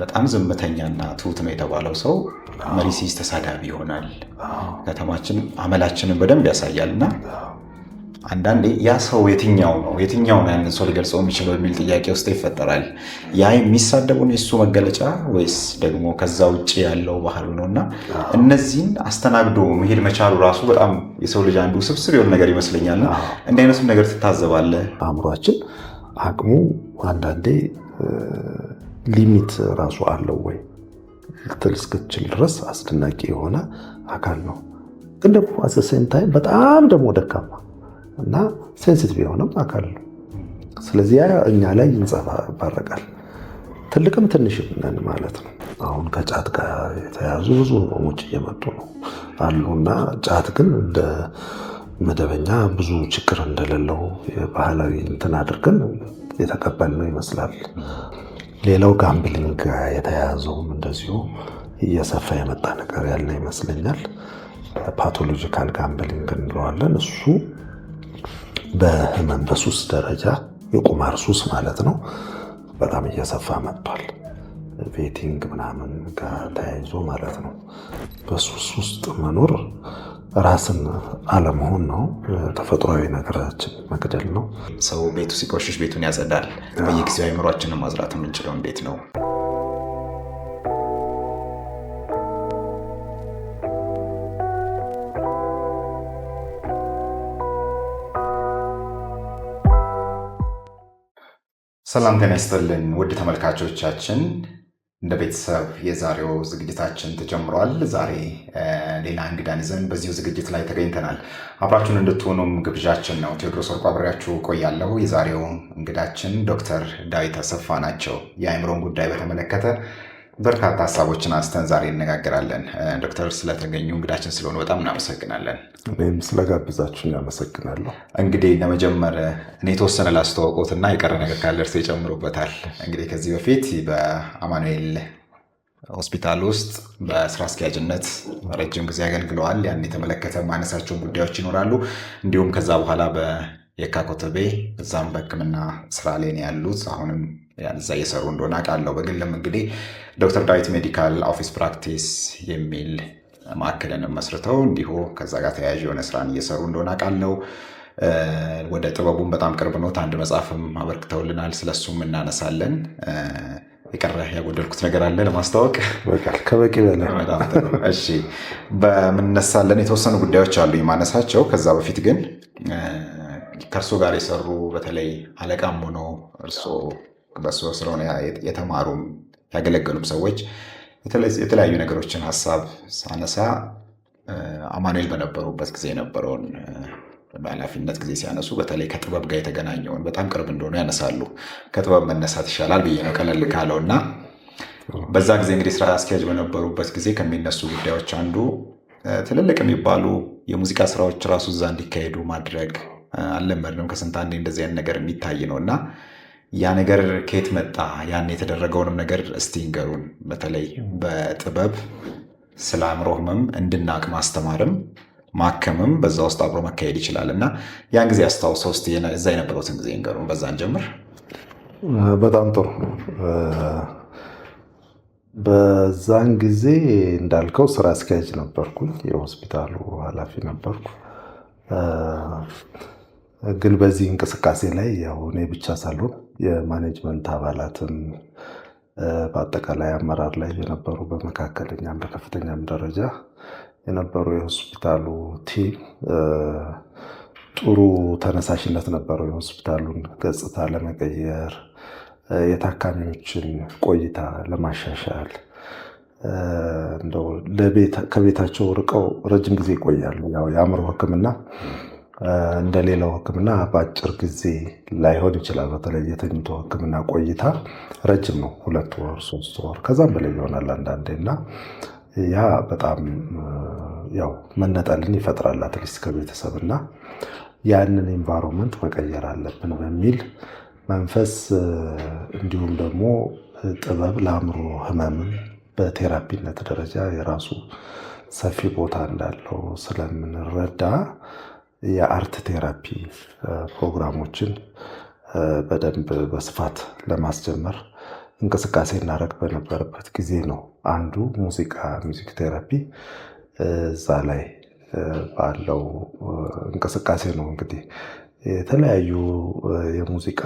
በጣም ዝምተኛና ትሁት ነው የተባለው ሰው መሪ ሲይዝ ተሳዳቢ ይሆናል። ከተማችን አመላችንን በደንብ ያሳያልና አንዳንዴ ያ ሰው የትኛው ነው ያንን ሰው ሊገልጸው የሚችለው የሚል ጥያቄ ውስጥ ይፈጠራል። ያ የሚሳደቡን የእሱ መገለጫ ወይስ ደግሞ ከዛ ውጭ ያለው ባህሉ ነው? እና እነዚህን አስተናግዶ መሄድ መቻሉ ራሱ በጣም የሰው ልጅ አንዱ ስብስብ የሆነ ነገር ይመስለኛልና እንዲህ አይነቱም ነገር ትታዘባለህ? አእምሯችን አቅሙ አንዳንዴ ሊሚት ራሱ አለው ወይ ልትል እስክትችል ድረስ አስደናቂ የሆነ አካል ነው። ግን ደግሞ አዘሴም ታይም በጣም ደግሞ ደካማ እና ሴንሲቲቭ የሆነም አካል ነው። ስለዚህ ያ እኛ ላይ ይንጸባረቃል። ትልቅም ትንሽም ነን ማለት ነው። አሁን ከጫት ጋር የተያዙ ብዙ ህመሞች እየመጡ ነው አሉና ጫት ግን እንደ መደበኛ ብዙ ችግር እንደሌለው ባህላዊ እንትን አድርገን የተቀበልነው ይመስላል። ሌላው ጋምብሊንግ ጋር የተያያዘውም እንደዚሁ እየሰፋ የመጣ ነገር ያለ ይመስለኛል። ፓቶሎጂካል ጋምብሊንግ እንለዋለን። እሱ በህመም በሱስ ደረጃ የቁማር ሱስ ማለት ነው በጣም እየሰፋ መጥቷል። ቤቲንግ ምናምን ጋር ተያይዞ ማለት ነው። በሱስ ውስጥ መኖር ራስን አለመሆን ነው። ተፈጥሯዊ ነገራችን መግደል ነው። ሰው ቤቱ ሲቆሽሽ ቤቱን ያጸዳል። በየጊዜው አእምሯችንን ማጽዳት የምንችለው እንዴት ነው? ሰላም ጤና ይስጥልን ውድ ተመልካቾቻችን፣ እንደ ቤተሰብ የዛሬው ዝግጅታችን ተጀምሯል። ዛሬ ሌላ እንግዳን ይዘን በዚሁ ዝግጅት ላይ ተገኝተናል። አብራችሁን እንድትሆኑም ግብዣችን ነው። ቴዎድሮስ ወርቁ አብሬያችሁ ቆያለሁ። የዛሬው እንግዳችን ዶክተር ዳዊት አሰፋ ናቸው። የአእምሮን ጉዳይ በተመለከተ በርካታ ሀሳቦችን አንስተን ዛሬ እነጋገራለን። ዶክተር ስለተገኙ እንግዳችን ስለሆኑ በጣም እናመሰግናለን። እኔም ስለጋብዛችሁ እናመሰግናለሁ። እንግዲህ ለመጀመር እኔ የተወሰነ ላስተዋውቆትና የቀረ ነገር ካለ እርሶ ይጨምሩበታል። እንግዲህ ከዚህ በፊት በአማኑኤል ሆስፒታል ውስጥ በስራ አስኪያጅነት ረጅም ጊዜ አገልግለዋል። ያን የተመለከተ ማነሳቸውን ጉዳዮች ይኖራሉ። እንዲሁም ከዛ በኋላ በየካ ኮተቤ እዛም በሕክምና ስራ ላይ ነው ያሉት። አሁንም እዛ እየሰሩ እንደሆነ አውቃለሁ። በግልም እንግዲህ ዶክተር ዳዊት ሜዲካል ኦፊስ ፕራክቲስ የሚል ማዕከልን መስርተው እንዲሁ ከዛ ጋር ተያያዥ የሆነ ስራን እየሰሩ እንደሆነ አውቃለሁ። ወደ ጥበቡም በጣም ቅርብ ኖት። አንድ መጽሐፍም አበርክተውልናል። ስለሱም እናነሳለን። የቀረ ያጎደልኩት ነገር አለ ለማስታወቅ? ከበቂ በላይ። እሺ፣ በምንነሳለን የተወሰኑ ጉዳዮች አሉ የማነሳቸው። ከዛ በፊት ግን ከእርሶ ጋር የሰሩ በተለይ አለቃም ሆኖ እርሶ በሱ ስለሆነ የተማሩም ያገለገሉም ሰዎች የተለያዩ ነገሮችን ሀሳብ ሳነሳ አማኑኤል በነበሩበት ጊዜ የነበረውን በኃላፊነት ጊዜ ሲያነሱ በተለይ ከጥበብ ጋር የተገናኘውን በጣም ቅርብ እንደሆኑ ያነሳሉ። ከጥበብ መነሳት ይሻላል ብዬ ነው ቀለል ካለው እና በዛ ጊዜ እንግዲህ ስራ አስኪያጅ በነበሩበት ጊዜ ከሚነሱ ጉዳዮች አንዱ ትልልቅ የሚባሉ የሙዚቃ ስራዎች ራሱ እዛ እንዲካሄዱ ማድረግ አልለመድንም። ከስንት አንዴ እንደዚህ አይነት ነገር የሚታይ ነው እና ያ ነገር ከየት መጣ? ያን የተደረገውንም ነገር እስቲ ንገሩን። በተለይ በጥበብ ስለ አእምሮ ህመም እንድናቅ ማስተማርም ማከምም በዛ ውስጥ አብሮ መካሄድ ይችላል እና ያን ጊዜ አስታውሰው እስቲ እዛ የነበረውትን ጊዜ ንገሩን። በዛን ጀምር። በጣም ጥሩ። በዛን ጊዜ እንዳልከው ስራ አስኪያጅ ነበርኩኝ፣ የሆስፒታሉ ኃላፊ ነበርኩ። ግን በዚህ እንቅስቃሴ ላይ ያው እኔ ብቻ ሳልሆን የማኔጅመንት አባላትም በአጠቃላይ አመራር ላይ የነበሩ በመካከለኛም በከፍተኛም ደረጃ የነበሩ የሆስፒታሉ ቲም ጥሩ ተነሳሽነት ነበረው። የሆስፒታሉን ገጽታ ለመቀየር፣ የታካሚዎችን ቆይታ ለማሻሻል፣ እንደው ከቤታቸው ርቀው ረጅም ጊዜ ይቆያሉ። ያው የአእምሮ ሕክምና እንደሌላው ሕክምና በአጭር ጊዜ ላይሆን ይችላል። በተለይ የተኝቶ ሕክምና ቆይታ ረጅም ነው። 2 ወር 3 ወር ከዛም በላይ ይሆናል አንዳንዴ እና ያ በጣም ያው መነጠልን ይፈጥራል አትሊስት ከቤተሰብ እና ያንን ኤንቫይሮንመንት መቀየር አለብን በሚል መንፈስ እንዲሁም ደግሞ ጥበብ ለአእምሮ ህመምም በቴራፒነት ደረጃ የራሱ ሰፊ ቦታ እንዳለው ስለምንረዳ የአርት ቴራፒ ፕሮግራሞችን በደንብ በስፋት ለማስጀመር እንቅስቃሴ እናደርግ በነበረበት ጊዜ ነው አንዱ ሚውዚክ ቴራፒ እዛ ላይ ባለው እንቅስቃሴ ነው እንግዲህ የተለያዩ የሙዚቃ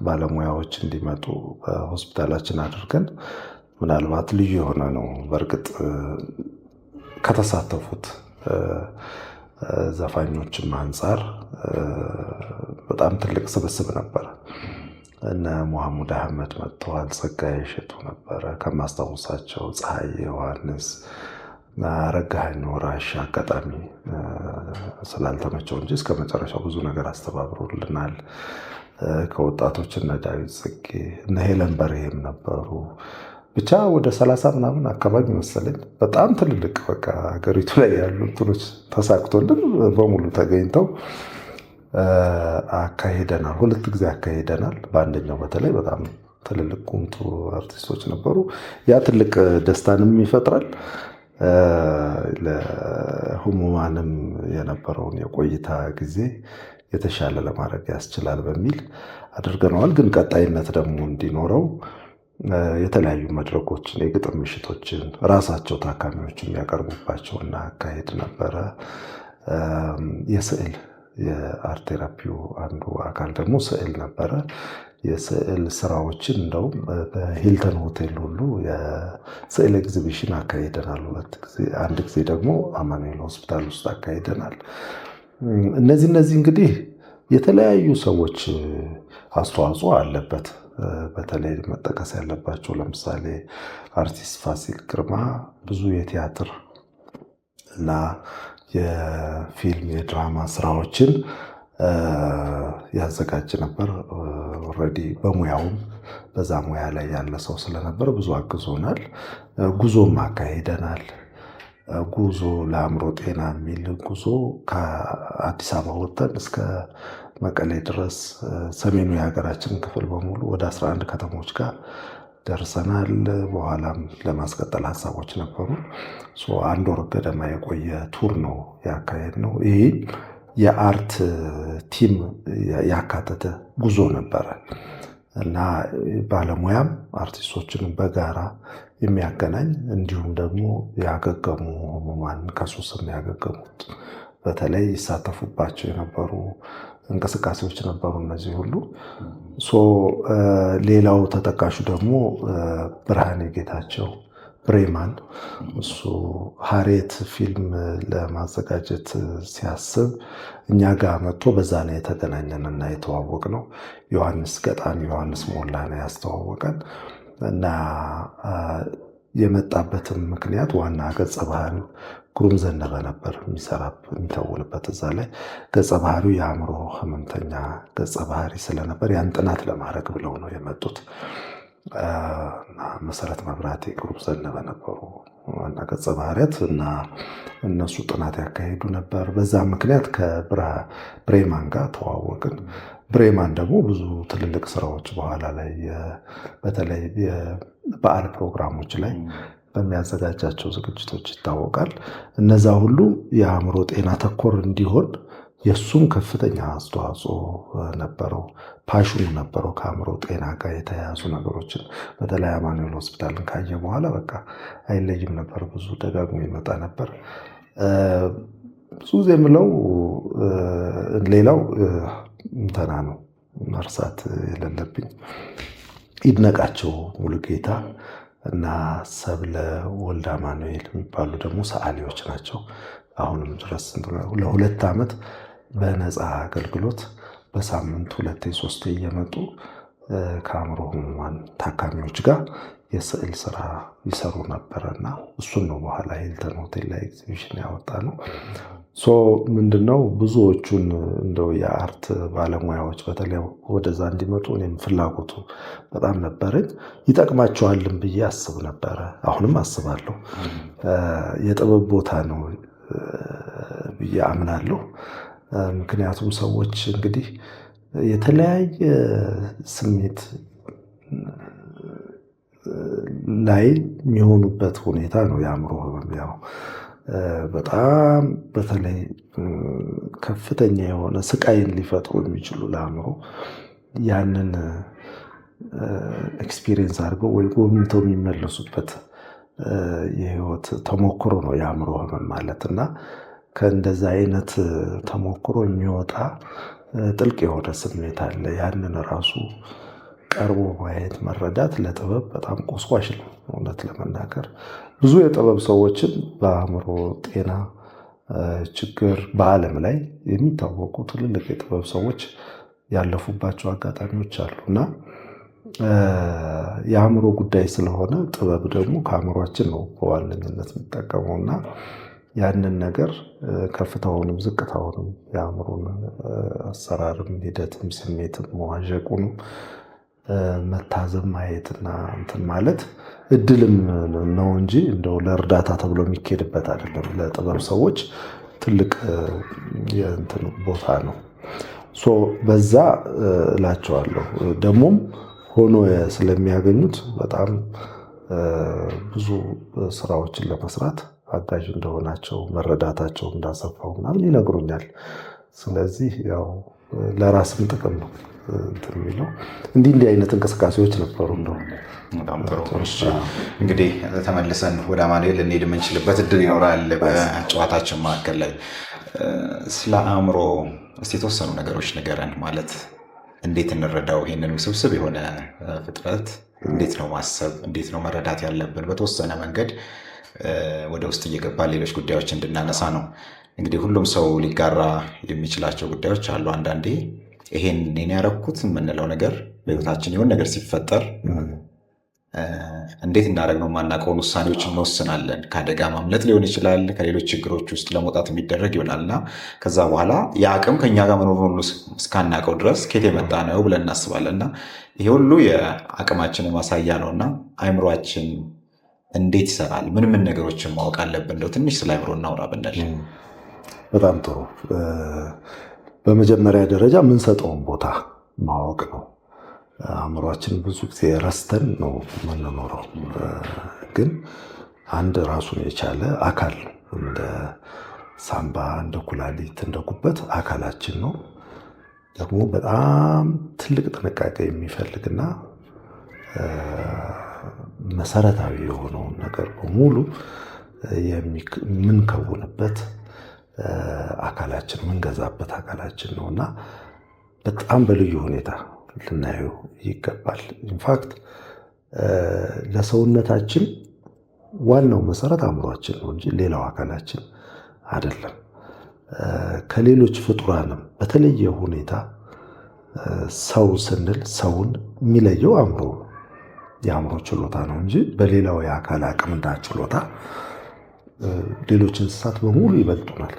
ባለሙያዎች እንዲመጡ በሆስፒታላችን አድርገን ምናልባት ልዩ የሆነ ነው። በእርግጥ ከተሳተፉት ዘፋኞችም አንጻር በጣም ትልቅ ስብስብ ነበረ። እነ ሙሐሙድ አህመድ መጥተዋል። ጸጋዬ እሸቱ ነበረ ከማስታወሳቸው፣ ፀሐይ ዮሐንስ፣ አረጋኸኝ ወራሽ አጋጣሚ ስላልተመቸው እንጂ እስከ መጨረሻው ብዙ ነገር አስተባብሮልናል። ከወጣቶች እነ ዳዊት ጽጌ እነ ሄለን በርሄም ነበሩ። ብቻ ወደ 30 ምናምን አካባቢ መሰለኝ በጣም ትልልቅ በቃ ሀገሪቱ ላይ ያሉ እንትኖች ተሳክቶልን በሙሉ ተገኝተው አካሄደናል። 2 ጊዜ አካሄደናል። በአንደኛው በተለይ በጣም ትልልቅ ቁምጡ አርቲስቶች ነበሩ። ያ ትልቅ ደስታንም ይፈጥራል። ለህሙማንም የነበረውን የቆይታ ጊዜ የተሻለ ለማድረግ ያስችላል በሚል አድርገነዋል። ግን ቀጣይነት ደግሞ እንዲኖረው የተለያዩ መድረኮችን፣ የግጥም ምሽቶችን ራሳቸው ታካሚዎች የሚያቀርቡባቸውና አካሄድ ነበረ። የስዕል የአርት ቴራፒው አንዱ አካል ደግሞ ስዕል ነበረ። የስዕል ስራዎችን እንደውም በሂልተን ሆቴል ሁሉ የስዕል ኤግዚቢሽን አካሂደናል 2 ጊዜ። አንድ ጊዜ ደግሞ አማኑኤል ሆስፒታል ውስጥ አካሂደናል። እነዚህ እንግዲህ የተለያዩ ሰዎች አስተዋጽኦ አለበት። በተለይ መጠቀስ ያለባቸው ለምሳሌ አርቲስት ፋሲል ግርማ ብዙ የቲያትር እና የፊልም የድራማ ስራዎችን ያዘጋጅ ነበር። ኦልሬዲ በሙያውም በዛ ሙያ ላይ ያለ ሰው ስለነበር ብዙ አግዞናል። ጉዞም አካሂደናል። ጉዞ ለአእምሮ ጤና የሚል ጉዞ ከአዲስ አበባ ወጥተን እስከ መቀሌ ድረስ ሰሜኑ የሀገራችን ክፍል በሙሉ ወደ 11 ከተሞች ጋር ደርሰናል። በኋላም ለማስቀጠል ሀሳቦች ነበሩ። 1 ወር ገደማ የቆየ ቱር ነው ያካሄድነው። ይሄ የአርት ቲም ያካተተ ጉዞ ነበረ እና ባለሙያም አርቲስቶችንም በጋራ የሚያገናኝ እንዲሁም ደግሞ ያገገሙ ህሙማን ከሱስም ያገገሙት በተለይ ይሳተፉባቸው የነበሩ እንቅስቃሴዎች ነበሩ። እነዚህ ሁሉ ሌላው ተጠቃሹ ደግሞ ብርሃኔ ጌታቸው ብሬማን እሱ ሀሬት ፊልም ለማዘጋጀት ሲያስብ እኛ ጋር መጥቶ በዛ ነው የተገናኘንና የተዋወቅ ነው። ገጣሚ ዮሐንስ ሞላ ነው ያስተዋወቀን እና የመጣበትም ምክንያት ዋና ገጸ ባህሪው ግሩም ዘነበ ነበር የሚተውልበት። እዛ ላይ ገጸ ባህሪው የአእምሮ ህመምተኛ ገጸ ባህሪ ስለነበር ያን ጥናት ለማድረግ ብለው ነው የመጡት። መሰረት መብራቴ፣ ግሩም ዘነበ ነበሩ ዋና ገጸ ባህሪያት እና እነሱ ጥናት ያካሄዱ ነበር። በዛ ምክንያት ከብሬማን ጋር ተዋወቅን። ብሬማን ደግሞ ብዙ ትልልቅ ስራዎች በኋላ ላይ በተለይ የበዓል ፕሮግራሞች ላይ በሚያዘጋጃቸው ዝግጅቶች ይታወቃል። እነዛ ሁሉ የአእምሮ ጤና ተኮር እንዲሆን የእሱም ከፍተኛ አስተዋጽኦ ነበረው። ፓሽኑ ነበረው ከአእምሮ ጤና ጋር የተያያዙ ነገሮችን በተለይ አማኑኤል ሆስፒታልን ካየ በኋላ በቃ አይለይም ነበር። ብዙ ደጋግሞ ይመጣ ነበር። ብዙ ጊዜ የምለው ሌላው እንትና ነው መርሳት የሌለብኝ ይድነቃቸው ሙሉጌታ እና ሰብለ ወልደ አማኑኤል የሚባሉ ደግሞ ሰዓሊዎች ናቸው። አሁንም ድረስ ለ2 ዓመት በነፃ አገልግሎት በሳምንት 2-3 እየመጡ ከአእምሮ ህሙማን ታካሚዎች ጋር የስዕል ስራ ይሰሩ ነበረና እሱን ነው በኋላ ሂልተን ሆቴል ላይ ኤግዚቢሽን ያወጣ ነው። ምንድነው ብዙዎቹን እንደው የአርት ባለሙያዎች በተለይ ወደዛ እንዲመጡ እኔም ፍላጎቱ በጣም ነበረኝ። ይጠቅማቸዋልም ብዬ አስብ ነበረ። አሁንም አስባለሁ። የጥበብ ቦታ ነው ብዬ አምናለሁ። ምክንያቱም ሰዎች እንግዲህ የተለያየ ስሜት ላይ የሚሆኑበት ሁኔታ ነው የአእምሮ ህመም። ያው በጣም በተለይ ከፍተኛ የሆነ ስቃይን ሊፈጥሩ የሚችሉ ለአእምሮ ያንን ኤክስፒሪየንስ አድርገው ወይ ጎብኝተው የሚመለሱበት የህይወት ተሞክሮ ነው የአእምሮ ህመም ማለት እና ከእንደዛ አይነት ተሞክሮ የሚወጣ ጥልቅ የሆነ ስሜት አለ። ያንን ራሱ ቀርቦ ማየት መረዳት ለጥበብ በጣም ቆስቋሽ ነው። እውነት ለመናገር ብዙ የጥበብ ሰዎችን በአእምሮ ጤና ችግር በዓለም ላይ የሚታወቁ ትልልቅ የጥበብ ሰዎች ያለፉባቸው አጋጣሚዎች አሉ እና የአእምሮ ጉዳይ ስለሆነ ጥበብ ደግሞ ከአእምሯችን ነው በዋነኝነት የሚጠቀመው እና ያንን ነገር ከፍታውንም ዝቅታውንም የአእምሮን አሰራርም ሂደትም ስሜትም መዋዠቁንም መታዘብ ማየትና እንትን ማለት እድልም ነው እንጂ እንደው ለእርዳታ ተብሎ የሚኬድበት አይደለም። ለጥበብ ሰዎች ትልቅ የእንትን ቦታ ነው። በዛ እላቸዋለሁ። ደግሞም ሆኖ ስለሚያገኙት በጣም ብዙ ስራዎችን ለመስራት አጋዥ እንደሆናቸው መረዳታቸው እንዳሰፋው ምናምን ይነግሩኛል። ስለዚህ ያው ለራስም ጥቅም ነው የሚለው እንዲህ አይነት እንቅስቃሴዎች ነበሩ። እንደው በጣም ጥሩ። እንግዲህ ተመልሰን ወደ አማኑኤል ልንሄድ የምንችልበት እድል ይኖራል በጨዋታችን መካከል ላይ። ስለ አእምሮ እስቲ የተወሰኑ ነገሮች ንገረን። ማለት እንዴት እንረዳው? ይህንን ውስብስብ የሆነ ፍጥረት እንዴት ነው ማሰብ፣ እንዴት ነው መረዳት ያለብን? በተወሰነ መንገድ ወደ ውስጥ እየገባ ሌሎች ጉዳዮች እንድናነሳ ነው። እንግዲህ ሁሉም ሰው ሊጋራ የሚችላቸው ጉዳዮች አሉ። አንዳንዴ ይሄን እኔ ያረኩት የምንለው ነገር በህይወታችን የሆነ ነገር ሲፈጠር እንዴት እንዳደረግነው የማናውቀውን ውሳኔዎች እንወስናለን። ከአደጋ ማምለጥ ሊሆን ይችላል፣ ከሌሎች ችግሮች ውስጥ ለመውጣት የሚደረግ ይሆናልና ከዛ በኋላ የአቅም ከኛ ጋር መኖር ሁሉ እስካናውቀው ድረስ ከየት የመጣ ነው ብለን እናስባለን። እና ይሄ ሁሉ የአቅማችን ማሳያ ነው። እና አእምሯችን እንዴት ይሰራል? ምን ምን ነገሮችን ማወቅ አለብን? እንደው ትንሽ ስለ አእምሮ እናውራ ብንል። በጣም ጥሩ። በመጀመሪያ ደረጃ የምንሰጠውን ቦታ ማወቅ ነው። አእምሯችን ብዙ ጊዜ ረስተን ነው የምንኖረው። ግን አንድ ራሱን የቻለ አካል ነው። እንደ ሳምባ፣ እንደ ኩላሊት፣ እንደ ጉበት አካላችን ነው። ደግሞ በጣም ትልቅ ጥንቃቄ የሚፈልግና መሰረታዊ የሆነውን ነገር በሙሉ የምንከውንበት አካላችን፣ የምንገዛበት አካላችን ነው እና በጣም በልዩ ሁኔታ ልናየው ይገባል። ኢንፋክት ለሰውነታችን ዋናው መሰረት አእምሯችን ነው እንጂ ሌላው አካላችን አይደለም። ከሌሎች ፍጡራንም በተለየ ሁኔታ ሰው ስንል ሰውን የሚለየው አእምሮ ነው፣ የአእምሮ ችሎታ ነው እንጂ በሌላው የአካል አቅምና ችሎታ ሌሎች እንስሳት በሙሉ ይበልጡናል።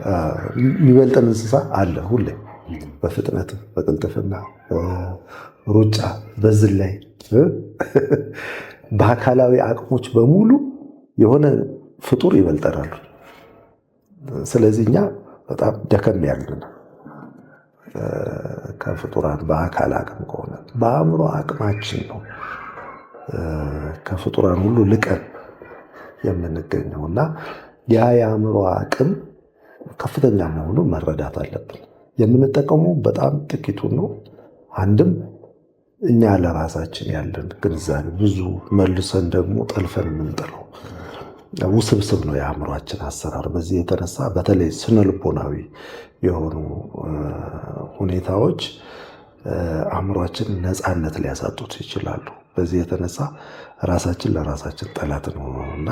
የሚበልጠን እንስሳ አለ ሁሌ በፍጥነት፣ በቅልጥፍና፣ ሩጫ፣ በዝላይ፣ በአካላዊ አቅሞች በሙሉ የሆነ ፍጡር ይበልጠናሉ። ስለዚህ እኛ በጣም ደከም ያልን ከፍጡራን በአካል አቅም ከሆነ በአእምሮ አቅማችን ነው ከፍጡራን ሁሉ ልቀን የምንገኘው እና ያ የአእምሮ አቅም ከፍተኛ መሆኑን መረዳት አለብን። የምንጠቀመው በጣም ጥቂቱን ነው። አንድም እኛ ለራሳችን ያለን ግንዛቤ ብዙ፣ መልሰን ደግሞ ጠልፈን የምንጥለው ውስብስብ ነው የአእምሯችን አሰራር። በዚህ የተነሳ በተለይ ስነልቦናዊ የሆኑ ሁኔታዎች አእምሯችን ነፃነት ሊያሳጡት ይችላሉ። በዚህ የተነሳ ራሳችን ለራሳችን ጠላት ነው እና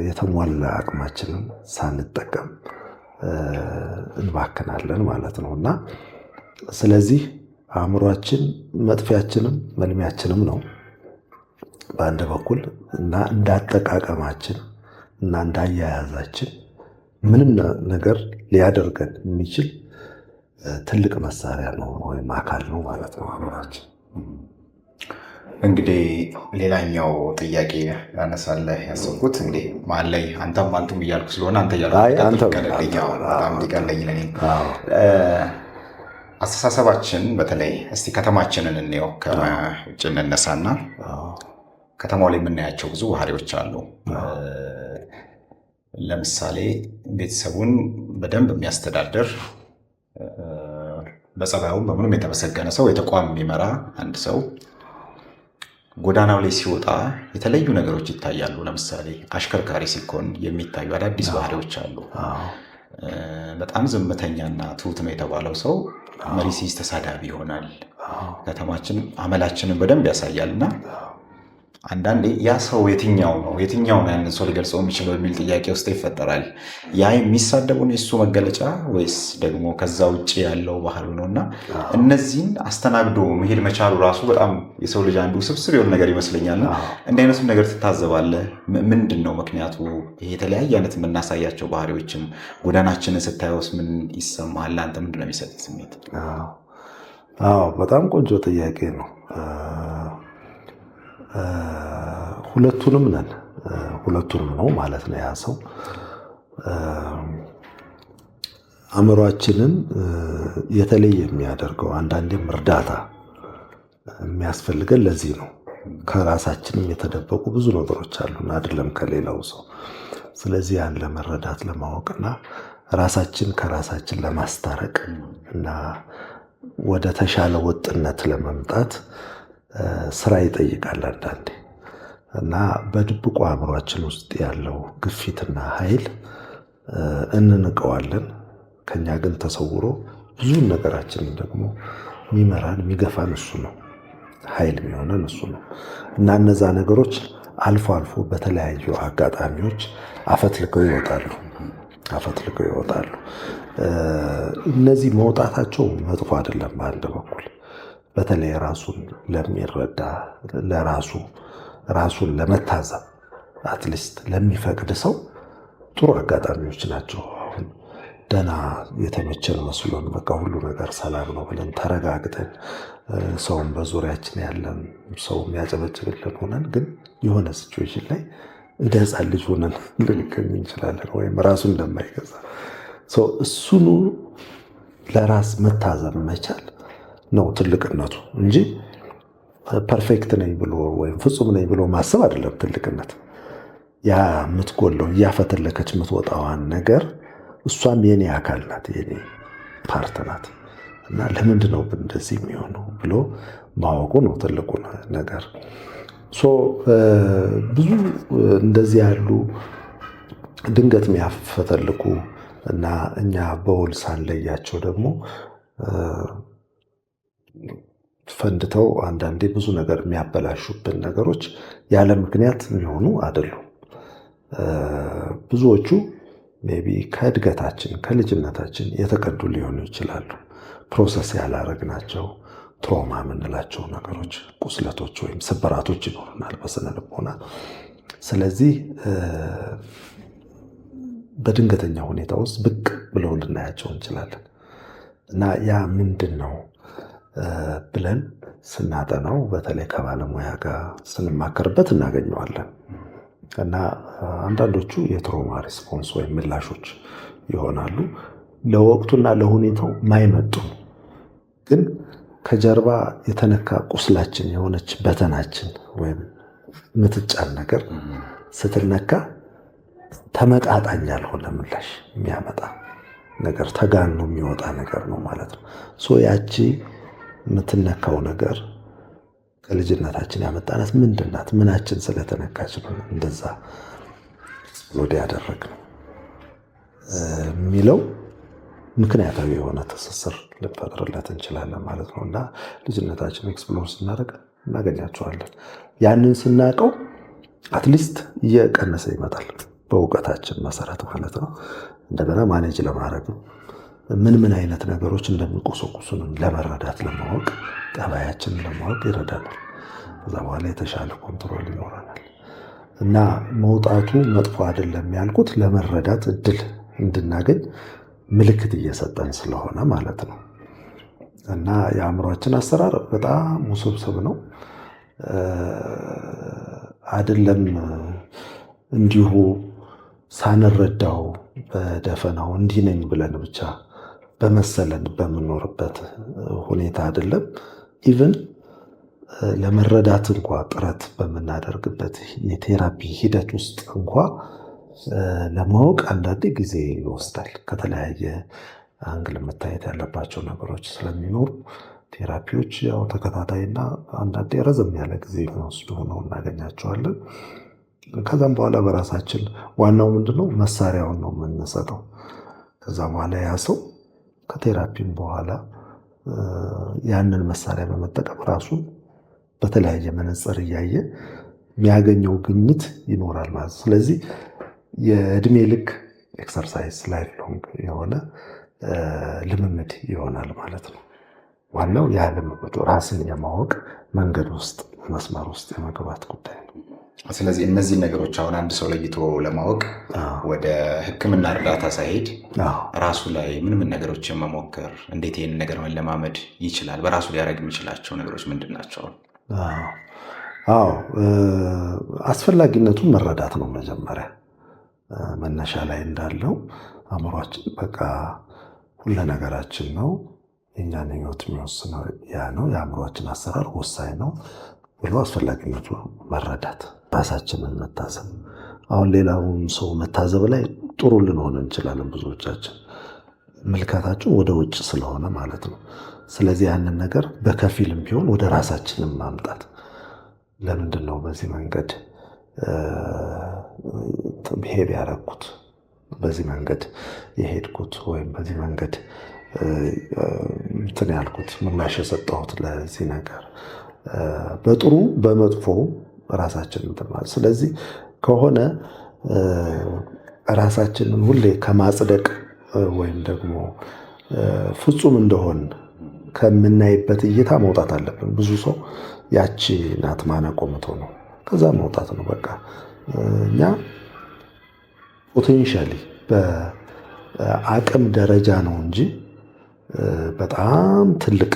የተሟላ አቅማችንን ሳንጠቀም እንባክናለን ማለት ነው እና ስለዚህ አእምሯችን መጥፊያችንም መልሚያችንም ነው በአንድ በኩል እና እንዳጠቃቀማችን እና እንዳያያዛችን ምንም ነገር ሊያደርገን የሚችል ትልቅ መሳሪያ ነው ወይም አካል ነው ማለት ነው አእምሯችን። እንግዲህ ሌላኛው ጥያቄ ያነሳለህ ያሰብኩት እንግዲህ መሀል ላይ አንተም አንቱም እያልኩ ስለሆነ አንተ በጣም እንዲቀለኝ ለኔ አስተሳሰባችን በተለይ እስቲ ከተማችንን እንየው። ከውጭ እንነሳና ከተማው ላይ የምናያቸው ብዙ ባህሪዎች አሉ። ለምሳሌ ቤተሰቡን በደንብ የሚያስተዳድር በጸባዩም በምንም የተመሰገነ ሰው፣ የተቋም የሚመራ አንድ ሰው ጎዳናው ላይ ሲወጣ የተለዩ ነገሮች ይታያሉ። ለምሳሌ አሽከርካሪ ሲኮን የሚታዩ አዳዲስ ባህሪዎች አሉ። በጣም ዝምተኛና ትሁት ነው የተባለው ሰው መሪ ሲይዝ ተሳዳቢ ይሆናል። ከተማችን አመላችንን በደንብ ያሳያልና አንዳንዴ ያ ሰው የትኛውን ያንን ሰው ሊገልጸው የሚችለው የሚል ጥያቄ ውስጥ ይፈጠራል። ያ የሚሳደቡን የእሱ መገለጫ ወይስ ደግሞ ከዛ ውጭ ያለው ባህሉ ነው? እና እነዚህን አስተናግዶ መሄድ መቻሉ ራሱ በጣም የሰው ልጅ አንዱ ስብስብ የሆነ ነገር ይመስለኛል። እንዲህ አይነቱም ነገር ትታዘባለህ? ምንድን ነው ምክንያቱ? የተለያየ አይነት የምናሳያቸው ባህሪዎችም ጎዳናችንን ስታየውስ ምን ይሰማሃል? አንተ ምንድን ነው የሚሰጥ ስሜት? በጣም ቆንጆ ጥያቄ ነው። ሁለቱንም ነን፣ ሁለቱንም ነው ማለት ነው። ያ ሰው አእምሯችንን የተለየ የሚያደርገው አንዳንዴም እርዳታ የሚያስፈልገን ለዚህ ነው። ከራሳችንም የተደበቁ ብዙ ነገሮች አሉን አይደለም ከሌላው ሰው። ስለዚህ ያን ለመረዳት ለማወቅና ራሳችን ከራሳችን ለማስታረቅ እና ወደ ተሻለ ወጥነት ለመምጣት ስራ ይጠይቃል አንዳንዴ። እና በድብቁ አእምሯችን ውስጥ ያለው ግፊትና ኃይል እንንቀዋለን። ከኛ ግን ተሰውሮ ብዙ ነገራችንን ደግሞ የሚመራን የሚገፋን እሱ ነው። ኃይል የሚሆነን እሱ ነው። እና እነዛ ነገሮች አልፎ አልፎ በተለያዩ አጋጣሚዎች አፈትልከው ይወጣሉ። እነዚህ መውጣታቸው መጥፎ አይደለም። በአንድ በኩል በተለይ ራሱን ለሚረዳ ራሱን ለመታዘብ አትሊስት ለሚፈቅድ ሰው ጥሩ አጋጣሚዎች ናቸው። አሁን ደህና የተመቸን መስሎን በቃ ሁሉ ነገር ሰላም ነው ብለን ተረጋግተን ሰውን በዙሪያችን ያለን ሰው የሚያጨበጭብልን ሆነን ግን የሆነ ሲቹዌሽን ላይ እንደ ሕፃን ልጅ ሆነን ልንገኝ እንችላለን፣ ወይም ራሱን እንደማይገዛ እሱኑ ለራስ መታዘብ መቻል ነው ትልቅነቱ እንጂ ፐርፌክት ነኝ ብሎ ወይም ፍጹም ነኝ ብሎ ማሰብ አይደለም ትልቅነት። ያ የምትጎለው እያፈተለከች የምትወጣዋን ነገር እሷም የኔ አካል ናት፣ የኔ ፓርት ናት እና ለምንድን ነው እንደዚህ የሚሆነው ብሎ ማወቁ ነው ትልቁ ነገር። ብዙ እንደዚህ ያሉ ድንገት የሚያፈተልኩ እና እኛ በውል ሳንለያቸው ደግሞ ፈንድተው አንዳንዴ ብዙ ነገር የሚያበላሹብን ነገሮች ያለ ምክንያት የሚሆኑ አይደሉም። ብዙዎቹ ሜይ ቢ ከእድገታችን ከልጅነታችን የተቀዱ ሊሆኑ ይችላሉ። ፕሮሰስ ያላረግናቸው ትሮማ የምንላቸው ነገሮች፣ ቁስለቶች ወይም ስብራቶች ይኖሩናል በስነ ልቦና። ስለዚህ በድንገተኛ ሁኔታ ውስጥ ብቅ ብለው ልናያቸው እንችላለን እና ያ ምንድን ነው ብለን ስናጠናው በተለይ ከባለሙያ ጋር ስንማከርበት እናገኘዋለን። እና አንዳንዶቹ የትሮማ ሪስፖንስ ወይም ምላሾች ይሆናሉ። ለወቅቱና ለሁኔታው ማይመጡ ግን ከጀርባ የተነካ ቁስላችን የሆነች በተናችን ወይም ምትጫን ነገር ስትነካ ተመጣጣኝ ያልሆነ ምላሽ የሚያመጣ ነገር ተጋኖ የሚወጣ ነገር ነው ማለት ነው። ያቺ የምትነካው ነገር ከልጅነታችን ያመጣናት ምንድናት? ምናችን ስለተነካች ነው እንደዛ ኤክስፕሎድ ያደረግነው የሚለው ምክንያታዊ የሆነ ትስስር ልንፈጥርለት እንችላለን ማለት ነው። እና ልጅነታችን ኤክስፕሎር ስናደርግ እናገኛቸዋለን። ያንን ስናውቀው አትሊስት እየቀነሰ ይመጣል በእውቀታችን መሰረት ማለት ነው። እንደገና ማኔጅ ለማድረግ ምን አይነት ነገሮች እንደሚቆሰቁሱንም ለመረዳት ለማወቅ ጠባያችንን ለማወቅ ይረዳናል። ከዛ በኋላ የተሻለ ኮንትሮል ይኖረናል። እና መውጣቱ መጥፎ አይደለም ያልኩት ለመረዳት እድል እንድናገኝ ምልክት እየሰጠን ስለሆነ ማለት ነው። እና የአእምሯችን አሰራር በጣም ውስብስብ ነው። አይደለም እንዲሁ ሳንረዳው በደፈናው እንዲህ ነኝ ብለን ብቻ በመሰለን በምኖርበት ሁኔታ አይደለም። ኢቭን ለመረዳት እንኳ ጥረት በምናደርግበት የቴራፒ ሂደት ውስጥ እንኳ ለማወቅ አንዳንዴ ጊዜ ይወስዳል። ከተለያየ አንግል መታየት ያለባቸው ነገሮች ስለሚኖሩ ቴራፒዎች ያው ተከታታይና አንዳንዴ ረዘም ያለ ጊዜ የሚወስዱ ሆነው እናገኛቸዋለን። ከዛም በኋላ በራሳችን ዋናው ምንድነው መሳሪያውን ነው የምንሰጠው። ከዛ በኋላ ያ ሰው ከቴራፒም በኋላ ያንን መሳሪያ በመጠቀም ራሱን በተለያየ መነጽር እያየ የሚያገኘው ግኝት ይኖራል ማለት። ስለዚህ የእድሜ ልክ ኤክሰርሳይዝ ላይፍ ሎንግ የሆነ ልምምድ ይሆናል ማለት ነው። ዋናው ያ ልምምዱ ራስን የማወቅ መንገድ ውስጥ መስመር ውስጥ የመግባት ጉዳይ ነው። ስለዚህ እነዚህ ነገሮች አሁን አንድ ሰው ለይቶ ለማወቅ ወደ ሕክምና እርዳታ ሳይሄድ ራሱ ላይ ምን ነገሮችን መሞከር፣ እንዴት ይህን ነገር መለማመድ ይችላል? በራሱ ሊያደርግ የሚችላቸው ነገሮች ምንድን ናቸው? አስፈላጊነቱን መረዳት ነው መጀመሪያ። መነሻ ላይ እንዳለው አእምሯችን በቃ ሁለ ነገራችን ነው። የእኛን ህይወት የሚወስነው ያ ነው። የአእምሯችን አሰራር ወሳኝ ነው ብሎ አስፈላጊነቱ መረዳት፣ ራሳችንን መታዘብ። አሁን ሌላውን ሰው መታዘብ ላይ ጥሩ ልንሆን እንችላለን። ብዙዎቻችን ምልከታችን ወደ ውጭ ስለሆነ ማለት ነው። ስለዚህ ያንን ነገር በከፊልም ቢሆን ወደ ራሳችንን ማምጣት። ለምንድን ነው በዚህ መንገድ ብሄብ ያደረኩት፣ በዚህ መንገድ የሄድኩት፣ ወይም በዚህ መንገድ እንትን ያልኩት ምላሽ የሰጠሁት ለዚህ ነገር በጥሩ በመጥፎ ራሳችንን እንትን ማለት። ስለዚህ ከሆነ ራሳችንን ሁሌ ከማጽደቅ ወይም ደግሞ ፍጹም እንደሆን ከምናይበት እይታ መውጣት አለብን። ብዙ ሰው ያቺ ናት ማነቆ ነው፣ ከዛ መውጣት ነው በቃ። እኛ ፖቴንሻሊ በአቅም ደረጃ ነው እንጂ በጣም ትልቅ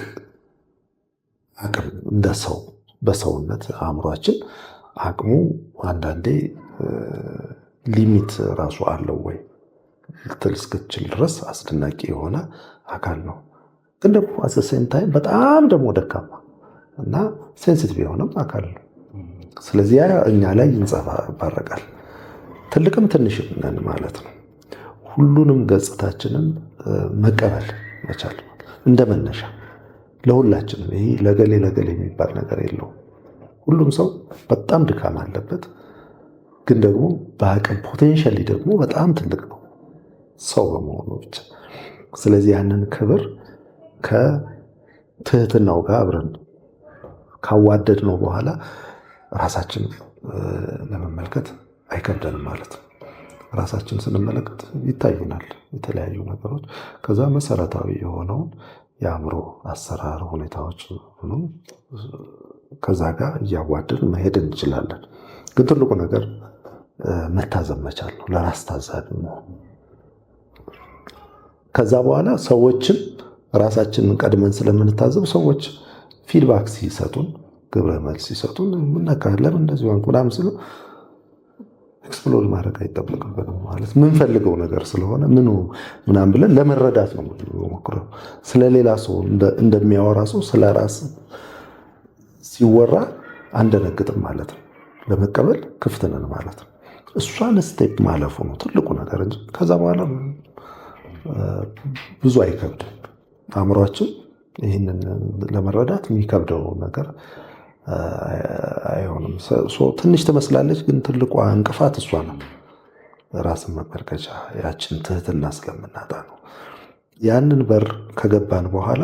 አቅም እንደ ሰው በሰውነት አእምሯችን አቅሙ አንዳንዴ ሊሚት ራሱ አለው ወይ ልትል እስክትችል ድረስ አስደናቂ የሆነ አካል ነው። ግን ደግሞ አሰሴም ታይም በጣም ደግሞ ደካማ እና ሴንሲቲቭ የሆነም አካል ነው። ስለዚህ እኛ ላይ ይንጸባረቃል። ትልቅም ትንሽም ነን ማለት ነው። ሁሉንም ገጽታችንን መቀበል መቻል እንደ መነሻ ለሁላችንም። ይሄ ለገሌ የሚባል ነገር የለውም። ሁሉም ሰው በጣም ድካም አለበት፣ ግን ደግሞ በአቅም ፖቴንሻሊ ደግሞ በጣም ትልቅ ነው ሰው በመሆኑ ብቻ። ስለዚህ ያንን ክብር ከትህትናው ጋር አብረን ካዋደድ ነው በኋላ ራሳችን ለመመልከት አይከብደንም ማለት ነው። ራሳችን ስንመለከት ይታዩናል የተለያዩ ነገሮች። ከዛ መሰረታዊ የሆነውን የአእምሮ አሰራር ሁኔታዎች ከዛ ጋር እያዋደድ መሄድ እንችላለን። ግን ትልቁ ነገር መታዘብ መቻል ነው፣ ለራስ ታዛቢ መሆን። ከዛ በኋላ ሰዎችም ራሳችንን ቀድመን ስለምንታዘብ ሰዎች ፊድባክ ሲሰጡን፣ ግብረ መልስ ሲሰጡን ለምን እንደዚህ ሆንክ ምናምን ሲሉ ኤክስፕሎር ማድረግ አይጠበቅብንም ማለት ምንፈልገው ነገር ስለሆነ ምናምን ብለን ለመረዳት ነው የምንሞክረው። ስለሌላ ሰው እንደሚያወራ ሰው ስለ ራስ ሲወራ አንደነግጥም ማለት ነው። ለመቀበል ክፍት ነን ማለት ነው። እሷን ስቴፕ ማለፉ ነው ትልቁ ነገር እንጂ ከዛ በኋላ ብዙ አይከብድም። አእምሯችን ይህንን ለመረዳት የሚከብደው ነገር አይሆንም። ትንሽ ትመስላለች፣ ግን ትልቋ እንቅፋት እሷ ነው። ራስን መመልከቻ ያችን ትህትና ስለምናጣ ነው። ያንን በር ከገባን በኋላ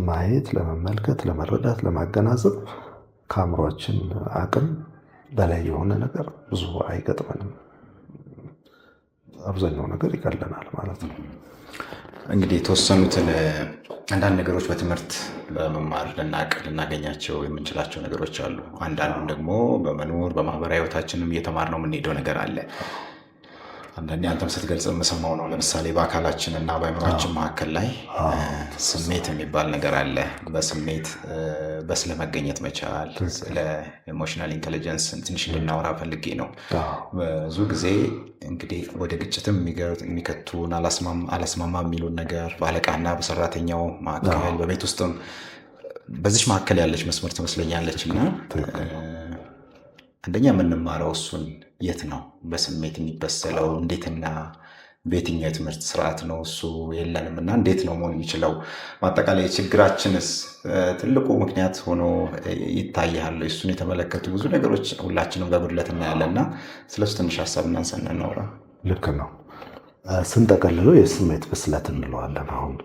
ማየት፣ ለመመልከት፣ ለመረዳት፣ ለማገናዘብ ከአእምሯችን አቅም በላይ የሆነ ነገር ብዙ አይገጥመንም። አብዛኛው ነገር ይቀለናል ማለት ነው። እንግዲህ የተወሰኑትን አንዳንድ ነገሮች በትምህርት በመማር ልናገኛቸው የምንችላቸው ነገሮች አሉ። አንዳንዱም ደግሞ በመኖር በማህበራዊ ህይወታችንም እየተማርነው የምንሄደው ነገር አለ። አንዳንዴ አንተም ስትገልጽ የምሰማው ነው። ለምሳሌ በአካላችን እና በአእምሯችን መካከል ላይ ስሜት የሚባል ነገር አለ። በስሜት በስለ መገኘት መቻል፣ ስለ ኢሞሽናል ኢንቴሊጀንስ ትንሽ እንድናወራ ፈልጌ ነው። ብዙ ጊዜ እንግዲህ ወደ ግጭትም የሚከቱን አላስማማ የሚሉን ነገር በአለቃና በሰራተኛው መካከል፣ በቤት ውስጥም በዚች መካከል ያለች መስመር ትመስለኛለች እና አንደኛ የምንማረው እሱን የት ነው በስሜት የሚበሰለው እንዴትና በየትኛው የትምህርት ስርዓት ነው እሱ የለንም እና እንዴት ነው መሆን የሚችለው? ማጠቃላይ ችግራችንስ ትልቁ ምክንያት ሆኖ ይታያል? እሱን የተመለከቱ ብዙ ነገሮች ሁላችንም በጉድለት እናያለን እና ስለሱ ትንሽ ሀሳብ እናንሳና እናውራ። ልክ ነው። ስንጠቀልለው የስሜት ብስለት እንለዋለን። አሁን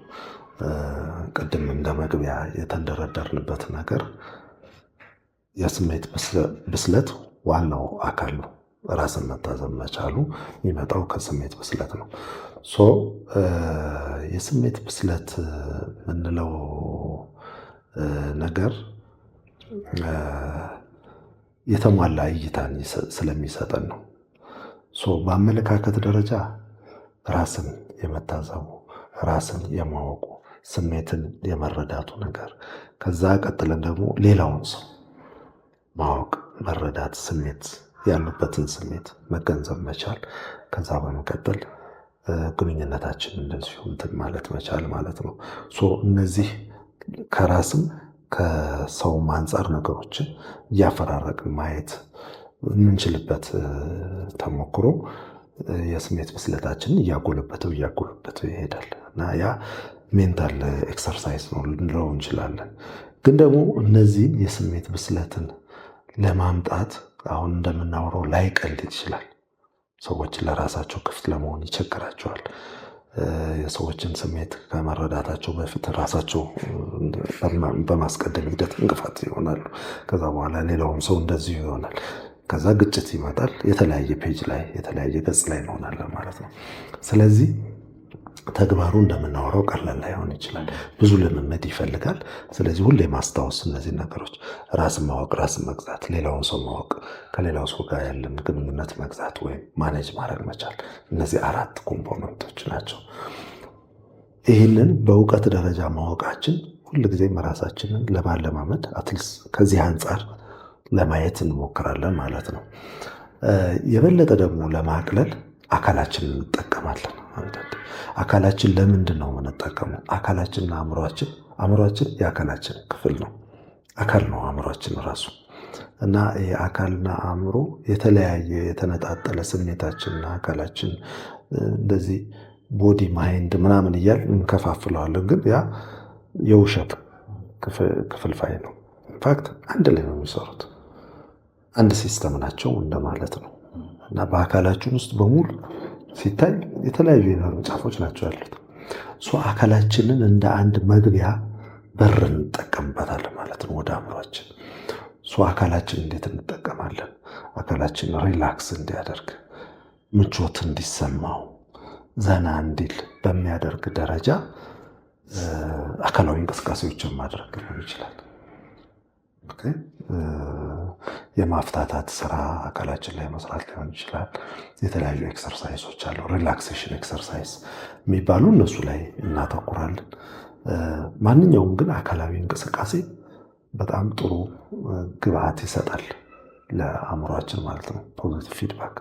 ቅድም እንደ መግቢያ የተንደረደርንበት ነገር የስሜት ብስለት ዋናው አካል ነው። ራስን መታዘብ መቻሉ የሚመጣው ከስሜት ብስለት ነው። የስሜት ብስለት የምንለው ነገር የተሟላ እይታን ስለሚሰጠን ነው። በአመለካከት ደረጃ ራስን የመታዘቡ ራስን የማወቁ ስሜትን የመረዳቱ ነገር፣ ከዛ ቀጥለን ደግሞ ሌላውን ሰው ማወቅ መረዳት፣ ስሜት ያሉበትን ስሜት መገንዘብ መቻል፣ ከዛ በመቀጠል ግንኙነታችን እንደዚሁ እንትን ማለት መቻል ማለት ነው። እነዚህ ከራስም ከሰውም አንጻር ነገሮችን እያፈራረቅን ማየት የምንችልበት ተሞክሮ የስሜት ብስለታችንን እያጎለበተው ይሄዳል እና ያ ሜንታል ኤክሰርሳይዝ ነው ልንለው እንችላለን። ግን ደግሞ እነዚህም የስሜት ብስለትን ለማምጣት አሁን እንደምናወራው ላይቀልድ ይችላል። ሰዎች ለራሳቸው ክፍት ለመሆን ይቸግራቸዋል። የሰዎችን ስሜት ከመረዳታቸው በፊት ራሳቸው በማስቀደም ሂደት እንቅፋት ይሆናሉ። ከዛ በኋላ ሌላውም ሰው እንደዚሁ ይሆናል። ከዛ ግጭት ይመጣል። የተለያየ ፔጅ ላይ የተለያየ ገጽ ላይ እንሆናለን ማለት ነው። ስለዚህ ተግባሩ እንደምናወራው ቀላል ላይሆን ይችላል። ብዙ ልምምድ ይፈልጋል። ስለዚህ ሁሌ ማስታወስ እነዚህ ነገሮች ራስን ማወቅ፣ ራስን መግዛት፣ ሌላውን ሰው ማወቅ፣ ከሌላው ሰው ጋር ያለን ግንኙነት መግዛት ወይም ማኔጅ ማድረግ መቻል፣ እነዚህ 4 ኮምፖነንቶች ናቸው። ይህንን በእውቀት ደረጃ ማወቃችን ሁልጊዜም ራሳችንን ለማለማመድ አትሊስት ከዚህ አንጻር ለማየት እንሞክራለን ማለት ነው። የበለጠ ደግሞ ለማቅለል አካላችንን እንጠቀማለን። አካላችን ለምንድን ነው የምንጠቀመው? አካላችንና አእምሯችን የአካላችን ክፍል ነው። አካል ነው አእምሯችን ራሱ እና የአካልና አእምሮ የተለያየ የተነጣጠለ ስሜታችንና አካላችን እንደዚህ ቦዲ ማይንድ ምናምን እያል እንከፋፍለዋለን። ግን ያ የውሸት ክፍልፋይ ነው። ኢንፋክት አንድ ላይ ነው የሚሰሩት። አንድ ሲስተም ናቸው እንደማለት ነው እና በአካላችን ውስጥ በሙሉ ሲታይ የተለያዩ የነርቭ ጫፎች ናቸው ያሉት። አካላችንን እንደ አንድ መግቢያ በር እንጠቀምበታለን ማለት ነው ወደ አእምሯችን። አካላችን እንዴት እንጠቀማለን? አካላችን ሪላክስ እንዲያደርግ፣ ምቾት እንዲሰማው፣ ዘና እንዲል በሚያደርግ ደረጃ አካላዊ እንቅስቃሴዎችን ማድረግ ሊሆን ይችላል። የማፍታታት ስራ አካላችን ላይ መስራት ሊሆን ይችላል። የተለያዩ ኤክሰርሳይሶች አሉ፣ ሪላክሴሽን ኤክሰርሳይዝ የሚባሉ እነሱ ላይ እናተኩራለን። ማንኛውም ግን አካላዊ እንቅስቃሴ በጣም ጥሩ ግብአት ይሰጣል ለአእምሯችን ማለት ነው፣ ፖዚቲቭ ፊድባክ።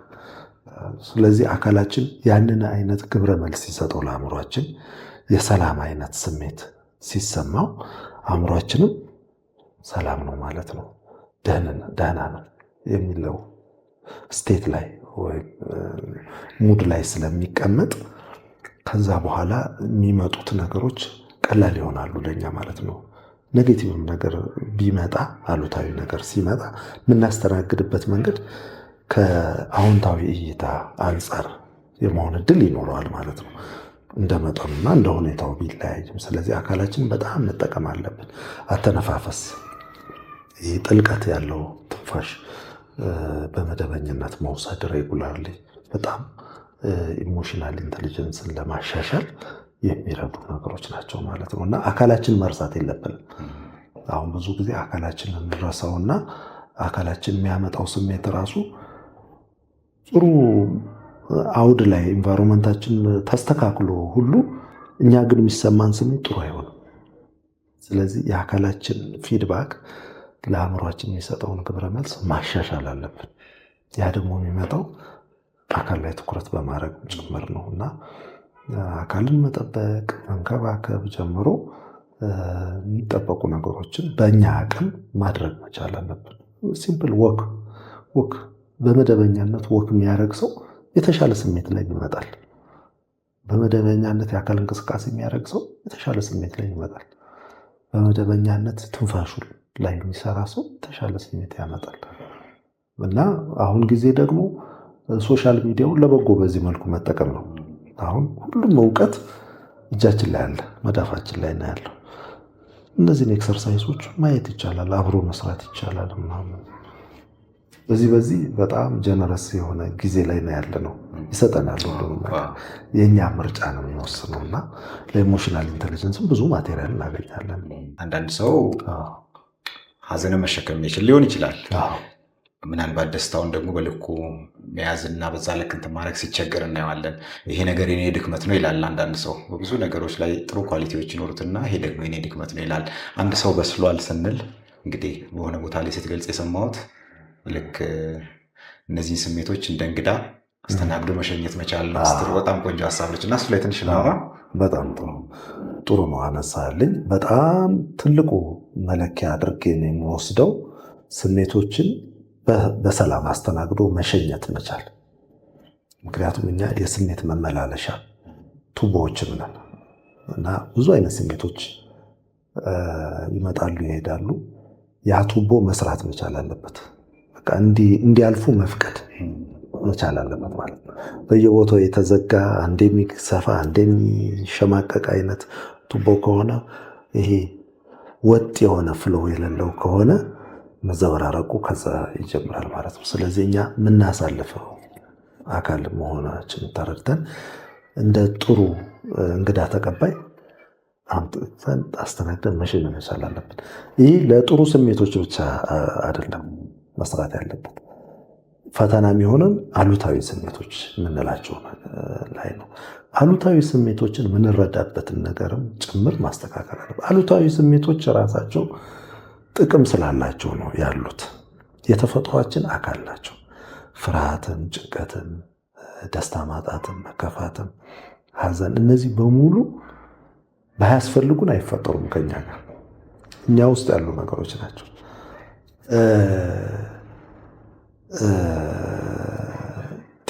ስለዚህ አካላችን ያንን አይነት ግብረ መልስ ሲሰጠው ለአእምሯችን የሰላም አይነት ስሜት ሲሰማው አእምሯችንም ሰላም ነው ማለት ነው፣ ደህና ነው የሚለው ስቴት ላይ ወይም ሙድ ላይ ስለሚቀመጥ ከዛ በኋላ የሚመጡት ነገሮች ቀላል ይሆናሉ ለኛ ማለት ነው። ኔጌቲቭም ነገር ቢመጣ፣ አሉታዊ ነገር ሲመጣ የምናስተናግድበት መንገድ ከአዎንታዊ እይታ አንጻር የመሆን እድል ይኖረዋል ማለት ነው። እንደ መጠኑና እንደ ሁኔታው ቢለያይም። ስለዚህ አካላችን በጣም መጠቀም አለብን። አተነፋፈስ፣ ይህ ጥልቀት ያለው ትንፋሽ በመደበኛነት መውሰድ ሬጉላርሊ በጣም ኢሞሽናል ኢንቴሊጀንስን ለማሻሻል የሚረዱ ነገሮች ናቸው ማለት ነው። እና አካላችን መርሳት የለብንም። አሁን ብዙ ጊዜ አካላችንን እንረሳውና አካላችን የሚያመጣው ስሜት ራሱ ጥሩ አውድ ላይ ኢንቫይሮንመንታችን ተስተካክሎ ሁሉ እኛ ግን የሚሰማን ስሜት ጥሩ አይሆንም። ስለዚህ የአካላችን ፊድባክ ለአእምሯችን የሚሰጠውን ግብረ መልስ ማሻሻል አለብን። ያ ደግሞ የሚመጣው አካል ላይ ትኩረት በማድረግ ጭምር ነው እና አካልን መጠበቅ መንከባከብ ጀምሮ የሚጠበቁ ነገሮችን በእኛ አቅም ማድረግ መቻል አለብን። ሲምፕል ወክ በመደበኛነት ወክ የሚያደርግ ሰው የተሻለ ስሜት ላይ ይመጣል። በመደበኛነት የአካል እንቅስቃሴ የሚያደርግ ሰው የተሻለ ስሜት ላይ ይመጣል። በመደበኛነት ትንፋሹ ላይ የሚሰራ ሰው የተሻለ ስሜት ያመጣል። እና አሁን ጊዜ ደግሞ ሶሻል ሚዲያውን ለበጎ በዚህ መልኩ መጠቀም ነው። አሁን ሁሉም እውቀት እጃችን ላይ አለ፣ መዳፋችን ላይ ነው ያለው። እነዚህን ኤክሰርሳይሶች ማየት ይቻላል፣ አብሮ መስራት ይቻላል ምናምን። በዚህ በጣም ጀነረስ የሆነ ጊዜ ላይ ነው ያለ ነው። ይሰጠናል ሁሉም ነገር የእኛ ምርጫ ነው የሚወስነው። እና ለኢሞሽናል ኢንቴሊጀንስም ብዙ ማቴሪያል እናገኛለን። አንዳንድ ሰው ሀዘንን መሸከም የሚችል ሊሆን ይችላል። ምናልባት ደስታውን ደግሞ በልኩ መያዝና በዛ ልክ እንትን ማድረግ ሲቸገር እናየዋለን። ይሄ ነገር የኔ ድክመት ነው ይላል አንዳንድ ሰው። በብዙ ነገሮች ላይ ጥሩ ኳሊቲዎች ይኖሩትና ይሄ ደግሞ የኔ ድክመት ነው ይላል። አንድ ሰው በስሏል ስንል እንግዲህ በሆነ ቦታ ላይ ስትገልጽ የሰማሁት ልክ እነዚህን ስሜቶች እንደ እንግዳ አስተናግዶ መሸኘት መቻል ነው ስትል በጣም ቆንጆ ሀሳቦች እና እሱ ላይ ትንሽ ላውራ። በጣም ጥሩ ነው አነሳልኝ። በጣም ትልቁ መለኪያ አድርጌ ነው የሚወስደው ስሜቶችን በሰላም አስተናግዶ መሸኘት መቻል። ምክንያቱም እኛ የስሜት መመላለሻ ቱቦዎችም ነን እና ብዙ አይነት ስሜቶች ይመጣሉ ይሄዳሉ። ያ ቱቦ መስራት መቻል አለበት። በቃ እንዲያልፉ መፍቀድ መቻል አለበት ማለት ነው። በየቦታው የተዘጋ አንዴ የሚሰፋ አንዴ የሚሸማቀቅ አይነት ቱቦ ከሆነ ይሄ ወጥ የሆነ ፍሎ የሌለው ከሆነ መዘበራረቁ ከዛ ይጀምራል ማለት ነው። ስለዚህ እኛ የምናሳልፈው አካል መሆናችን ተረድተን እንደ ጥሩ እንግዳ ተቀባይ አስተናግደን መሸኘት መቻል አለብን። ይህ ለጥሩ ስሜቶች ብቻ አይደለም መስራት ያለበት፣ ፈተና የሚሆነን አሉታዊ ስሜቶች የምንላቸው ላይ ነው። አሉታዊ ስሜቶችን የምንረዳበትን ነገርም ጭምር ማስተካከል አለበት። አሉታዊ ስሜቶች ራሳቸው ጥቅም ስላላቸው ነው ያሉት። የተፈጥሯችን አካል ናቸው። ፍርሃትም፣ ጭንቀትም፣ ደስታ ማጣትም፣ መከፋትም፣ ሐዘን እነዚህ በሙሉ ባያስፈልጉን አይፈጠሩም ከኛ ጋር እኛ ውስጥ ያሉ ነገሮች ናቸው።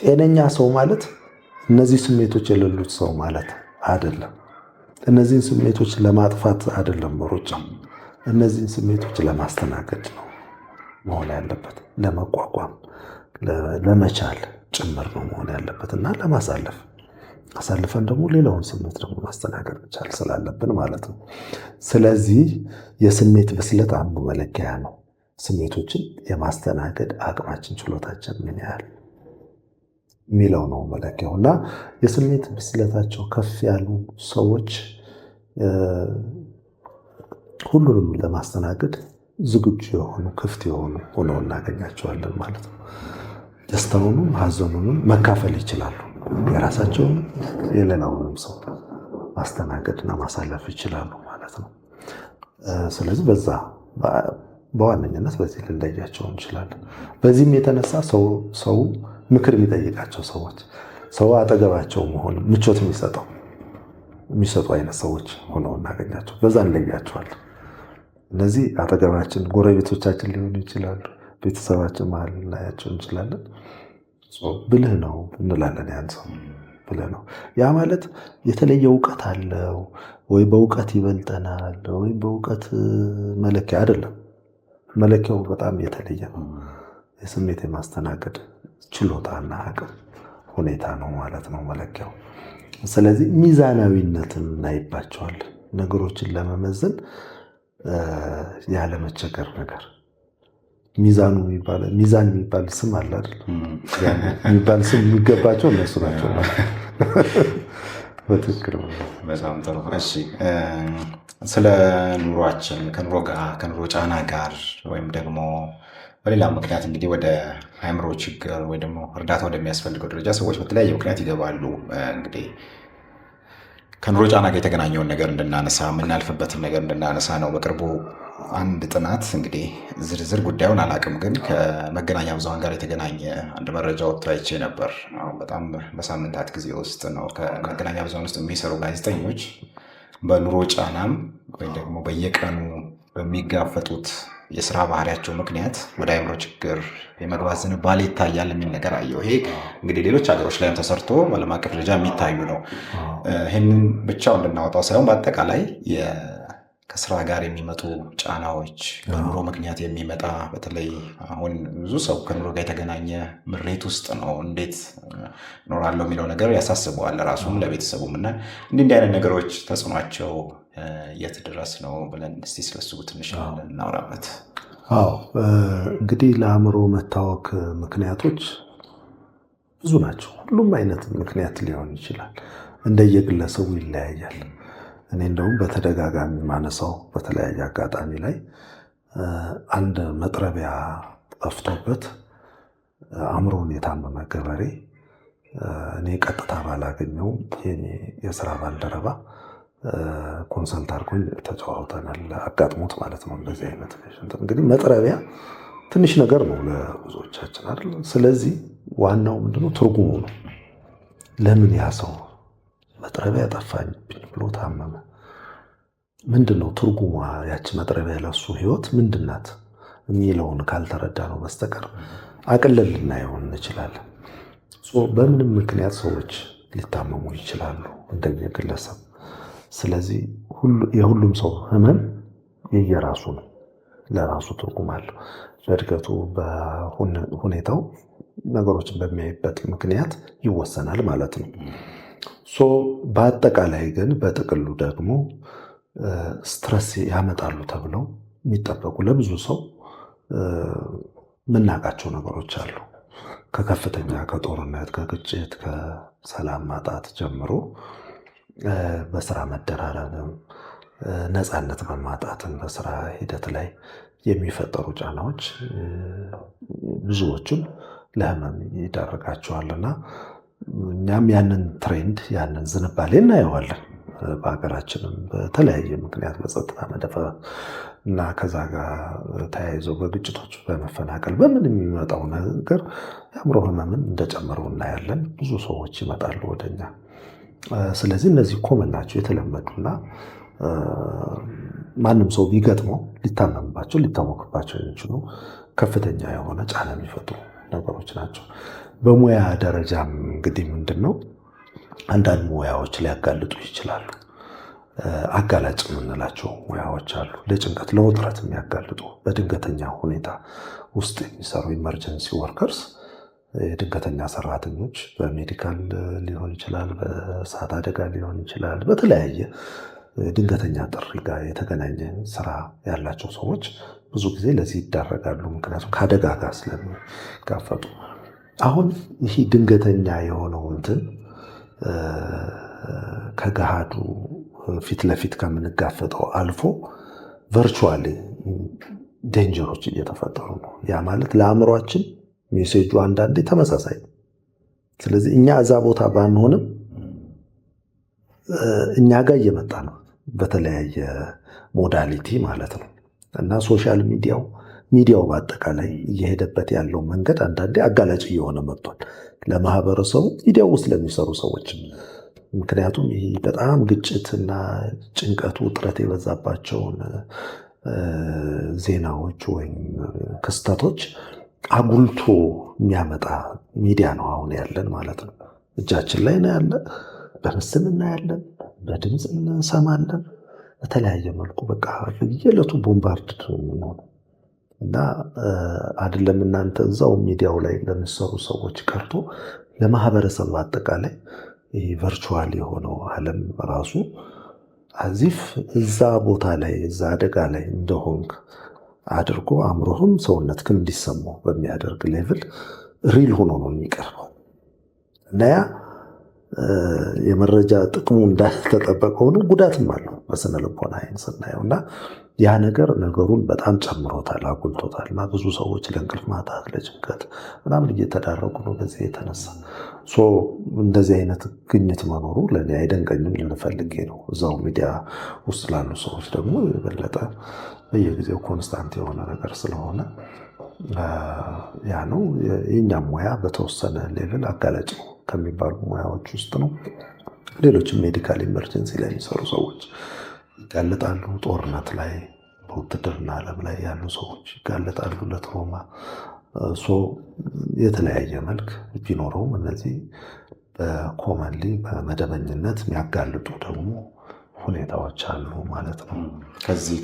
ጤነኛ ሰው ማለት እነዚህ ስሜቶች የሌሉት ሰው ማለት አይደለም። እነዚህን ስሜቶች ለማጥፋት አይደለም ሩጫ፣ እነዚህን ስሜቶች ለማስተናገድ ነው መሆን ያለበት፣ ለመቋቋም ለመቻል ጭምር ነው መሆን ያለበት እና ለማሳለፍ አሳልፈን ደግሞ ሌላውን ስሜት ደግሞ ማስተናገድ መቻል ስላለብን ማለት ነው። ስለዚህ የስሜት ብስለት አንዱ መለኪያ ነው። ስሜቶችን የማስተናገድ አቅማችን፣ ችሎታችን ምን ያህል የሚለው ነው መለኪያው። እና የስሜት ብስለታቸው ከፍ ያሉ ሰዎች ሁሉንም ለማስተናገድ ዝግጁ የሆኑ ክፍት የሆኑ ሆነው እናገኛቸዋለን ማለት ነው። ደስታውንም ሐዘኑንም መካፈል ይችላሉ። የራሳቸውን የሌላውንም ሰው ማስተናገድና ማሳለፍ ይችላሉ ማለት ነው። ስለዚህ በዛ በዋነኝነት በዚህ ልንለያቸው እንችላለን። በዚህም የተነሳ ሰው ምክር የሚጠይቃቸው ሰዎች፣ ሰው አጠገባቸው መሆን ምቾት የሚሰጡ አይነት ሰዎች ሆነው እናገኛቸው፣ በዛ እንለያቸዋለን። እነዚህ አጠገባችን ጎረቤቶቻችን ሊሆኑ ይችላሉ፣ ቤተሰባችን መሀል ልናያቸው እንችላለን። ብልህ ነው እንላለን። ያን ሰው ብልህ ነው። ያ ማለት የተለየ እውቀት አለው ወይ በእውቀት ይበልጠናል ወይ በእውቀት መለኪያ አይደለም። መለኪያው በጣም የተለየ ነው። የስሜት የማስተናገድ ችሎታና አቅም ሁኔታ ነው ማለት ነው መለኪያው። ስለዚህ ሚዛናዊነትን እናይባቸዋለን። ነገሮችን ለመመዘን ያለመቸገር ነገር ሚዛን የሚባል ስም አለ አይደል? የሚባል ስም የሚገባቸው እነሱ ናቸው። በትክክል። በጣም ጥሩ። እሺ፣ ስለ ኑሯችን ከኑሮ ጫና ጋር ወይም ደግሞ በሌላ ምክንያት እንግዲህ ወደ አእምሮ ችግር ወይ ደግሞ እርዳታ ወደሚያስፈልገው ደረጃ ሰዎች በተለያየ ምክንያት ይገባሉ። እንግዲህ ከኑሮ ጫና ጋር የተገናኘውን ነገር እንድናነሳ የምናልፍበትን ነገር እንድናነሳ ነው። በቅርቡ አንድ ጥናት እንግዲህ ዝርዝር ጉዳዩን አላውቅም፣ ግን ከመገናኛ ብዙሃን ጋር የተገናኘ አንድ መረጃ ወጥቶ አይቼ ነበር። አሁን በጣም በሳምንታት ጊዜ ውስጥ ነው ከመገናኛ ብዙሃን ውስጥ የሚሰሩ ጋዜጠኞች በኑሮ ጫናም ወይም ደግሞ በየቀኑ በሚጋፈጡት የስራ ባህሪያቸው ምክንያት ወደ አእምሮ ችግር የመግባት ዝንባሌ ይታያል የሚል ነገር አየሁ። ይሄ እንግዲህ ሌሎች ሀገሮች ላይም ተሰርቶ በዓለም አቀፍ ደረጃ የሚታዩ ነው። ይህንን ብቻው እንድናወጣው ሳይሆን በአጠቃላይ ከስራ ጋር የሚመጡ ጫናዎች፣ በኑሮ ምክንያት የሚመጣ በተለይ አሁን ብዙ ሰው ከኑሮ ጋር የተገናኘ ምሬት ውስጥ ነው። እንዴት እኖራለሁ የሚለው ነገር ያሳስበዋል ራሱም ለቤተሰቡም። እና እንዲህ አይነት ነገሮች ተጽዕኗቸው የት ድረስ ነው ብለን እስቲ ስለሱ ትንሽ እናውራበት። አዎ እንግዲህ ለአእምሮ መታወክ ምክንያቶች ብዙ ናቸው። ሁሉም አይነት ምክንያት ሊሆን ይችላል፣ እንደየግለሰቡ ይለያያል። እኔ እንደውም በተደጋጋሚ ማነሳው በተለያየ አጋጣሚ ላይ አንድ መጥረቢያ ጠፍቶበት አእምሮውን የታመመ ገበሬ እኔ ቀጥታ ባላገኘው የስራ ባልደረባ ኮንሰልት አድርጎኝ ተጨዋውተናል። አጋጥሞት ማለት ነው። እንደዚህ አይነት እንግዲህ መጥረቢያ ትንሽ ነገር ነው ለብዙዎቻችን አይደል? ስለዚህ ዋናው ምንድነው ትርጉሙ ነው። ለምን ያ ሰው መጥረቢያ ጠፋኝብኝ ብሎ ታመመ? ምንድነው ትርጉሟ? ያቺ መጥረቢያ ለሱ ህይወት ምንድናት የሚለውን ካልተረዳ ነው በስተቀር አቅልለን ልናየው እንችላለን። በምንም ምክንያት ሰዎች ሊታመሙ ይችላሉ እንደየ ግለሰብ። ስለዚህ የሁሉም ሰው ህመም የየራሱ ነው፣ ለራሱ ትርጉም አለው። በእድገቱ በሁኔታው ነገሮችን በሚያይበት ምክንያት ይወሰናል ማለት ነው። በአጠቃላይ ግን በጥቅሉ ደግሞ ስትረስ ያመጣሉ ተብለው የሚጠበቁ ለብዙ ሰው የምናውቃቸው ነገሮች አሉ። ከከፍተኛ ከጦርነት፣ ከግጭት፣ ከሰላም ማጣት ጀምሮ በስራ መደራረብም፣ ነፃነት በማጣትም በስራ ሂደት ላይ የሚፈጠሩ ጫናዎች ብዙዎቹን ለህመም ይዳረጋቸዋልና እኛም ያንን ትሬንድ ያንን ዝንባሌ እናየዋለን። በሀገራችንም በተለያየ ምክንያት በጸጥታ መደፈር እና ከዛ ጋር ተያይዞ በግጭቶች በመፈናቀል በምን የሚመጣው ነገር የአእምሮ ህመምን እንደጨመረው እናያለን። ብዙ ሰዎች ይመጣሉ ወደኛ። ስለዚህ እነዚህ ኮመን ናቸው፣ የተለመዱና ማንም ሰው ቢገጥመው ሊታመምባቸው ሊታወቅባቸው የሚችሉ ከፍተኛ የሆነ ጫና የሚፈጥሩ ነገሮች ናቸው። በሙያ ደረጃም እንግዲህ ምንድን ነው አንዳንድ ሙያዎች ሊያጋልጡ ይችላሉ። አጋላጭ የምንላቸው ሙያዎች አሉ። ለጭንቀት ለውጥረት የሚያጋልጡ በድንገተኛ ሁኔታ ውስጥ የሚሰሩ ኢመርጀንሲ ወርከርስ፣ የድንገተኛ ሰራተኞች በሜዲካል ሊሆን ይችላል፣ በእሳት አደጋ ሊሆን ይችላል። በተለያየ ድንገተኛ ጥሪ ጋር የተገናኘ ስራ ያላቸው ሰዎች ብዙ ጊዜ ለዚህ ይዳረጋሉ። ምክንያቱም ከአደጋ ጋር ስለሚጋፈጡ። አሁን ይህ ድንገተኛ የሆነው እንትን ከገሃዱ ፊት ለፊት ከምንጋፈጠው አልፎ ቨርቹዋሊ ዴንጀሮች እየተፈጠሩ ነው። ያ ማለት ለአእምሯችን ሜሴጁ አንዳንዴ ተመሳሳይ ነው። ስለዚህ እኛ እዛ ቦታ ባንሆንም እኛ ጋር እየመጣ ነው በተለያየ ሞዳሊቲ ማለት ነው። እና ሶሻል ሚዲያው በአጠቃላይ እየሄደበት ያለው መንገድ አንዳንዴ አጋላጭ እየሆነ መጥቷል ለማህበረሰቡ፣ ሚዲያው ውስጥ ለሚሰሩ ሰዎች። ምክንያቱም ይህ በጣም ግጭትና ጭንቀቱ ውጥረት የበዛባቸውን ዜናዎች ወይም ክስተቶች አጉልቶ የሚያመጣ ሚዲያ ነው አሁን ያለን ማለት ነው። እጃችን ላይ ነው ያለ፣ በምስል እናያለን፣ በድምፅ እንሰማለን። በተለያየ መልኩ በቃ የዕለቱ ቦምባርድ ነው እና አይደለም እናንተ እዛው ሚዲያው ላይ ለሚሰሩ ሰዎች ቀርቶ ለማህበረሰብ አጠቃላይ ይህ ቨርቹዋል የሆነው ዓለም ራሱ አዚፍ እዛ ቦታ ላይ እዛ አደጋ ላይ እንደሆንክ አድርጎ አእምሮህም ሰውነትህም እንዲሰማው በሚያደርግ ሌቭል ሪል ሆኖ ነው የሚቀርበው እና ያ የመረጃ ጥቅሙ እንዳልተጠበቀ ሆኖ ጉዳትም አለው በስነ ልቦና አይን ስናየው እና ያ ነገር ነገሩን በጣም ጨምሮታል፣ አጉልቶታል እና ብዙ ሰዎች ለእንቅልፍ ማጣት፣ ለጭንቀት ምናምን እየተዳረጉ ነው በዚህ የተነሳ። እንደዚህ አይነት ግኝት መኖሩ ለእኔ አይደንቀኝም፣ ልንፈልጌ ነው። እዛው ሚዲያ ውስጥ ላሉ ሰዎች ደግሞ የበለጠ በየጊዜው ኮንስታንት የሆነ ነገር ስለሆነ ያ ነው። የእኛም ሙያ በተወሰነ ሌቭል አጋላጭ ነው ከሚባሉ ሙያዎች ውስጥ ነው። ሌሎችም ሜዲካል ኢመርጀንሲ ላይ የሚሰሩ ሰዎች ይጋለጣሉ። ጦርነት ላይ፣ በውትድርና ዓለም ላይ ያሉ ሰዎች ይጋለጣሉ ለትሮማ። የተለያየ መልክ ቢኖረውም እነዚህ በኮመንሊ በመደበኝነት የሚያጋልጡ ደግሞ ሁኔታዎች አሉ ማለት ነው። ከዚህ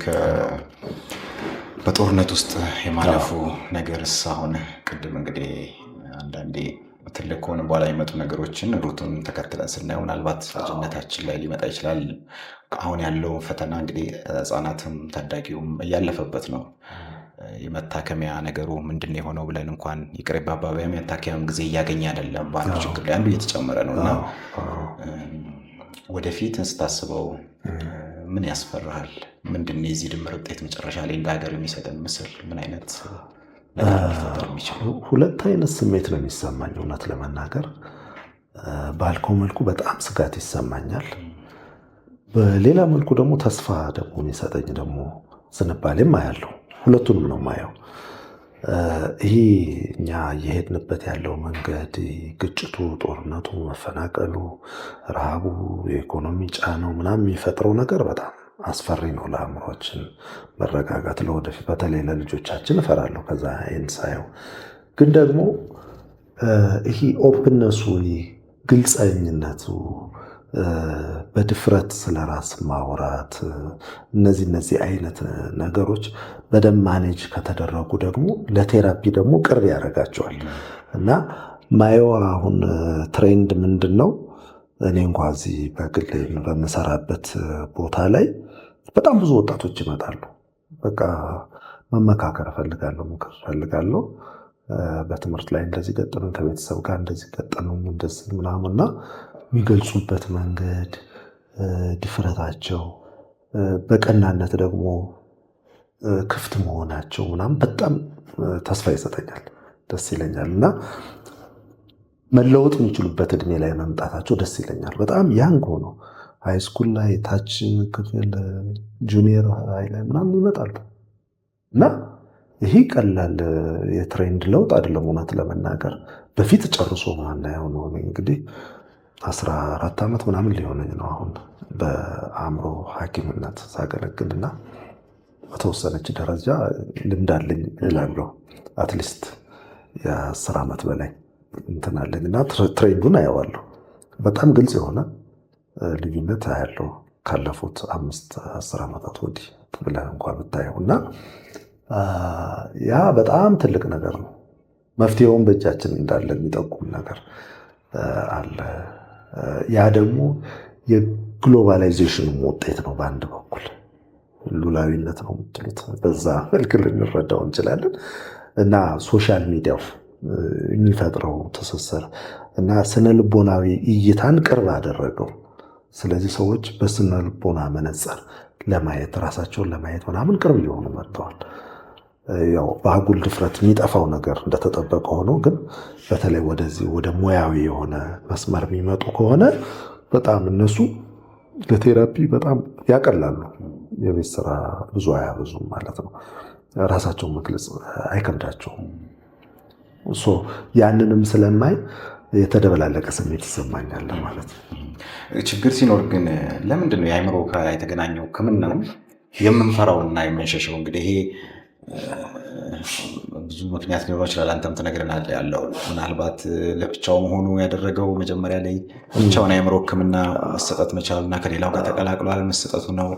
በጦርነት ውስጥ የማለፉ ነገርስ አሁን ቅድም እንግዲህ አንዳንዴ ትልቅ ከሆነ በኋላ የመጡ ነገሮችን ሩቱን ተከትለን ስናየው ምናልባት ልጅነታችን ላይ ሊመጣ ይችላል። አሁን ያለው ፈተና እንግዲህ ህፃናትም ታዳጊውም እያለፈበት ነው። የመታከሚያ ነገሩ ምንድን የሆነው ብለን እንኳን ይቅር በአባቢያም የመታከሚያም ጊዜ እያገኘ አይደለም። በአንዱ ችግር ላይ አንዱ እየተጨመረ ነው እና ወደፊት ስታስበው ምን ያስፈራሃል? ምንድን ነው የዚህ ድምር ውጤት መጨረሻ ላይ እንደ ሀገር የሚሰጠን ምስል ምን አይነት ነገር ሊፈጠር የሚችለው? ሁለት አይነት ስሜት ነው የሚሰማኝ እውነት ለመናገር። ባልከው መልኩ በጣም ስጋት ይሰማኛል። በሌላ መልኩ ደግሞ ተስፋ ደግሞ የሚሰጠኝ ደግሞ ዝንባሌም አያለሁ። ሁለቱንም ነው የማየው። ይሄ እኛ እየሄድንበት ያለው መንገድ፣ ግጭቱ፣ ጦርነቱ፣ መፈናቀሉ፣ ረሃቡ፣ የኢኮኖሚ ጫናው ምናምን የሚፈጥረው ነገር በጣም አስፈሪ ነው ለአእምሯችን መረጋጋት። ለወደፊት በተለይ ለልጆቻችን እፈራለሁ ከዛ ይህን ሳየው። ግን ደግሞ ይሄ ኦፕነሱ፣ ግልፀኝነቱ፣ በድፍረት ስለራስ ማውራት፣ እነዚህ አይነት ነገሮች በደንብ ማኔጅ ከተደረጉ ደግሞ ለቴራፒ ደግሞ ቅርብ ያደርጋቸዋል። እና ማየው አሁን ትሬንድ ምንድን ነው? እኔ እንኳ እዚህ በግል በምሰራበት ቦታ ላይ በጣም ብዙ ወጣቶች ይመጣሉ። በቃ መመካከር እፈልጋለሁ፣ ምክር እፈልጋለሁ፣ በትምህርት ላይ እንደዚህ ገጠመኝ፣ ከቤተሰብ ጋር እንደዚህ ገጠመኝ፣ እንደዚህ ምናምንና የሚገልጹበት መንገድ፣ ድፍረታቸው፣ በቀናነት ደግሞ ክፍት መሆናቸው ምናምን በጣም ተስፋ ይሰጠኛል፣ ደስ ይለኛል። እና መለወጥ የሚችሉበት እድሜ ላይ መምጣታቸው ደስ ይለኛል። በጣም ያንግ ሆኖ ሃይስኩል ላይ ታች ክፍል ጁኒየር ሃይ ላይ ምናምን ይመጣሉ። እና ይሄ ቀላል የትሬንድ ለውጥ አይደለም እውነት ለመናገር። በፊት ጨርሶ ማናየው ነው። እንግዲህ 14 ዓመት ምናምን ሊሆነኝ ነው አሁን በአእምሮ ሐኪምነት ሳገለግልና በተወሰነች ደረጃ ልምድ አለኝ እላለሁ። አትሊስት የ10 ዓመት በላይ እንትን አለኝ እና ትሬንዱን አየዋለሁ። በጣም ግልጽ የሆነ ልዩነት አያለው ካለፉት 5-10 ዓመታት ወዲህ ብለን እንኳን ብታየው እና ያ በጣም ትልቅ ነገር ነው። መፍትሄውን በእጃችን እንዳለ የሚጠቁም ነገር አለ። ያ ደግሞ የግሎባላይዜሽን ውጤት ነው። በአንድ በኩል ሉላዊነት ነው የምትሉት፣ በዛ መልክ ልንረዳው እንችላለን። እና ሶሻል ሚዲያው የሚፈጥረው ትስስር እና ስነ ልቦናዊ እይታን ቅርብ አደረገው። ስለዚህ ሰዎች በስነ ልቦና መነጽር ለማየት ራሳቸውን ለማየት ምናምን ቅርብ ሊሆኑ መጥተዋል። ያው በአጉል ድፍረት የሚጠፋው ነገር እንደተጠበቀ ሆኖ ግን በተለይ ወደዚህ ወደ ሙያዊ የሆነ መስመር የሚመጡ ከሆነ በጣም እነሱ ለቴራፒ በጣም ያቀላሉ። የቤት ስራ ብዙ አያበዙም ማለት ነው። ራሳቸውን መግለጽ አይከብዳቸውም። ያንንም ስለማይ የተደበላለቀ ስሜት ይሰማኛል ማለት ነው። ችግር ሲኖር ግን ለምንድን ነው የአእምሮ ጋር የተገናኘው ሕክምናው የምንፈራውና የምንሸሸው? እንግዲህ ይሄ ብዙ ምክንያት ሊኖረው ይችላል። አንተም ትነግረናለህ ያለው ምናልባት ለብቻው መሆኑ ያደረገው መጀመሪያ ላይ ብቻውን የአእምሮ ሕክምና መሰጠት መቻሉና ከሌላው ጋር ተቀላቅሏል መሰጠቱ ነው።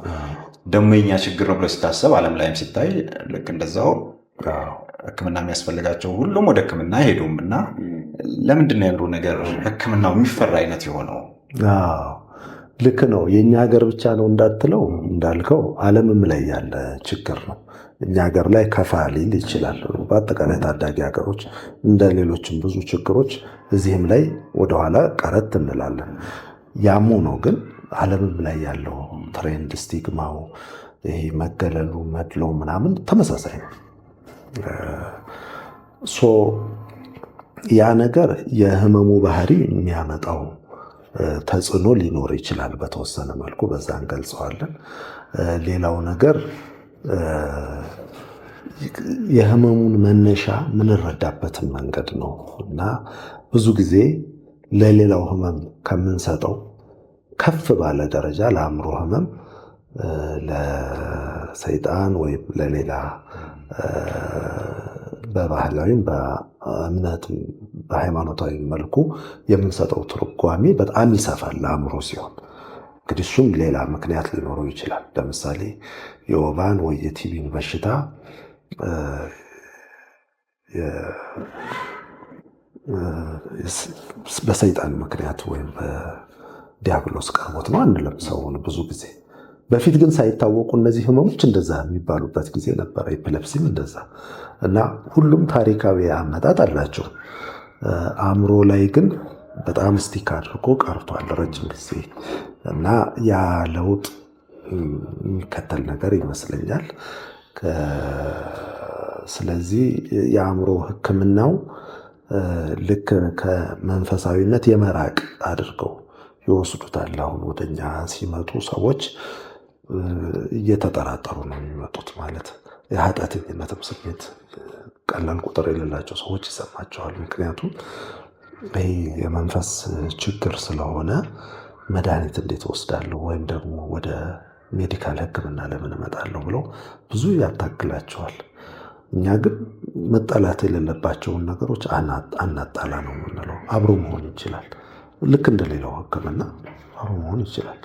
ደግሞ የኛ ችግር ነው ብሎ ሲታሰብ ዓለም ላይም ሲታይ ልክ እንደዛው ሕክምና የሚያስፈልጋቸው ሁሉም ወደ ሕክምና አይሄዱም። እና ለምንድን ነው የአእምሮ ነገር ሕክምናው የሚፈራ አይነት የሆነው? ልክ ነው። የእኛ ሀገር ብቻ ነው እንዳትለው፣ እንዳልከው ዓለምም ላይ ያለ ችግር ነው። እኛ ሀገር ላይ ከፋ ሊል ይችላል። በአጠቃላይ ታዳጊ ሀገሮች እንደ ሌሎችም ብዙ ችግሮች እዚህም ላይ ወደኋላ ቀረት እንላለን። ያሙ ነው ግን ዓለምም ላይ ያለው ትሬንድ፣ ስቲግማው፣ ይሄ መገለሉ፣ መድለው ምናምን ተመሳሳይ ነው። ያ ነገር የህመሙ ባህሪ የሚያመጣው ተጽዕኖ ሊኖር ይችላል። በተወሰነ መልኩ በዛ እንገልጸዋለን። ሌላው ነገር የህመሙን መነሻ የምንረዳበትን መንገድ ነው እና ብዙ ጊዜ ለሌላው ህመም ከምንሰጠው ከፍ ባለ ደረጃ ለአእምሮ ህመም ለሰይጣን ወይም ለሌላ በባህላዊም በእምነት በሃይማኖታዊ መልኩ የምንሰጠው ትርጓሜ በጣም ይሰፋል ለአእምሮ ሲሆን እንግዲህ እሱም ሌላ ምክንያት ሊኖረው ይችላል። ለምሳሌ የወባን ወይ የቲቢን በሽታ በሰይጣን ምክንያት ወይም በዲያብሎስ ቀርቦት ነው አንልም ሰውን ብዙ ጊዜ። በፊት ግን ሳይታወቁ እነዚህ ህመሞች እንደዛ የሚባሉበት ጊዜ ነበር። ኤፒሌፕሲም እንደዛ እና ሁሉም ታሪካዊ አመጣጥ አላቸው። አእምሮ ላይ ግን በጣም ስቲክ አድርጎ ቀርቷል ረጅም ጊዜ እና ያ ለውጥ የሚከተል ነገር ይመስለኛል። ስለዚህ የአእምሮ ሕክምናው ልክ ከመንፈሳዊነት የመራቅ አድርገው ይወስዱታል። አሁን ወደኛ ሲመጡ ሰዎች እየተጠራጠሩ ነው የሚመጡት። ማለት የኃጢአተኝነትም ስሜት ቀላል ቁጥር የሌላቸው ሰዎች ይሰማቸዋል። ምክንያቱም ይህ የመንፈስ ችግር ስለሆነ መድኃኒት እንዴት ወስዳለሁ ወይም ደግሞ ወደ ሜዲካል ሕክምና ለምን እመጣለሁ ብለው ብዙ ያታግላቸዋል። እኛ ግን መጠላት የሌለባቸውን ነገሮች አናጣላ ነው የምንለው። አብሮ መሆን ይችላል። ልክ እንደሌላው ሕክምና አብሮ መሆን ይችላል።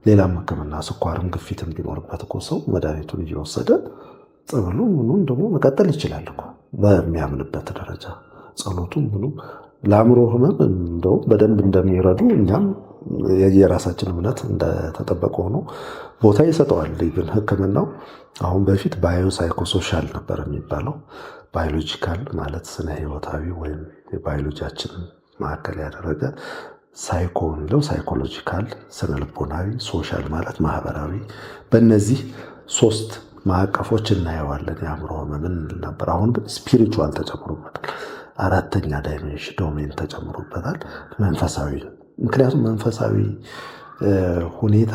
ሌላም ሕክምና ስኳርም ግፊትም ቢኖርበት እኮ ሰው መድኃኒቱን እየወሰደ ጸበሉ ምኑን ደግሞ መቀጠል ይችላል እኮ በሚያምንበት ደረጃ ጸሎቱ ምኑም ለአእምሮ ህመም እንደው በደንብ እንደሚረዱ እኛም የራሳችን እምነት እንደተጠበቀ ሆኖ ቦታ ይሰጠዋል። ግን ህክምናው አሁን በፊት ባዮ ሳይኮሶሻል ነበር የሚባለው። ባዮሎጂካል ማለት ስነ ህይወታዊ ወይም የባዮሎጂያችን ማዕከል ያደረገ፣ ሳይኮ የሚለው ሳይኮሎጂካል ስነ ልቦናዊ፣ ሶሻል ማለት ማህበራዊ። በእነዚህ 3 ማዕቀፎች እናየዋለን የአእምሮ ህመምን ነበር። አሁን ግን ስፒሪቹዋል ተጨምሮበታል። 4ኛ ዳይሜንሽን ዶሜን ተጨምሮበታል፣ መንፈሳዊ። ምክንያቱም መንፈሳዊ ሁኔታ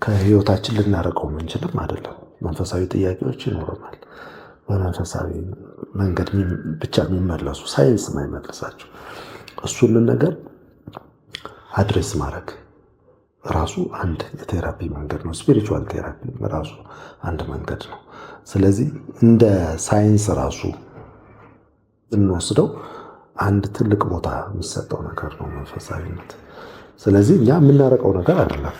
ከህይወታችን ልናረቀው ምንችልም አይደለም። መንፈሳዊ ጥያቄዎች ይኖረናል። በመንፈሳዊ መንገድ ብቻ የሚመለሱ ሳይንስ የማይመለሳቸው እሱንን ነገር አድሬስ ማድረግ ራሱ አንድ የቴራፒ መንገድ ነው። ስፒሪቹዋል ቴራፒ ራሱ አንድ መንገድ ነው። ስለዚህ እንደ ሳይንስ ራሱ እንወስደው አንድ ትልቅ ቦታ የሚሰጠው ነገር ነው መንፈሳዊነት። ስለዚህ እኛ የምናረቀው ነገር አይደለም።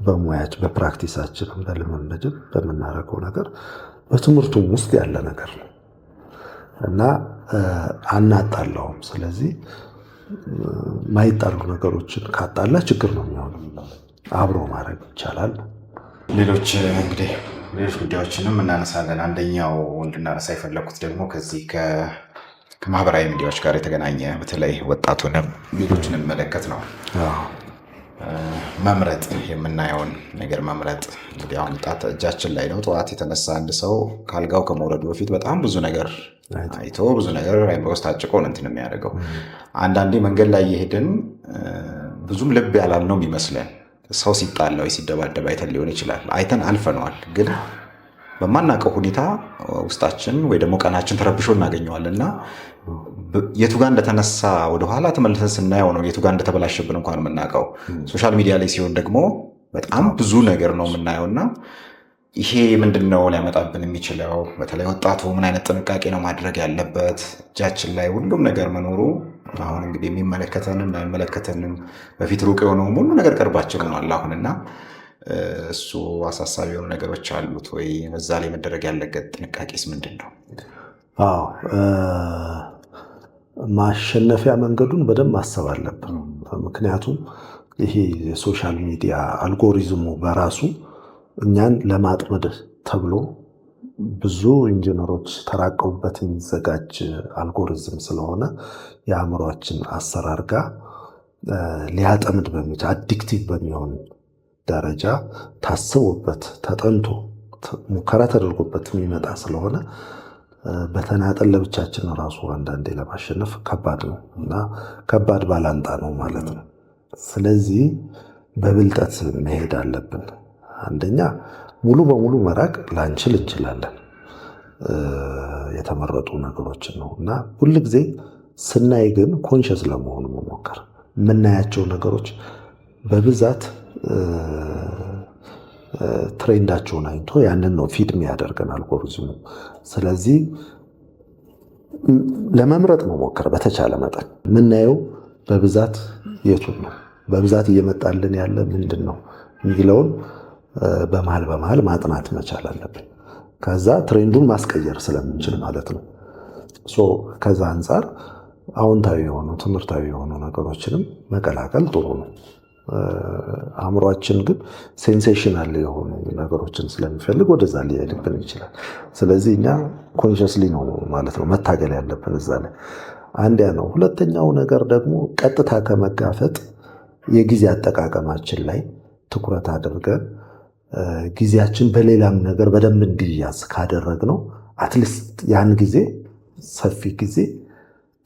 በሙያችን በፕራክቲሳችንም በልምምድም በምናረቀው ነገር በትምህርቱም ውስጥ ያለ ነገር ነው እና አናጣላውም። ስለዚህ ማይጣሉ ነገሮችን ካጣላ ችግር ነው የሚሆነው። አብሮ ማድረግ ይቻላል። ሌሎች ጉዳዮችንም እናነሳለን። አንደኛው እንድናነሳ የፈለኩት ደግሞ ከዚህ ከማህበራዊ ሚዲያዎች ጋር የተገናኘ በተለይ ወጣቱንም ሌሎችን እንመለከት ነው። መምረጥ የምናየውን ነገር መምረጥ እንግዲህ አሁን ጣት እጃችን ላይ ነው። ጠዋት የተነሳ አንድ ሰው ካልጋው ከመውረዱ በፊት በጣም ብዙ ነገር አይቶ ብዙ ነገር አይምሮ ውስጥ ታጭቆ ነው እንትን የሚያደርገው። አንዳንዴ መንገድ ላይ እየሄድን ብዙም ልብ ያላልነው የሚመስለን ሰው ሲጣላ ወይ ሲደባደብ አይተን ሊሆን ይችላል። አይተን አልፈነዋል። ግን በማናውቀው ሁኔታ ውስጣችን ወይ ደግሞ ቀናችን ተረብሾ እናገኘዋለን እና የቱ ጋር እንደተነሳ ወደኋላ ተመልሰን ስናየው ነው የቱ ጋር እንደተበላሸብን እንኳን የምናውቀው። ሶሻል ሚዲያ ላይ ሲሆን ደግሞ በጣም ብዙ ነገር ነው የምናየው እና ይሄ ምንድን ነው ሊያመጣብን የሚችለው? በተለይ ወጣቱ ምን አይነት ጥንቃቄ ነው ማድረግ ያለበት? እጃችን ላይ ሁሉም ነገር መኖሩ አሁን እንግዲህ የሚመለከተንም አይመለከተንም በፊት ሩቅ የሆነው ሁሉ ነገር ቅርባችን ሆኗል አሁን እና እሱ አሳሳቢ የሆኑ ነገሮች አሉት ወይ? በዛ ላይ መደረግ ያለበት ጥንቃቄስ ምንድን ነው? አዎ ማሸነፊያ መንገዱን በደንብ ማሰብ አለብን። ምክንያቱም ይሄ የሶሻል ሚዲያ አልጎሪዝሙ በራሱ እኛን ለማጥመድ ተብሎ ብዙ ኢንጂነሮች ተራቀውበት የሚዘጋጅ አልጎሪዝም ስለሆነ የአእምሯችን አሰራር ጋር ሊያጠምድ በሚችል አዲክቲቭ በሚሆን ደረጃ ታስቦበት ተጠንቶ ሙከራ ተደርጎበት የሚመጣ ስለሆነ በተናጠል ለብቻችን ራሱ አንዳንዴ ለማሸነፍ ከባድ ነው እና ከባድ ባላንጣ ነው ማለት ነው። ስለዚህ በብልጠት መሄድ አለብን። አንደኛ ሙሉ በሙሉ መራቅ ላንችል እንችላለን። የተመረጡ ነገሮችን ነው እና ሁልጊዜ ስናይ ግን ኮንሸስ ለመሆኑ መሞከር። የምናያቸው ነገሮች በብዛት ትሬንዳቸውን አይቶ ያንን ነው ፊድ የሚያደርገን አልጎሪዝሙ። ስለዚህ ለመምረጥ መሞከር በተቻለ መጠን የምናየው በብዛት የቱን ነው በብዛት እየመጣልን ያለ ምንድን ነው የሚለውን በመሃል ማጥናት መቻል አለብን። ከዛ ትሬንዱን ማስቀየር ስለምንችል ማለት ነው። ከዛ አንጻር አዎንታዊ የሆኑ ትምህርታዊ የሆኑ ነገሮችንም መቀላቀል ጥሩ ነው። አእምሯችን ግን ሴንሴሽናል የሆኑ ነገሮችን ስለሚፈልግ ወደዛ ሊሄድብን ይችላል። ስለዚህ እኛ ኮንሽስሊ ነው ማለት ነው መታገል ያለብን እዛ ላይ። አንድ ያ ነው። ሁለተኛው ነገር ደግሞ ቀጥታ ከመጋፈጥ የጊዜ አጠቃቀማችን ላይ ትኩረት አድርገን ጊዜያችን በሌላም ነገር በደንብ እንዲያዝ ካደረግነው አትሊስት ያን ጊዜ ሰፊ ጊዜ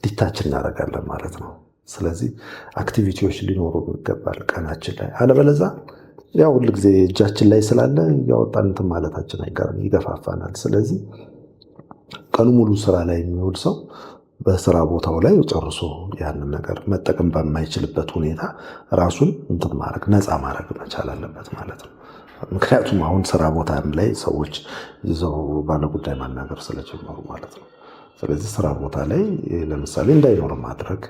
ዲታች እናደርጋለን ማለት ነው። ስለዚህ አክቲቪቲዎች ሊኖሩ ይገባል ቀናችን ላይ። አለበለዛ ያው ሁል ጊዜ እጃችን ላይ ስላለ ያወጣን እንትን ማለታችን አይቀርም፣ ይገፋፋናል። ስለዚህ ቀኑ ሙሉ ስራ ላይ የሚውል ሰው በስራ ቦታው ላይ ጨርሶ ያንን ነገር መጠቀም በማይችልበት ሁኔታ ራሱን እንትን ማድረግ ነፃ ማድረግ መቻል አለበት ማለት ነው። ምክንያቱም አሁን ስራ ቦታ ላይ ሰዎች ይዘው ባለጉዳይ ማናገር ስለጀመሩ ማለት ነው። ስለዚህ ስራ ቦታ ላይ ለምሳሌ እንዳይኖር ማድረግ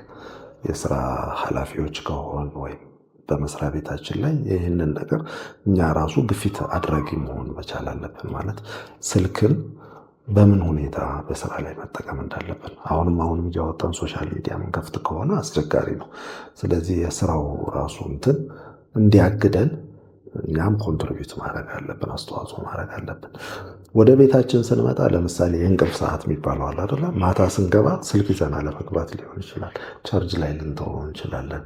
የስራ ኃላፊዎች ከሆን ወይም በመስሪያ ቤታችን ላይ ይህንን ነገር እኛ ራሱ ግፊት አድራጊ መሆን መቻል አለብን ማለት ስልክን በምን ሁኔታ በስራ ላይ መጠቀም እንዳለብን አሁንም እያወጣን ሶሻል ሚዲያ መንከፍት ከሆነ አስቸጋሪ ነው። ስለዚህ የስራው ራሱ እንትን እንዲያግደን እኛም ኮንትሪቢዩት ማድረግ አለብን፣ አስተዋጽኦ ማድረግ አለብን። ወደ ቤታችን ስንመጣ ለምሳሌ የእንቅልፍ ሰዓት የሚባለው አለ አይደለ? ማታ ስንገባ ስልክ ይዘን አለመግባት ሊሆን ይችላል፣ ቻርጅ ላይ ልንተወው እንችላለን።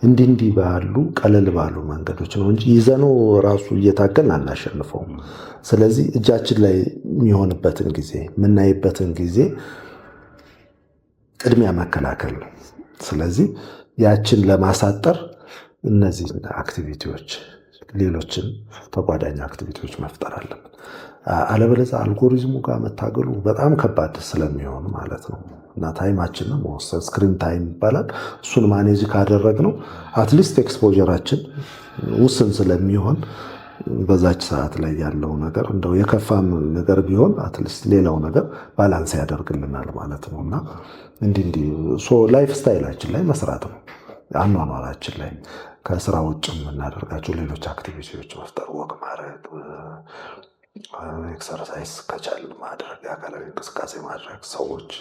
እንዲህ ባሉ ቀለል ባሉ መንገዶች ነው እንጂ ይዘነው ራሱ እየታገልን አናሸንፈውም። ስለዚህ እጃችን ላይ የሚሆንበትን ጊዜ የምናይበትን ጊዜ ቅድሚያ መከላከል ነው። ስለዚህ ያችን ለማሳጠር እነዚህ አክቲቪቲዎች ሌሎችን ተጓዳኝ አክቲቪቲዎች መፍጠር አለብን። አለበለዚያ አልጎሪዝሙ ጋር መታገሉ በጣም ከባድ ስለሚሆን ማለት ነው እና ታይማችንን መወሰን ስክሪን ታይም ይባላል። እሱን ማኔጅ ካደረግነው አትሊስት ኤክስፖዠራችን ውስን ስለሚሆን በዛች ሰዓት ላይ ያለው ነገር እንደው የከፋም ነገር ቢሆን አትሊስት ሌላው ነገር ባላንስ ያደርግልናል ማለት ነው እና እንዲህ ላይፍ ስታይላችን ላይ መስራት ነው። አኗኗራችን ላይ ከስራ ውጭ የምናደርጋቸው ሌሎች አክቲቪቲዎች መፍጠር፣ ወቅ ማድረግ፣ ኤክሰርሳይዝ ከቻል ማድረግ፣ የአካላዊ እንቅስቃሴ ማድረግ፣ ሰዎች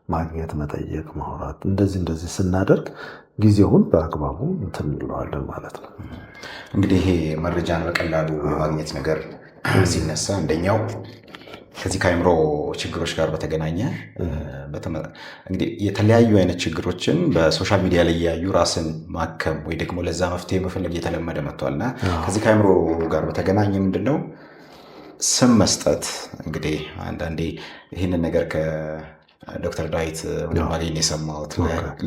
ማግኘት፣ መጠየቅ፣ ማውራት እንደዚህ ስናደርግ ጊዜውን በአግባቡ እንትን እንለዋለን ማለት ነው። እንግዲህ ይሄ መረጃን በቀላሉ የማግኘት ነገር ሲነሳ አንደኛው ከዚህ ከአእምሮ ችግሮች ጋር በተገናኘ እንግዲህ የተለያዩ አይነት ችግሮችን በሶሻል ሚዲያ ላይ ያዩ ራስን ማከም ወይ ደግሞ ለዛ መፍትሄ መፈለግ የተለመደ መጥቷልና ከዚህ ከአእምሮ ጋር በተገናኘ ምንድነው ስም መስጠት። እንግዲህ አንዳንዴ ይህንን ነገር ከዶክተር ዳዊት ወንድማገኝ የሰማሁት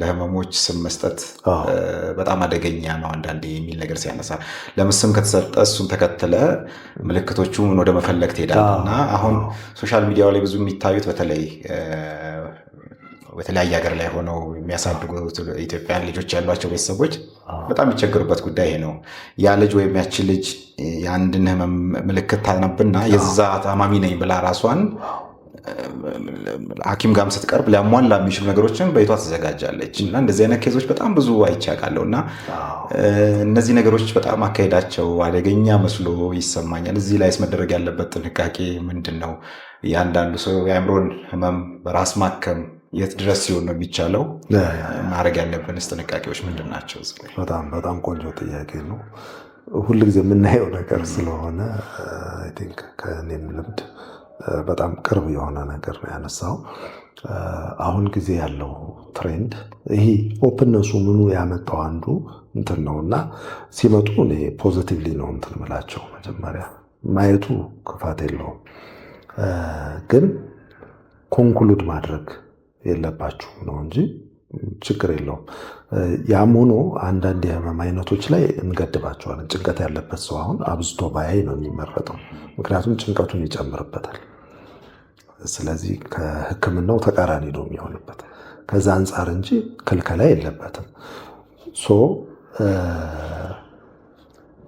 ለህመሞች ስም መስጠት በጣም አደገኛ ነው አንዳንዴ የሚል ነገር ሲያነሳ፣ ለምን ስም ከተሰጠ እሱን ተከትለ ምልክቶቹን ወደ መፈለግ ትሄዳለህ እና አሁን ሶሻል ሚዲያው ላይ ብዙ የሚታዩት በተለይ በተለያየ ሀገር ላይ ሆነው የሚያሳድጉ ኢትዮጵያን ልጆች ያሏቸው ቤተሰቦች በጣም የሚቸገሩበት ጉዳይ ይሄ ነው። ያ ልጅ ወይም ያቺ ልጅ የአንድን ህመም ምልክት ታነብና የዛ ታማሚ ነኝ ብላ ራሷን ሐኪም ጋርም ስትቀርብ ሊያሟላ የሚችሉ ነገሮችን በይቷ ትዘጋጃለች እና እንደዚህ አይነት ኬዞች በጣም ብዙ አይቻቃለሁ እና እነዚህ ነገሮች በጣም አካሄዳቸው አደገኛ መስሎ ይሰማኛል። እዚህ ላይስ መደረግ ያለበት ጥንቃቄ ምንድን ነው? የአንዳንዱ ሰው የአእምሮን ህመም በራስ ማከም የት ድረስ ሲሆን ነው የሚቻለው? ማድረግ ያለብንስ ጥንቃቄዎች ምንድን ናቸው? በጣም ቆንጆ ጥያቄ ነው። ሁልጊዜ የምናየው ነገር ስለሆነ አይ ቲንክ ከእኔም ልምድ በጣም ቅርብ የሆነ ነገር ነው ያነሳው። አሁን ጊዜ ያለው ትሬንድ ይሄ ኦፕንነሱ ምኑ ያመጣው አንዱ እንትን ነው እና ሲመጡ እኔ ፖዚቲቭሊ ነው እንትን ምላቸው። መጀመሪያ ማየቱ ክፋት የለውም፣ ግን ኮንክሉድ ማድረግ የለባችሁ ነው እንጂ ችግር የለውም። ያም ሆኖ አንዳንድ የህመም አይነቶች ላይ እንገድባቸዋለን። ጭንቀት ያለበት ሰው አሁን አብዝቶ ባያይ ነው የሚመረጠው፣ ምክንያቱም ጭንቀቱን ይጨምርበታል። ስለዚህ ከህክምናው ተቃራኒ ነው የሚሆንበት ከዛ አንጻር እንጂ ክልከላ የለበትም።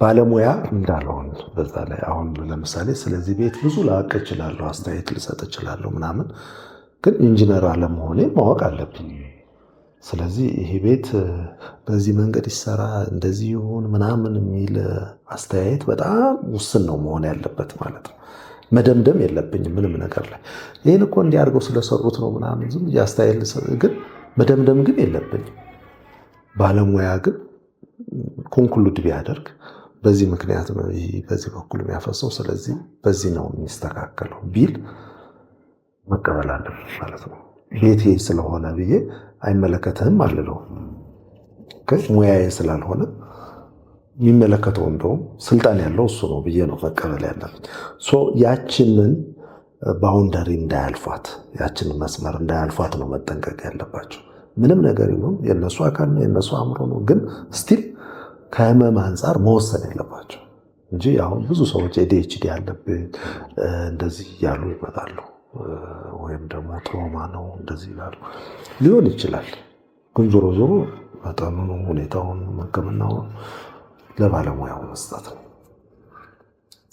ባለሙያ እንዳልሆን በዛ ላይ አሁን ለምሳሌ ስለዚህ ቤት ብዙ ላቅ እችላለሁ፣ አስተያየት ልሰጥ እችላለሁ ምናምን፣ ግን ኢንጂነር አለመሆኔ ማወቅ አለብኝ። ስለዚህ ይሄ ቤት በዚህ መንገድ ይሰራ እንደዚህ ይሁን ምናምን የሚል አስተያየት በጣም ውስን ነው መሆን ያለበት ማለት ነው። መደምደም የለብኝም ምንም ነገር ላይ ይህን እኮ እንዲያርገው ስለሰሩት ነው ምናምን ዝም አስተያየት ግን መደምደም ግን የለብኝም። ባለሙያ ግን ኮንክሉድ ቢያደርግ በዚህ ምክንያት ነው ይሄ በዚህ በኩል የሚያፈሰው፣ ስለዚህ በዚህ ነው የሚስተካከለው ቢል መቀበል አለብን ማለት ነው። ቤቴ ስለሆነ ብዬ አይመለከትህም አልለው። ሙያዬ ስላልሆነ የሚመለከተው እንደውም ስልጣን ያለው እሱ ነው ብዬ ነው መቀበል ያለብን። ያችንን ባውንደሪ እንዳያልፏት፣ ያችንን መስመር እንዳያልፏት ነው መጠንቀቅ ያለባቸው። ምንም ነገር ይሁን የነሱ አካል ነው የነሱ አእምሮ ነው፣ ግን ስቲል ከህመም አንጻር መወሰን የለባቸው እንጂ አሁን ብዙ ሰዎች ADHD ያለብን እንደዚህ እያሉ ይመጣሉ። ወይም ደግሞ ትሮማ ነው እንደዚህ ይላሉ። ሊሆን ይችላል፣ ግን ዞሮ ዞሮ መጠኑን፣ ሁኔታውን፣ ሕክምናውን ለባለሙያው መስጠት ነው።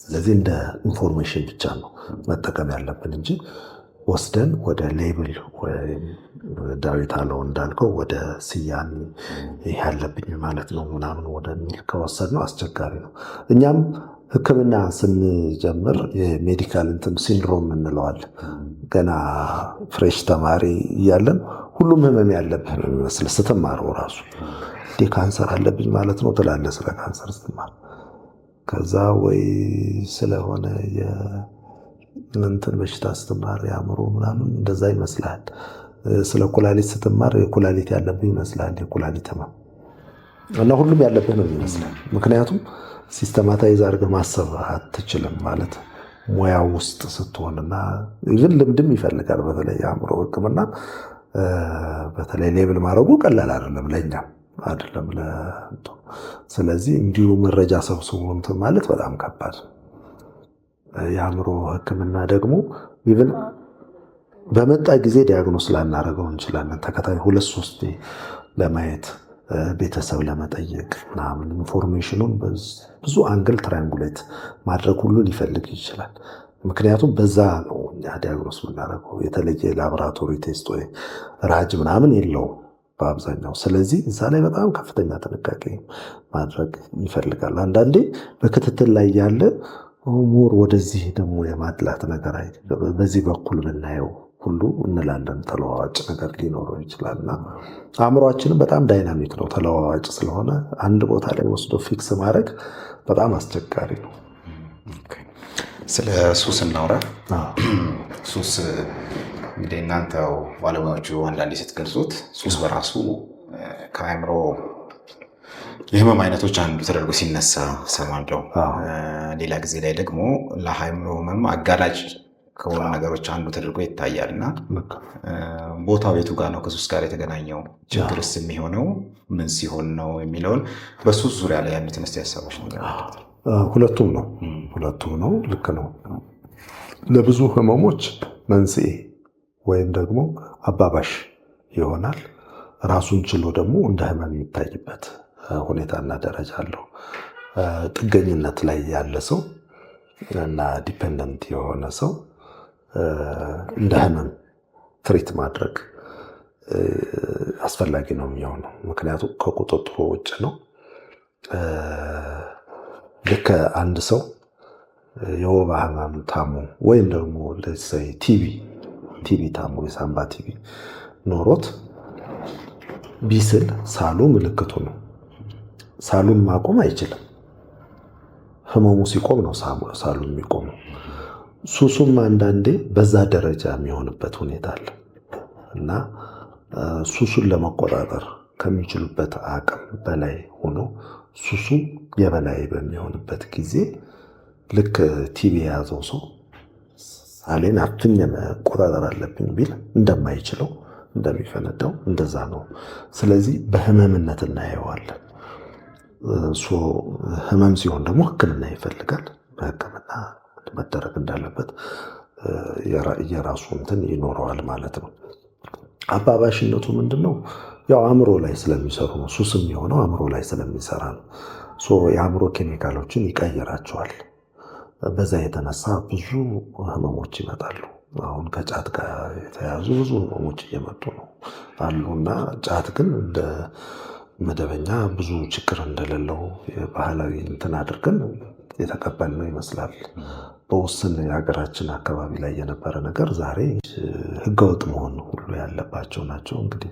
ስለዚህ እንደ ኢንፎርሜሽን ብቻ ነው መጠቀም ያለብን እንጂ ወስደን ወደ ሌብል ወይም ዳዊት አለው እንዳልከው ወደ ስያሜ ይህ ያለብኝ ማለት ነው ምናምን ወደሚል ከወሰድነው አስቸጋሪ ነው። እኛም ሕክምና ስንጀምር የሜዲካል እንትን ሲንድሮም እንለዋለን። ገና ፍሬሽ ተማሪ እያለን ሁሉም ህመም ያለብህ ነው የሚመስል ስትማረው ራሱ ካንሰር አለብኝ ማለት ነው ትላለህ ስለ ካንሰር ስትማር። ከዛ ወይ ስለሆነ የእንትን በሽታ ስትማር የአእምሮ ምናምን እንደዛ ይመስላል። ስለ ኩላሊት ስትማር የኩላሊት ያለብህ ይመስላል የኩላሊት ህመም እና ሁሉም ያለብህ ነው የሚመስላል። ምክንያቱም ሲስተማታይዝ አድርገህ ማሰብ አትችልም ማለት ሙያው ውስጥ ስትሆንና ይህን ልምድም ይፈልጋል። በተለይ የአእምሮ ሕክምና በተለይ ሌብል ማድረጉ ቀላል አይደለም ለእኛም አይደለም። ስለዚህ እንዲሁ መረጃ ሰብስቦ እንትን ማለት በጣም ከባድ። የአእምሮ ሕክምና ደግሞ ኢቭን በመጣ ጊዜ ዲያግኖስ ላናደርገው እንችላለን። ተከታይ 2-3 ለማየት ቤተሰብ ለመጠየቅ ምናምን ኢንፎርሜሽኑን ብዙ አንግል ትራያንጉሌት ማድረግ ሁሉ ሊፈልግ ይችላል። ምክንያቱም በዛ ነው እኛ ዲያግኖስ የምናደርገው። የተለየ ላቦራቶሪ ቴስት ወይ ራጅ ምናምን የለውም በአብዛኛው። ስለዚህ እዛ ላይ በጣም ከፍተኛ ጥንቃቄ ማድረግ ይፈልጋል። አንዳንዴ በክትትል ላይ ያለ ሞር ወደዚህ ደግሞ የማድላት ነገር በዚህ በኩል ብናየው ሁሉ እንላለን። ተለዋዋጭ ነገር ሊኖረው ይችላልና አእምሯችንም በጣም ዳይናሚክ ነው። ተለዋዋጭ ስለሆነ አንድ ቦታ ላይ ወስዶ ፊክስ ማድረግ በጣም አስቸጋሪ ነው። ስለ ሱስ እናውራ። ሱስ እንግዲህ እናንተው ባለሙያዎቹ አንዳንዴ ስትገልጹት ሱስ በራሱ ከአእምሮ የህመም አይነቶች አንዱ ተደርጎ ሲነሳ ሰማለሁ። ሌላ ጊዜ ላይ ደግሞ ለአእምሮ ህመም አጋላጭ ከሆኑ ነገሮች አንዱ ተደርጎ ይታያል እና ቦታው የቱ ጋር ነው ከሱስ ጋር የተገናኘው? ችግርስ የሚሆነው ምን ሲሆን ነው የሚለውን በሱስ ዙሪያ ላይ ያሉትን እስቲ ሀሳቦች ነገር ሁለቱም ነው። ልክ ነው። ለብዙ ህመሞች መንስኤ ወይም ደግሞ አባባሽ ይሆናል። ራሱን ችሎ ደግሞ እንደ ህመም የሚታይበት ሁኔታና ደረጃ አለው። ጥገኝነት ላይ ያለ ሰው እና ዲፔንደንት የሆነ ሰው እንደ ህመም ትሪት ማድረግ አስፈላጊ ነው የሚሆነው። ምክንያቱም ከቁጥጥሩ ውጭ ነው። ልክ አንድ ሰው የወባ ህመም ታሞ ወይም ደግሞ ቲቪ ታሞ የሳምባ ቲቪ ኖሮት ቢስል ሳሉ ምልክቱ ነው። ሳሉን ማቆም አይችልም። ህመሙ ሲቆም ነው ሳሉ የሚቆመው። ሱሱም አንዳንዴ በዛ ደረጃ የሚሆንበት ሁኔታ አለ እና ሱሱን ለመቆጣጠር ከሚችሉበት አቅም በላይ ሆኖ ሱሱ የበላይ በሚሆንበት ጊዜ ልክ ቲቪ የያዘው ሰው ሳሌን አፍኜ መቆጣጠር አለብኝ ቢል እንደማይችለው እንደሚፈነዳው እንደዛ ነው። ስለዚህ በህመምነት እናየዋለን። ህመም ሲሆን ደግሞ ሕክምና ይፈልጋል። በሕክምና መደረግ እንዳለበት የራሱ እንትን ይኖረዋል ማለት ነው። አባባሽነቱ ምንድን ነው? ያው አእምሮ ላይ ስለሚሰሩ ነው። ሱስ የሚሆነው አእምሮ ላይ ስለሚሰራ ነው። የአእምሮ ኬሚካሎችን ይቀይራቸዋል። በዛ የተነሳ ብዙ ህመሞች ይመጣሉ። አሁን ከጫት ጋር የተያያዙ ብዙ ህመሞች እየመጡ ነው አሉና ጫት ግን እንደ መደበኛ ብዙ ችግር እንደሌለው ባህላዊ እንትን አድርገን የተቀበልነው ይመስላል። በውስን የሀገራችን አካባቢ ላይ የነበረ ነገር ዛሬ ህገወጥ መሆን ሁሉ ያለባቸው ናቸው። እንግዲህ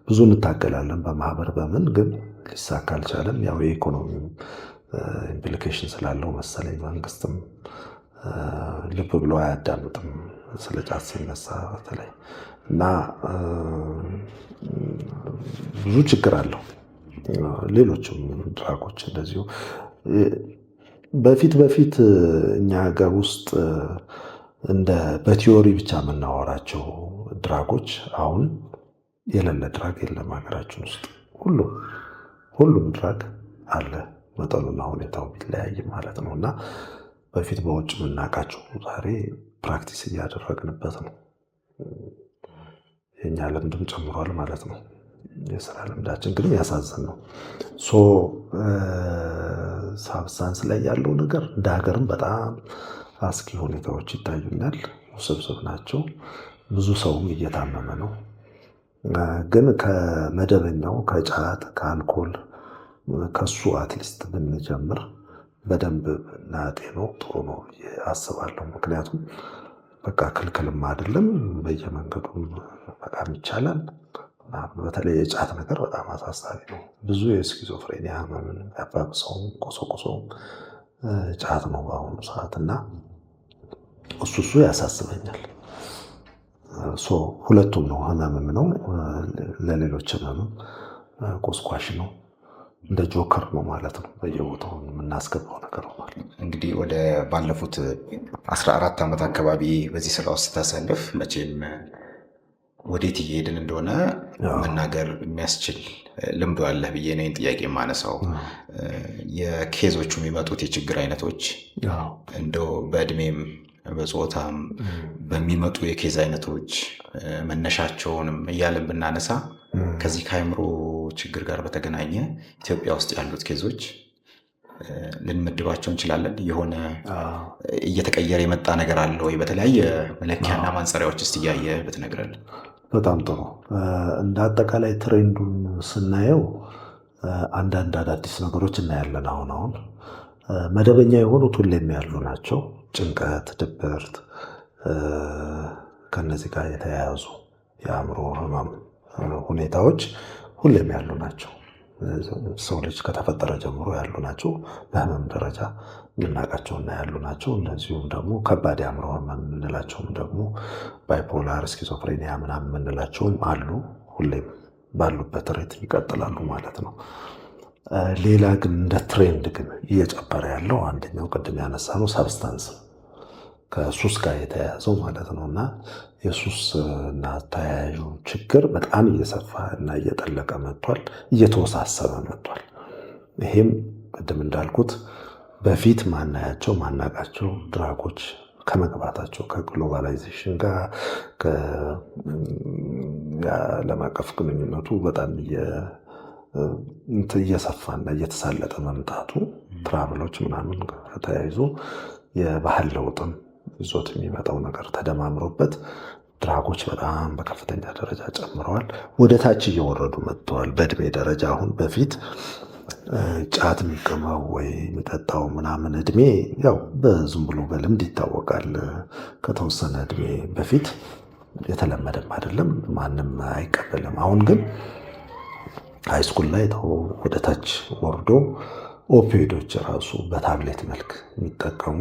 ብዙ እንታገላለን በማህበር በምን ግን ሊሳካ አልቻለም። ያው የኢኮኖሚ ኢምፕሊኬሽን ስላለው መሰለኝ መንግስትም ልብ ብሎ አያዳምጥም ስለ ጫት ሲነሳ በተለይ እና ብዙ ችግር አለው። ሌሎችም ድራጎች እንደዚሁ በፊት እኛ ሀገር ውስጥ እንደ በቲዮሪ ብቻ የምናወራቸው ድራጎች አሁን የሌለ ድራግ የለም ሀገራችን ውስጥ። ሁሉም ድራግ አለ፣ መጠኑና ሁኔታው ቢለያይም ማለት ነው። እና በፊት በውጭ የምናውቃቸው ዛሬ ፕራክቲስ እያደረግንበት ነው። የኛ ልምድም ጨምሯል ማለት ነው። የስራ ልምዳችን ግን ያሳዝን ነው። ሳብስታንስ ላይ ያለው ነገር እንደ ሀገርም በጣም አስጊ ሁኔታዎች ይታዩኛል። ውስብስብ ናቸው። ብዙ ሰውም እየታመመ ነው። ግን ከመደበኛው ከጫት ከአልኮል ከሱ አትሊስት ብንጀምር በደንብ ብናጤነው ጥሩ ነው አስባለሁ። ምክንያቱም በቃ ክልክልም አይደለም፣ በየመንገዱ በጣም ይቻላል። በተለይ የጫት ነገር በጣም አሳሳቢ ነው። ብዙ የስኪዞፍሬኒያ ህመምን ያባብሰውም ቆሶቆሶም ጫት ነው በአሁኑ ሰዓት እና እሱ ያሳስበኛል። ሁለቱም ነው፣ ህመምም ነው፣ ለሌሎች ህመምም ቆስቋሽ ነው። እንደ ጆከር ነው ማለት ነው። በየቦታው የምናስገባው ነገር ነው ማለት ነው። እንግዲህ ወደ ባለፉት 14 ዓመት አካባቢ በዚህ ስራ ውስጥ ስታሳልፍ መቼም ወዴት እየሄድን እንደሆነ መናገር የሚያስችል ልምዶ አለህ ብዬ ነው ጥያቄ የማነሳው። የኬዞቹ የሚመጡት የችግር አይነቶች እንደው በእድሜም በጾታም በሚመጡ የኬዝ አይነቶች መነሻቸውንም እያለን ብናነሳ ከዚህ ከአእምሮ ችግር ጋር በተገናኘ ኢትዮጵያ ውስጥ ያሉት ኬዞች ልንመድባቸው እንችላለን? የሆነ እየተቀየረ የመጣ ነገር አለ ወይ? በተለያየ መለኪያና ማንጸሪያዎች ውስጥ እያየ ብትነግረን። በጣም ጥሩ። እንደ አጠቃላይ ትሬንዱን ስናየው አንዳንድ አዳዲስ ነገሮች እናያለን። አሁን መደበኛ የሆኑት ሁሌም ያሉ ናቸው። ጭንቀት፣ ድብርት፣ ከነዚህ ጋር የተያያዙ የአእምሮ ህመም ሁኔታዎች ሁሌም ያሉ ናቸው። ሰው ልጅ ከተፈጠረ ጀምሮ ያሉ ናቸው። በህመም ደረጃ የምናውቃቸውና ያሉ ናቸው። እንደዚሁም ደግሞ ከባድ የአእምሮ ህመም የምንላቸውም ደግሞ ባይፖላር፣ ስኪዞፍሬኒያ ምናምን የምንላቸውም አሉ። ሁሌም ባሉበት ሬት ይቀጥላሉ ማለት ነው። ሌላ ግን እንደ ትሬንድ ግን እየጨመረ ያለው አንደኛው ቅድም ያነሳ ነው ሳብስታንስ ከሱስ ጋር የተያያዘው ማለት ነው። እና የሱስ እና ተያያዡ ችግር በጣም እየሰፋ እና እየጠለቀ መጥቷል፣ እየተወሳሰበ መጥቷል። ይሄም ቅድም እንዳልኩት በፊት ማናያቸው ማናቃቸው ድራጎች ከመግባታቸው ከግሎባላይዜሽን ጋር ከዓለም አቀፍ ግንኙነቱ በጣም እየሰፋና እየተሳለጠ መምጣቱ ትራቭሎች ምናምን ተያይዞ የባህል ለውጥም ይዞት የሚመጣው ነገር ተደማምሮበት ድራጎች በጣም በከፍተኛ ደረጃ ጨምረዋል። ወደ ታች እየወረዱ መጥተዋል በእድሜ ደረጃ። አሁን በፊት ጫት የሚቅመው ወይ የሚጠጣው ምናምን እድሜ ያው በዝም ብሎ በልምድ ይታወቃል። ከተወሰነ እድሜ በፊት የተለመደም አይደለም፣ ማንም አይቀበልም። አሁን ግን ሃይስኩል ላይ ወደ ታች ወርዶ ኦፒዮይዶች ራሱ በታብሌት መልክ የሚጠቀሙ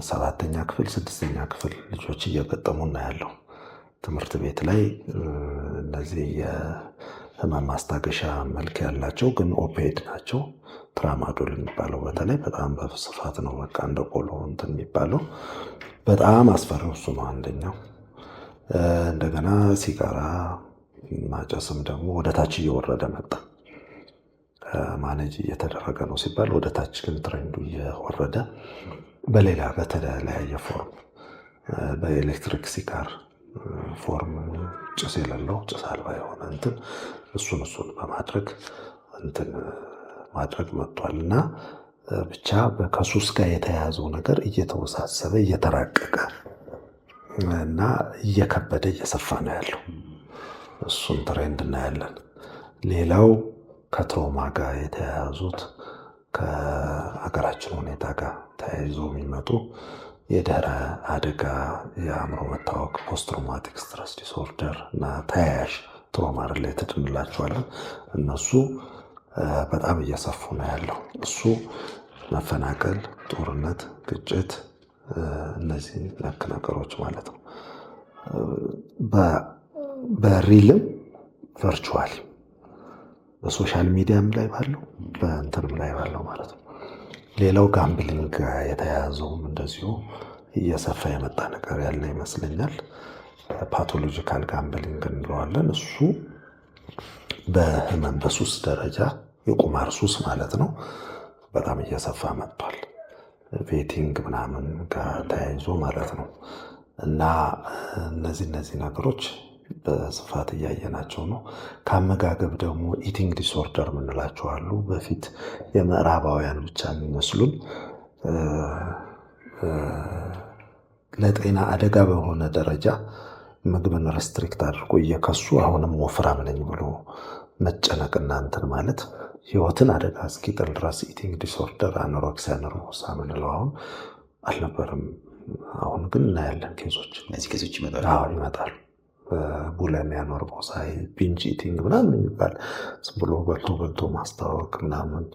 7ኛ ክፍል 6ኛ ክፍል ልጆች እየገጠሙ እናያለው። ትምህርት ቤት ላይ እነዚህ የህመም ማስታገሻ መልክ ያላቸው ግን ኦፒዮይድ ናቸው። ትራማዶል የሚባለው በተለይ በጣም በስፋት ነው። በቃ እንደ ቆሎ እንትን የሚባለው በጣም አስፈሪው እሱ ነው አንደኛው። እንደገና ሲጋራ ማጨስም ደግሞ ወደ ታች እየወረደ መጣ። ማኔጅ እየተደረገ ነው ሲባል ወደ ታች ግን ትሬንዱ እየወረደ በሌላ በተለያየ ፎርም በኤሌክትሪክ ሲጋር ፎርም ጭስ የሌለው ጭስ አልባ የሆነ እንትን እሱን በማድረግ እንትን ማድረግ መጥቷል እና ብቻ ከሱስ ጋር የተያያዘው ነገር እየተወሳሰበ እየተራቀቀ እና እየከበደ እየሰፋ ነው ያለው። እሱን ትሬንድ እናያለን። ሌላው ከትሮማ ጋር የተያያዙት ከሀገራችን ሁኔታ ጋር ተያይዞ የሚመጡ የድህረ አደጋ የአእምሮ መታወክ ፖስት ትራውማቲክ ስትረስ ዲስኦርደር እና ተያያዥ ትሮማ ሪሌትድ እንላቸዋለን። እነሱ በጣም እየሰፉ ነው ያለው። እሱ መፈናቀል፣ ጦርነት፣ ግጭት፣ እነዚህ ነክ ነገሮች ማለት ነው። በሪልም ቨርቹዋል በሶሻል ሚዲያም ላይ ባለው በእንትንም ላይ ባለው ማለት ነው። ሌላው ጋምብሊንግ ጋር የተያያዘውም እንደዚሁ እየሰፋ የመጣ ነገር ያለ ይመስለኛል። ፓቶሎጂካል ጋምብሊንግ እንለዋለን። እሱ በህመም በሱስ ደረጃ የቁማር ሱስ ማለት ነው በጣም እየሰፋ መጥቷል። ቤቲንግ ምናምን ጋር ተያይዞ ማለት ነው። እና እነዚህ ነገሮች በስፋት እያየናቸው ነው። ከአመጋገብ ደግሞ ኢቲንግ ዲስኦርደር የምንላቸው አሉ። በፊት የምዕራባውያን ብቻ የሚመስሉን ለጤና አደጋ በሆነ ደረጃ ምግብን ሬስትሪክት አድርጎ እየከሱ አሁንም ወፍራም ነኝ ብሎ መጨነቅና እንትን ማለት ህይወትን አደጋ እስኪጥል ድረስ ኢቲንግ ዲስኦርደር አኖሬክሲያ ነርቮሳ ምንለው አሁን አልነበረም። አሁን ግን እናያለን ኬዞች። እነዚህ ኬዞች ይመጣሉ። ቡሊሚያ ነርቮሳ፣ ቢንጅ ኢቲንግ ምናምን የሚባል ዝም ብሎ በልቶ ማስታወክ ምናምን።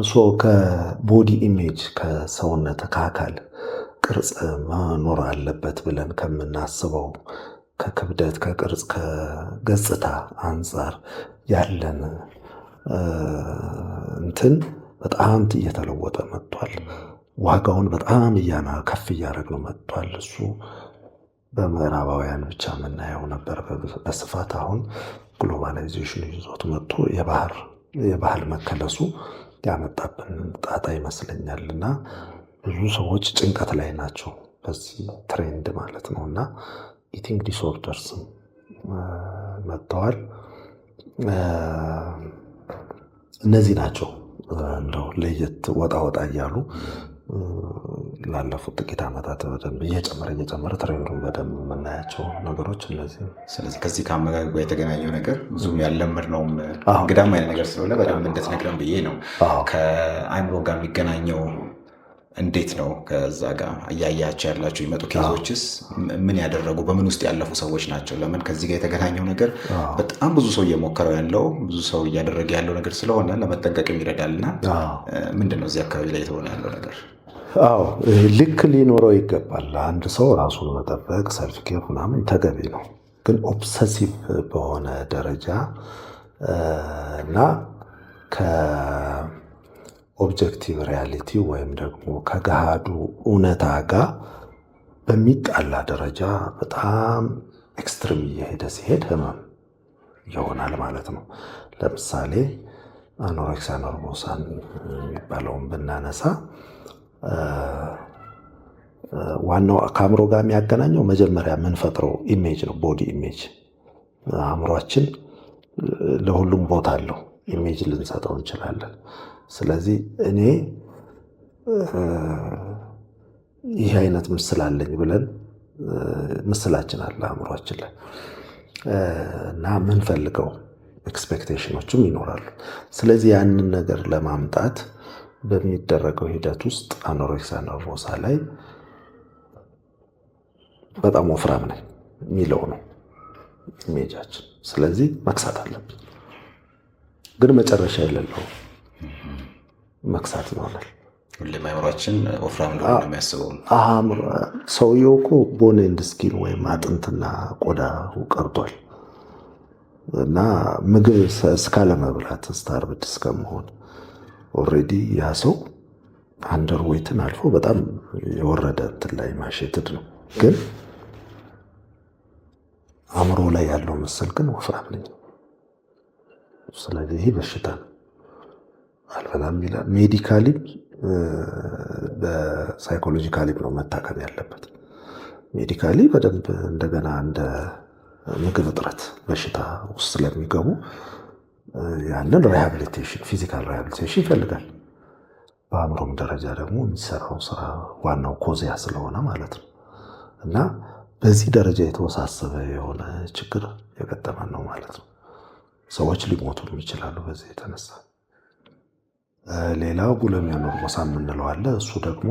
እሱ ከቦዲ ኢሜጅ ከሰውነት ከአካል ቅርጽ መኖር አለበት ብለን ከምናስበው ከክብደት ከቅርጽ ከገጽታ አንጻር ያለን እንትን በጣም እየተለወጠ መጥቷል። ዋጋውን በጣም ከፍ እያደረግነው መጥቷል። እሱ በምዕራባውያን ብቻ የምናየው ነበር በስፋት። አሁን ግሎባላይዜሽን ይዞት መጥቶ የባህል መከለሱ ያመጣብን ጣጣ ይመስለኛል። እና ብዙ ሰዎች ጭንቀት ላይ ናቸው በዚህ ትሬንድ ማለት ነው። እና ኢቲንግ ዲስኦርደርስም መጥተዋል። እነዚህ ናቸው እንደው ለየት ወጣ እያሉ ላለፉት ጥቂት ዓመታት በደንብ እየጨመረ ትሬንዱን በደንብ የምናያቸው ነገሮች እነዚህ። ስለዚህ ከዚህ ከአመጋገብ ጋር የተገናኘው ነገር ብዙም ያልለመድነውም እንግዳም አይነት ነገር ስለሆነ በደንብ እንድትነግረን ብዬ ነው። ከአእምሮ ጋር የሚገናኘው እንዴት ነው? ከዛ ጋር እያያቸው ያላቸው የመጡ ኬዞችስ ምን ያደረጉ በምን ውስጥ ያለፉ ሰዎች ናቸው? ለምን ከዚህ ጋር የተገናኘው ነገር በጣም ብዙ ሰው እየሞከረው ያለው ብዙ ሰው እያደረገ ያለው ነገር ስለሆነ ለመጠንቀቅም ይረዳል። እና ምንድን ነው እዚህ አካባቢ ላይ የተሆነ ያለው ነገር? አዎ ልክ ሊኖረው ይገባል። አንድ ሰው ራሱን መጠበቅ ሰልፍ ኬር ምናምን ተገቢ ነው። ግን ኦብሰሲቭ በሆነ ደረጃ እና ኦብጀክቲቭ ሪያሊቲ ወይም ደግሞ ከገሃዱ እውነታ ጋር በሚጣላ ደረጃ በጣም ኤክስትሪም እየሄደ ሲሄድ ህመም ይሆናል ማለት ነው። ለምሳሌ አኖሬክሲያ ነርቮሳን የሚባለውን ብናነሳ ዋናው ከአእምሮ ጋር የሚያገናኘው መጀመሪያ የምንፈጥረው ኢሜጅ ነው፣ ቦዲ ኢሜጅ። አእምሯችን ለሁሉም ቦታ አለው፣ ኢሜጅ ልንሰጠው እንችላለን። ስለዚህ እኔ ይህ አይነት ምስል አለኝ ብለን ምስላችን አለ አእምሯችን ላይ እና የምንፈልገው ኤክስፔክቴሽኖችም ይኖራሉ። ስለዚህ ያንን ነገር ለማምጣት በሚደረገው ሂደት ውስጥ አኖሬክሲያ ነርቮሳ ላይ በጣም ወፍራም ነኝ የሚለው ነው ኢሜጃችን። ስለዚህ መክሳት አለብን፣ ግን መጨረሻ የሌለው መክሳት ይሆናል። ሁሌም አእምሯችን ወፍራም ነው የሚያስበው። ሰውየው እኮ ቦን ኤንድ ስኪን ወይም አጥንትና ቆዳ ቀርቷል እና ምግብ እስካለመብላት ስታርቭድ እስከመሆን ኦልሬዲ ያ ሰው አንደር ዌይትን አልፎ በጣም የወረደ እንትን ላይ ማሸትድ ነው። ግን አእምሮ ላይ ያለው ምስል ግን ወፍራም ነኝ። ስለዚህ ይህ በሽታ ነው አልበላም ይላል። ሜዲካሊም በሳይኮሎጂካሊም ነው መታከም ያለበት። ሜዲካሊ በደንብ እንደገና እንደ ምግብ እጥረት በሽታ ውስጥ ስለሚገቡ ያንን ሪሃቢሊቴሽን ፊዚካል ሪሃቢሊቴሽን ይፈልጋል። በአእምሮም ደረጃ ደግሞ የሚሰራው ስራ ዋናው ኮዚያ ስለሆነ ማለት ነው። እና በዚህ ደረጃ የተወሳሰበ የሆነ ችግር የገጠመን ነው ማለት ነው። ሰዎች ሊሞቱም ይችላሉ በዚህ የተነሳ። ሌላው ቡሊሚያ ነርቮሳ የምንለው አለ። እሱ ደግሞ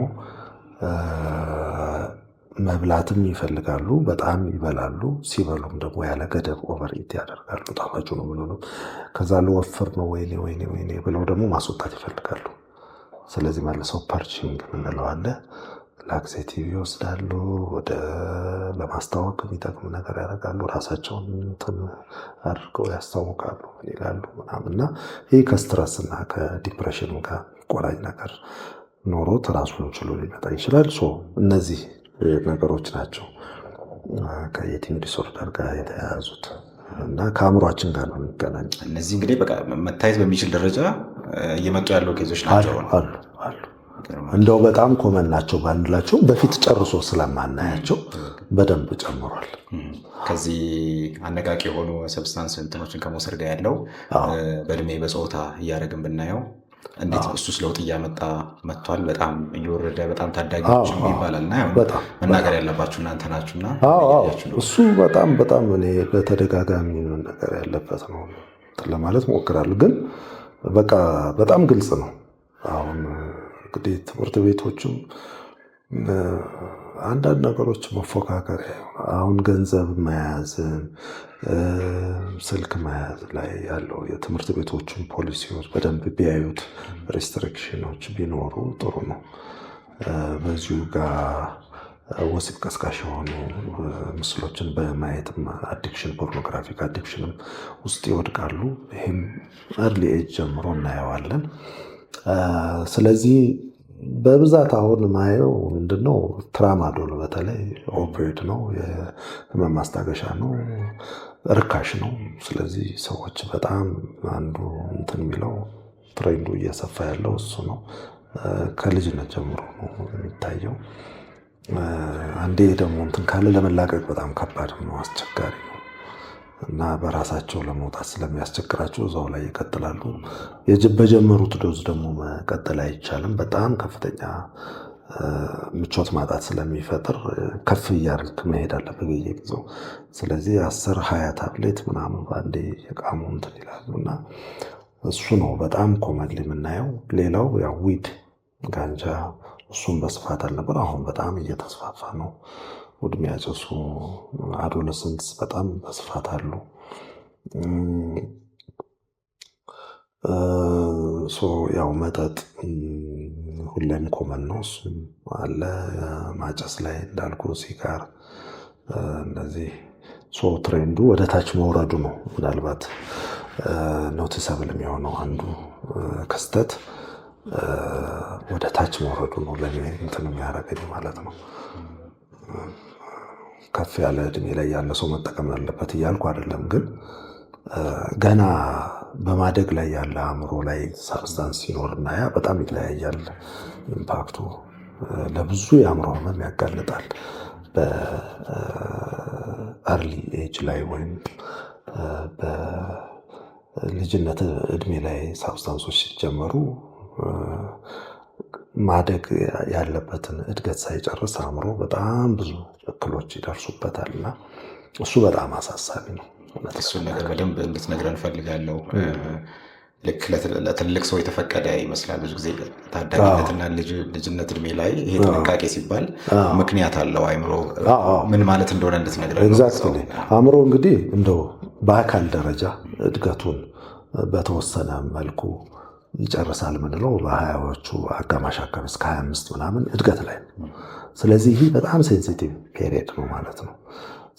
መብላትም ይፈልጋሉ፣ በጣም ይበላሉ። ሲበሉም ደግሞ ያለ ገደብ ኦቨርኢት ያደርጋሉ። ጣፋጭ ነው ምኑ ከዛ ልወፍር ነው ወይኔ ብለው ደግሞ ማስወጣት ይፈልጋሉ። ስለዚህ መልሰው ፐርቺንግ የምንለው አለ። ላክሴቲቭ ይወስዳሉ፣ ወደ ለማስታወቅ የሚጠቅም ነገር ያደርጋሉ፣ ራሳቸውን እንትን አድርገው ያስታውቃሉ ይላሉ ምናምንና ይህ ከስትረስ እና ከዲፕሬሽን ጋር ቆራኝ ነገር ኖሮት ራሱን ችሎ ሊመጣ ይችላል። እነዚህ ነገሮች ናቸው ከኢቲንግ ዲስኦርደር ጋር የተያያዙት እና ከአእምሯችን ጋር ነው የሚገናኝ። እነዚህ እንግዲህ በቃ መታየት በሚችል ደረጃ እየመጡ ያለው ኬዞች ናቸው አሉ። እንደው በጣም ኮመን ናቸው ባንላቸው በፊት ጨርሶ ስለማናያቸው በደንብ ጨምሯል። ከዚህ አነቃቂ የሆኑ ሰብስታንስ እንትኖችን ከመውሰድ ጋር ያለው በእድሜ በፆታ እያደረግን ብናየው እንዴት እሱስ ለውጥ እያመጣ መጥቷል። በጣም እየወረደ በጣም ታዳጊዎች ይባላል እና መናገር ያለባችሁ እናንተ ናችሁና እሱ በጣም እኔ በተደጋጋሚ መናገር ያለበት ነው ለማለት ሞክራለሁ። ግን በቃ በጣም ግልጽ ነው። አሁን እንግዲህ ትምህርት ቤቶችም አንዳንድ ነገሮች መፎካከሪያ አሁን ገንዘብ መያዝ ስልክ መያዝ ላይ ያለው የትምህርት ቤቶችን ፖሊሲዎች በደንብ ቢያዩት፣ ሬስትሪክሽኖች ቢኖሩ ጥሩ ነው። በዚሁ ጋር ወሲብ ቀስቃሽ የሆኑ ምስሎችን በማየትም አዲክሽን ፖርኖግራፊክ አዲክሽንም ውስጥ ይወድቃሉ። ይህም አርሊ ኤጅ ጀምሮ እናየዋለን። ስለዚህ በብዛት አሁን ማየው ምንድነው ትራማዶል በተለይ ኦፒዮይድ ነው፣ የህመም ማስታገሻ ነው፣ ርካሽ ነው። ስለዚህ ሰዎች በጣም አንዱ እንትን የሚለው ትሬንዱ እየሰፋ ያለው እሱ ነው። ከልጅነት ጀምሮ ነው የሚታየው። አንዴ ደግሞ እንትን ካለ ለመላቀቅ በጣም ከባድ ነው፣ አስቸጋሪ ነው እና በራሳቸው ለመውጣት ስለሚያስቸግራቸው እዛው ላይ ይቀጥላሉ። በጀመሩት ዶዝ ደግሞ መቀጠል አይቻልም። በጣም ከፍተኛ ምቾት ማጣት ስለሚፈጥር ከፍ እያልክ መሄድ አለብህ በየጊዜው። ስለዚህ 10-20 ታብሌት ምናምን በአንዴ የቃሙ እንትን ይላሉ እና እሱ ነው በጣም ኮመንሊ የምናየው። ሌላው ያው ዊድ ጋንጃ፣ እሱም በስፋት አልነበር፣ አሁን በጣም እየተስፋፋ ነው። ውድ የሚያጨሱ አዶለሰንትስ በጣም በስፋት አሉ። ያው መጠጥ ሁሌም ኮመን ነው፣ እሱም አለ። ማጨስ ላይ እንዳልኩ ሲጋር፣ እንደዚህ ትሬንዱ ወደ ታች መውረዱ ነው ምናልባት ኖቲሰብል የሚሆነው አንዱ ክስተት ወደ ታች መውረዱ ነው ለኔ እንትን የሚያደርገኝ ማለት ነው። ከፍ ያለ እድሜ ላይ ያለ ሰው መጠቀም አለበት እያልኩ አይደለም፣ ግን ገና በማደግ ላይ ያለ አእምሮ ላይ ሳብስታንስ ሲኖርና ያ በጣም ይለያያል ኢምፓክቱ። ለብዙ የአእምሮ ህመም ያጋልጣል። በአርሊ ኤጅ ላይ ወይም በልጅነት እድሜ ላይ ሳብስታንሶች ሲጀመሩ ማደግ ያለበትን እድገት ሳይጨርስ አእምሮ በጣም ብዙ እክሎች ይደርሱበታል እና እሱ በጣም አሳሳቢ ነው። እሱን ነገር በደንብ እንድትነግረን እፈልጋለሁ። ልክ ለትልቅ ሰው የተፈቀደ ይመስላል ብዙ ጊዜ ታዳጊነትና ልጅነት እድሜ ላይ ይሄ ጥንቃቄ ሲባል ምክንያት አለው። አእምሮ ምን ማለት እንደሆነ እንድትነግረን። ኤግዛክትሊ አእምሮ እንግዲህ እንደው በአካል ደረጃ እድገቱን በተወሰነ መልኩ ይጨርሳል ምንለው በ20ዎቹ አጋማሽ አካባቢ እስከ 25 ምናምን እድገት ላይ ነው። ስለዚህ ይህ በጣም ሴንሲቲቭ ፔሪየድ ነው ማለት ነው።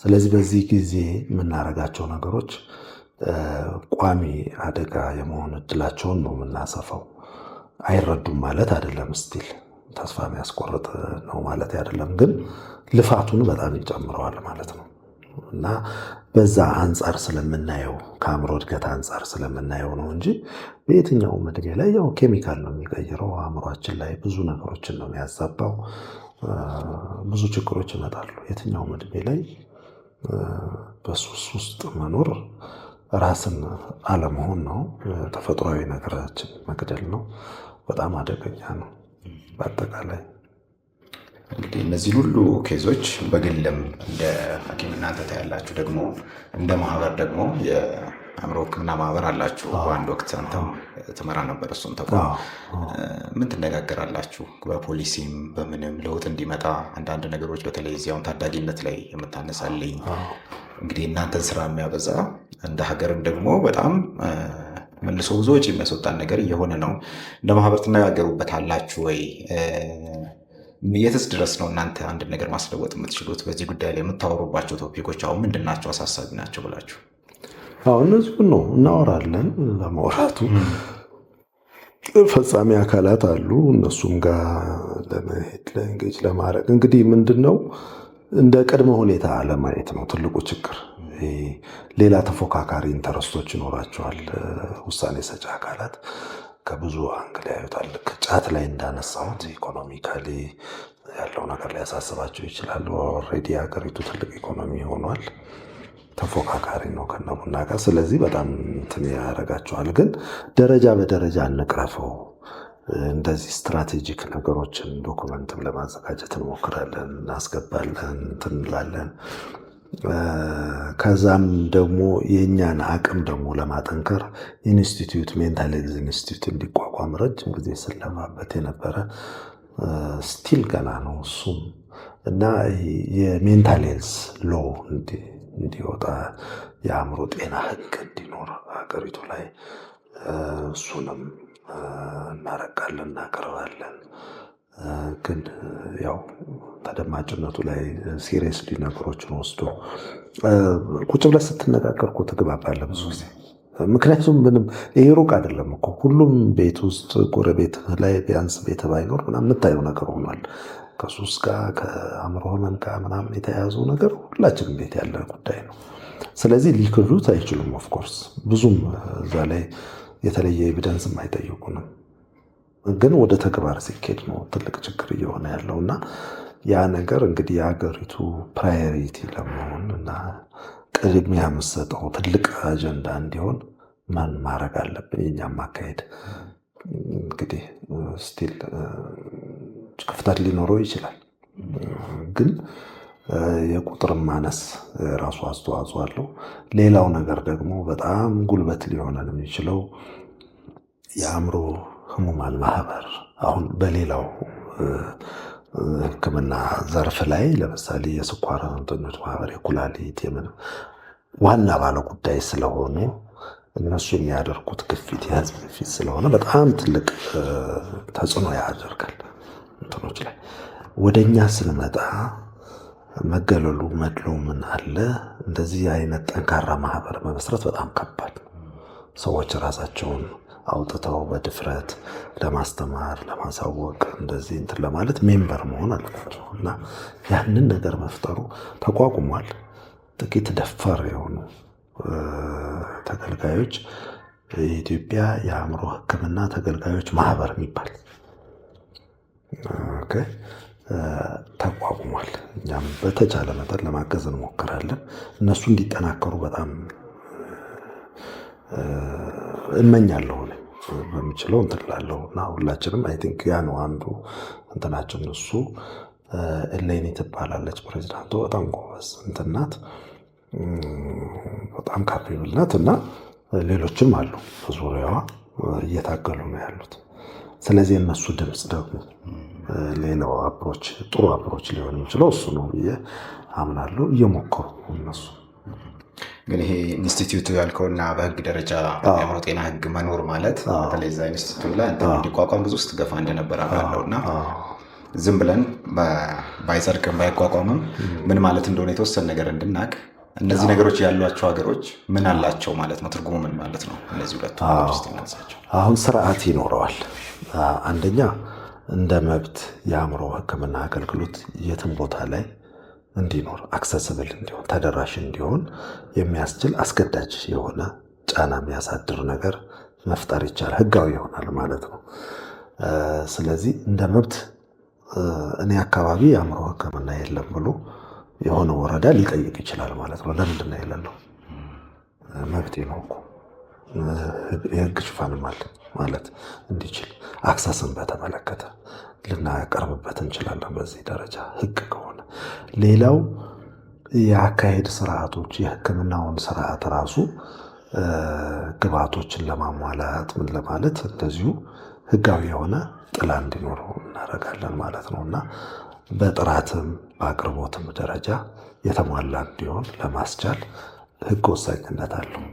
ስለዚህ በዚህ ጊዜ የምናደርጋቸው ነገሮች ቋሚ አደጋ የመሆን እድላቸውን ነው የምናሰፋው። አይረዱም ማለት አይደለም፣ ስቲል ተስፋ የሚያስቆርጥ ነው ማለት አይደለም፣ ግን ልፋቱን በጣም ይጨምረዋል ማለት ነው እና በዛ አንጻር ስለምናየው ከአእምሮ እድገት አንጻር ስለምናየው ነው እንጂ በየትኛውም እድሜ ላይ ያው ኬሚካል ነው የሚቀይረው። አእምሯችን ላይ ብዙ ነገሮችን ነው የሚያዛባው። ብዙ ችግሮች ይመጣሉ። የትኛውም እድሜ ላይ በሱስ ውስጥ መኖር ራስን አለመሆን ነው። ተፈጥሯዊ ነገራችን መግደል ነው። በጣም አደገኛ ነው። በአጠቃላይ እንግዲህ እነዚህ ሁሉ ኬዞች በግልም እንደ ሐኪም እናንተ ታያላችሁ፣ ደግሞ እንደ ማህበር ደግሞ የአእምሮ ሕክምና ማህበር አላችሁ። በአንድ ወቅት አንተም ትመራ ነበር እሱም ተቋም። ምን ትነጋገራላችሁ? በፖሊሲም በምንም ለውጥ እንዲመጣ አንዳንድ ነገሮች በተለይ እዚያውን ታዳጊነት ላይ የምታነሳልኝ እንግዲህ እናንተን ስራ የሚያበዛ እንደ ሀገርም ደግሞ በጣም መልሶ ብዙ ወጪ የሚያስወጣን ነገር እየሆነ ነው። እንደ ማህበር ትነጋገሩበት አላችሁ ወይ? የትስ ድረስ ነው እናንተ አንድ ነገር ማስለወጥ የምትችሉት? በዚህ ጉዳይ ላይ የምታወሩባቸው ቶፒኮች አሁን ምንድን ናቸው አሳሳቢ ናቸው ብላችሁ? እነዚሁ ነው እናወራለን። ለማውራቱ ፈጻሚ አካላት አሉ። እነሱም ጋር ለመሄድ ለእንጌጅ ለማድረግ እንግዲህ ምንድን ነው እንደ ቅድመ ሁኔታ ለማየት ነው ትልቁ ችግር። ሌላ ተፎካካሪ ኢንተረስቶች ይኖራቸዋል። ውሳኔ ሰጪ አካላት ከብዙ አንግል ያዩታል። ጫት ላይ እንዳነሳሁት ኢኮኖሚካሊ ያለው ነገር ሊያሳስባቸው ይችላል። ኦልሬዲ ሀገሪቱ ትልቅ ኢኮኖሚ ሆኗል። ተፎካካሪ ነው ከነቡና ጋር። ስለዚህ በጣም እንትን ያደርጋቸዋል። ግን ደረጃ በደረጃ እንቅረፈው። እንደዚህ ስትራቴጂክ ነገሮችን ዶኩመንትም ለማዘጋጀት እንሞክራለን፣ እናስገባለን፣ እንትን እንላለን። ከዛም ደግሞ የእኛን አቅም ደግሞ ለማጠንከር ኢንስቲትዩት ሜንታል ሄልዝ ኢንስቲትዩት እንዲቋቋም ረጅም ጊዜ ስለማበት የነበረ ስቲል ገና ነው እሱም እና የሜንታል ሄልዝ ሎ እንዲወጣ የአእምሮ ጤና ሕግ እንዲኖር ሀገሪቱ ላይ እሱንም እናረቃለን፣ እናቀርባለን። ግን ያው ተደማጭነቱ ላይ ሲሪየስሊ ነገሮችን ወስዶ ቁጭ ብለህ ስትነጋገር እኮ ትግባባለህ ብዙ ጊዜ። ምክንያቱም ምንም ይሄ ሩቅ አይደለም እኮ ሁሉም ቤት ውስጥ ጎረቤት ላይ ቢያንስ ቤት ባይኖር ምናምን የምታየው ነገር ሆኗል። ከሱስ ጋር ከአእምሮ ህመም ጋር ምናምን የተያያዙ ነገር ሁላችንም ቤት ያለ ጉዳይ ነው። ስለዚህ ሊክዱት አይችሉም። ኦፍኮርስ ብዙም እዛ ላይ የተለየ ኤቪደንስም አይጠይቁንም። ግን ወደ ተግባር ሲኬድ ነው ትልቅ ችግር እየሆነ ያለው እና ያ ነገር እንግዲህ የሀገሪቱ ፕራዮሪቲ ለመሆን እና ቅድሚያ የምሰጠው ትልቅ አጀንዳ እንዲሆን ማን ማድረግ አለብን? የኛም ማካሄድ እንግዲህ ስቲል ክፍተት ሊኖረው ይችላል። ግን የቁጥር ማነስ ራሱ አስተዋጽኦ አለው። ሌላው ነገር ደግሞ በጣም ጉልበት ሊሆነን የሚችለው የአእምሮ ህሙማን ማህበር አሁን በሌላው ሕክምና ዘርፍ ላይ ለምሳሌ የስኳር ህመምተኞች ማህበር፣ የኩላሊት የምንም ዋና ባለ ጉዳይ ስለሆኑ እነሱ የሚያደርጉት ግፊት የህዝብ ግፊት ስለሆነ በጣም ትልቅ ተጽዕኖ ያደርጋል እንትኖች ላይ። ወደኛ ስንመጣ መገለሉ መድሎ ምን አለ እንደዚህ አይነት ጠንካራ ማህበር መመስረት በጣም ከባድ ነው። ሰዎች ራሳቸውን አውጥተው በድፍረት ለማስተማር ለማሳወቅ እንደዚህ እንትን ለማለት ሜምበር መሆን አለባቸው እና ያንን ነገር መፍጠሩ ተቋቁሟል። ጥቂት ደፋር የሆኑ ተገልጋዮች የኢትዮጵያ የአእምሮ ሕክምና ተገልጋዮች ማህበር የሚባል ተቋቁሟል። እኛም በተቻለ መጠን ለማገዝ እንሞክራለን። እነሱ እንዲጠናከሩ በጣም እመኛለሁ። በሚችለው እንትን እላለሁ እና ሁላችንም አይ ቲንክ ያ ነው አንዱ እንትናችን። እሱ እሌኒ ትባላለች ፕሬዚዳንቱ። በጣም ጎበዝ እንትን ናት፣ በጣም ካፔብል ናት እና ሌሎችም አሉ በዙሪያዋ እየታገሉ ነው ያሉት። ስለዚህ የእነሱ ድምፅ ደግሞ ሌላው አፕሮች ጥሩ አፕሮች ሊሆን የሚችለው እሱ ነው ብዬ አምናለሁ። እየሞከሩ እነሱ ግን ይሄ ኢንስቲትዩት ያልከውና በህግ ደረጃ የአእምሮ ጤና ህግ መኖር ማለት በተለይ እዛ ኢንስቲትዩት ላይ አንተ እንዲቋቋም ብዙ ስትገፋ እንደነበር አውቃለሁ እና ዝም ብለን ባይጸድቅም ባይቋቋምም ምን ማለት እንደሆነ የተወሰነ ነገር እንድናቅ እነዚህ ነገሮች ያሏቸው ሀገሮች ምን አላቸው ማለት ነው? ትርጉሙ ምን ማለት ነው? እነዚህ ሁለቱ ሀገሮች ውስጥ እናንሳቸው። አሁን ስርዓት ይኖረዋል። አንደኛ እንደ መብት የአእምሮ ሕክምና አገልግሎት የትም ቦታ ላይ እንዲኖር አክሰስብል እንዲሆን ተደራሽ እንዲሆን የሚያስችል አስገዳጅ የሆነ ጫና የሚያሳድር ነገር መፍጠር ይቻላል። ህጋዊ ይሆናል ማለት ነው። ስለዚህ እንደ መብት እኔ አካባቢ የአእምሮ ሕክምና የለም ብሎ የሆነ ወረዳ ሊጠይቅ ይችላል ማለት ነው። ለምንድን ነው የሌለው? መብቴ ነው እኮ የህግ ሽፋንም አለ ማለት እንዲችል አክሰስን በተመለከተ ልናቀርብበት እንችላለን። በዚህ ደረጃ ህግ ከሆነ ሌላው የአካሄድ ስርዓቶች የህክምናውን ስርዓት ራሱ ግብዓቶችን ለማሟላት ምን ለማለት እንደዚሁ ህጋዊ የሆነ ጥላ እንዲኖረው እናደርጋለን ማለት ነው እና በጥራትም በአቅርቦትም ደረጃ የተሟላ እንዲሆን ለማስቻል ህግ ወሳኝነት አለው።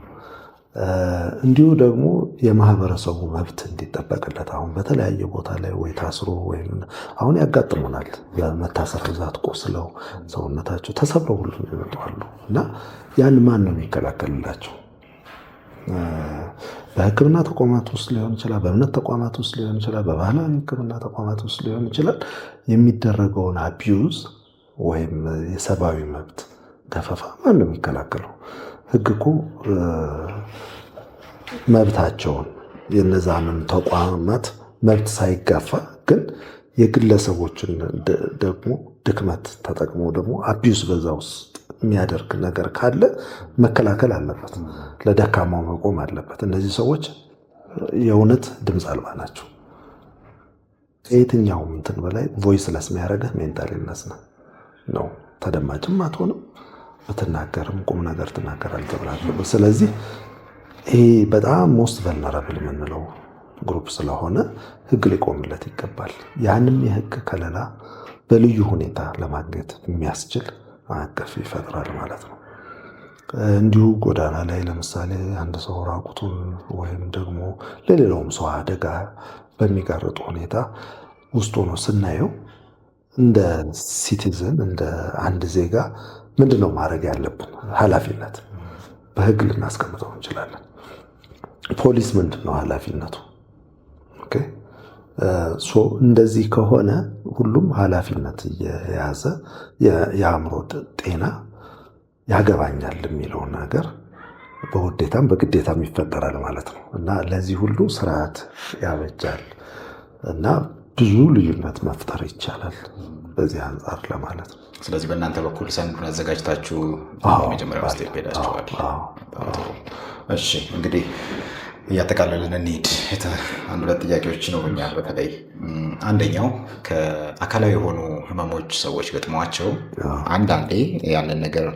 እንዲሁ ደግሞ የማህበረሰቡ መብት እንዲጠበቅለት አሁን በተለያየ ቦታ ላይ ወይ ታስሮ ወይም አሁን ያጋጥሙናል በመታሰር ብዛት ቆስለው ሰውነታቸው ተሰብረው ሁሉ ይመጣሉ እና ያን ማን ነው የሚከላከልላቸው? በህክምና ተቋማት ውስጥ ሊሆን ይችላል፣ በእምነት ተቋማት ውስጥ ሊሆን ይችላል፣ በባህላዊ ህክምና ተቋማት ውስጥ ሊሆን ይችላል። የሚደረገውን አቢዩዝ ወይም የሰብአዊ መብት ገፈፋ ማን ነው የሚከላከለው? ህግ እኮ መብታቸውን የነዛንም ተቋማት መብት ሳይጋፋ ግን የግለሰቦችን ደግሞ ድክመት ተጠቅሞ ደግሞ አቢዩዝ በዛ ውስጥ የሚያደርግ ነገር ካለ መከላከል አለበት፣ ለደካማው መቆም አለበት። እነዚህ ሰዎች የእውነት ድምፅ አልባ ናቸው። ከየትኛውም እንትን በላይ ቮይስለስ የሚያደርግህ ሜንታልነስ ነው። ተደማጭም አትሆንም፣ ብትናገርም ቁም ነገር ትናገራለህ ተብላለህ። ስለዚህ ይሄ በጣም ሞስት ቨልነራብል የምንለው ግሩፕ ስለሆነ ህግ ሊቆምለት ይገባል። ያንም የህግ ከለላ በልዩ ሁኔታ ለማግኘት የሚያስችል ማዕቀፍ ይፈጥራል ማለት ነው። እንዲሁ ጎዳና ላይ ለምሳሌ አንድ ሰው ራቁቱን ወይም ደግሞ ለሌላውም ሰው አደጋ በሚጋርጡ ሁኔታ ውስጥ ሆኖ ስናየው እንደ ሲቲዝን እንደ አንድ ዜጋ ምንድነው ማድረግ ያለብን ኃላፊነት በህግ ልናስቀምጠው እንችላለን። ፖሊስ ምንድነው ኃላፊነቱ? እንደዚህ ከሆነ ሁሉም ኃላፊነት የያዘ የአእምሮ ጤና ያገባኛል የሚለውን ነገር በውዴታም በግዴታም ይፈጠራል ማለት ነው እና ለዚህ ሁሉ ስርዓት ያበጃል እና ብዙ ልዩነት መፍጠር ይቻላል በዚህ አንጻር ለማለት ነው። ስለዚህ በእናንተ በኩል ሰንዱን አዘጋጅታችሁ የመጀመሪያው ስቴፕ ሄዳችኋል። እሺ እንግዲህ እያጠቃለልን እንሂድ። አንድ ሁለት ጥያቄዎች ይኖሩኛል። በተለይ አንደኛው ከአካላዊ የሆኑ ህመሞች ሰዎች ገጥመዋቸው አንዳንዴ ያንን ነገር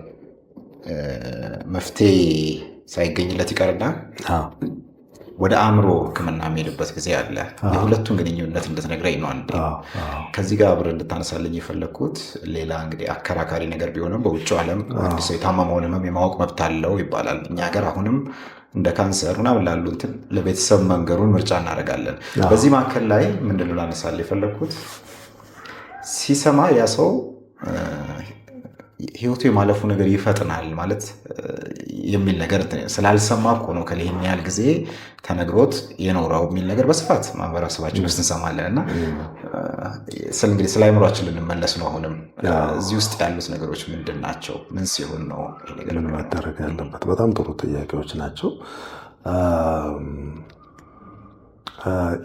መፍትሄ ሳይገኝለት ይቀርና ወደ አእምሮ ህክምና የሚሄድበት ጊዜ አለ። የሁለቱን ግንኙነት እንድትነግረኝ ነው። አንዴ ከዚህ ጋር አብረን እንድታነሳልኝ የፈለግኩት ሌላ እንግዲህ አከራካሪ ነገር ቢሆንም በውጭው ዓለም አንድ ሰው የታመመውን ህመም የማወቅ መብት አለው ይባላል። እኛ ሀገር አሁንም እንደ ካንሰር ምናምን ላሉ እንትን ለቤተሰብ መንገሩን ምርጫ እናደርጋለን። በዚህ መካከል ላይ ምንድን ነው ላነሳልህ የፈለግኩት ሲሰማ ያ ሰው ህይወቱ የማለፉ ነገር ይፈጥናል ማለት የሚል ነገር ስላልሰማ እኮ ነው ከይህን ያህል ጊዜ ተነግሮት የኖረው የሚል ነገር በስፋት ማህበረሰባችን ውስጥ እንሰማለን። እና እንግዲህ ስለ አእምሯችን ልንመለስ ነው። አሁንም እዚህ ውስጥ ያሉት ነገሮች ምንድን ናቸው? ምን ሲሆን ነው ይሄ ነገር መደረግ ያለበት? በጣም ጥሩ ጥያቄዎች ናቸው።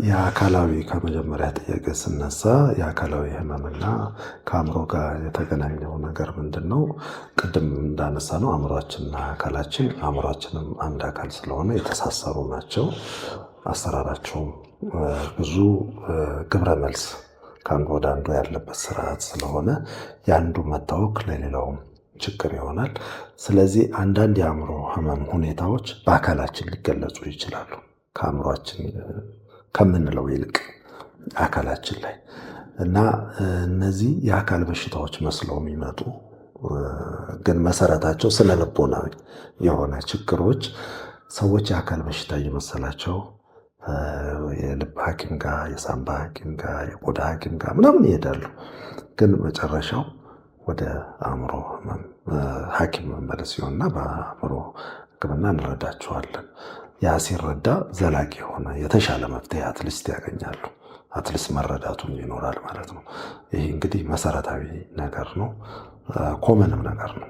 የአካላዊ ከመጀመሪያ ጥያቄ ስነሳ የአካላዊ ህመምና ከአእምሮ ጋር የተገናኘው ነገር ምንድን ነው? ቅድም እንዳነሳ ነው አእምሯችንና አካላችን አእምሯችንም አንድ አካል ስለሆነ የተሳሰሩ ናቸው። አሰራራቸውም ብዙ ግብረ መልስ ከአንዱ ወደ አንዱ ያለበት ስርዓት ስለሆነ የአንዱ መታወክ ለሌላውም ችግር ይሆናል። ስለዚህ አንዳንድ የአእምሮ ህመም ሁኔታዎች በአካላችን ሊገለጹ ይችላሉ ከአእምሯችን ከምንለው ይልቅ አካላችን ላይ እና እነዚህ የአካል በሽታዎች መስለው የሚመጡ ግን መሰረታቸው ስነ ልቦናዊ የሆነ ችግሮች ሰዎች የአካል በሽታ እየመሰላቸው የልብ ሐኪም ጋር፣ የሳምባ ሐኪም ጋር፣ የቆዳ ሐኪም ጋር ምናምን ይሄዳሉ። ግን መጨረሻው ወደ አእምሮ ሐኪም መመለስ ሲሆንና በአእምሮ ሕክምና እንረዳቸዋለን። ያ ሲረዳ ዘላቂ የሆነ የተሻለ መፍትሄ አትሊስት ያገኛሉ። አትሊስት መረዳቱም ይኖራል ማለት ነው። ይሄ እንግዲህ መሰረታዊ ነገር ነው፣ ኮመንም ነገር ነው።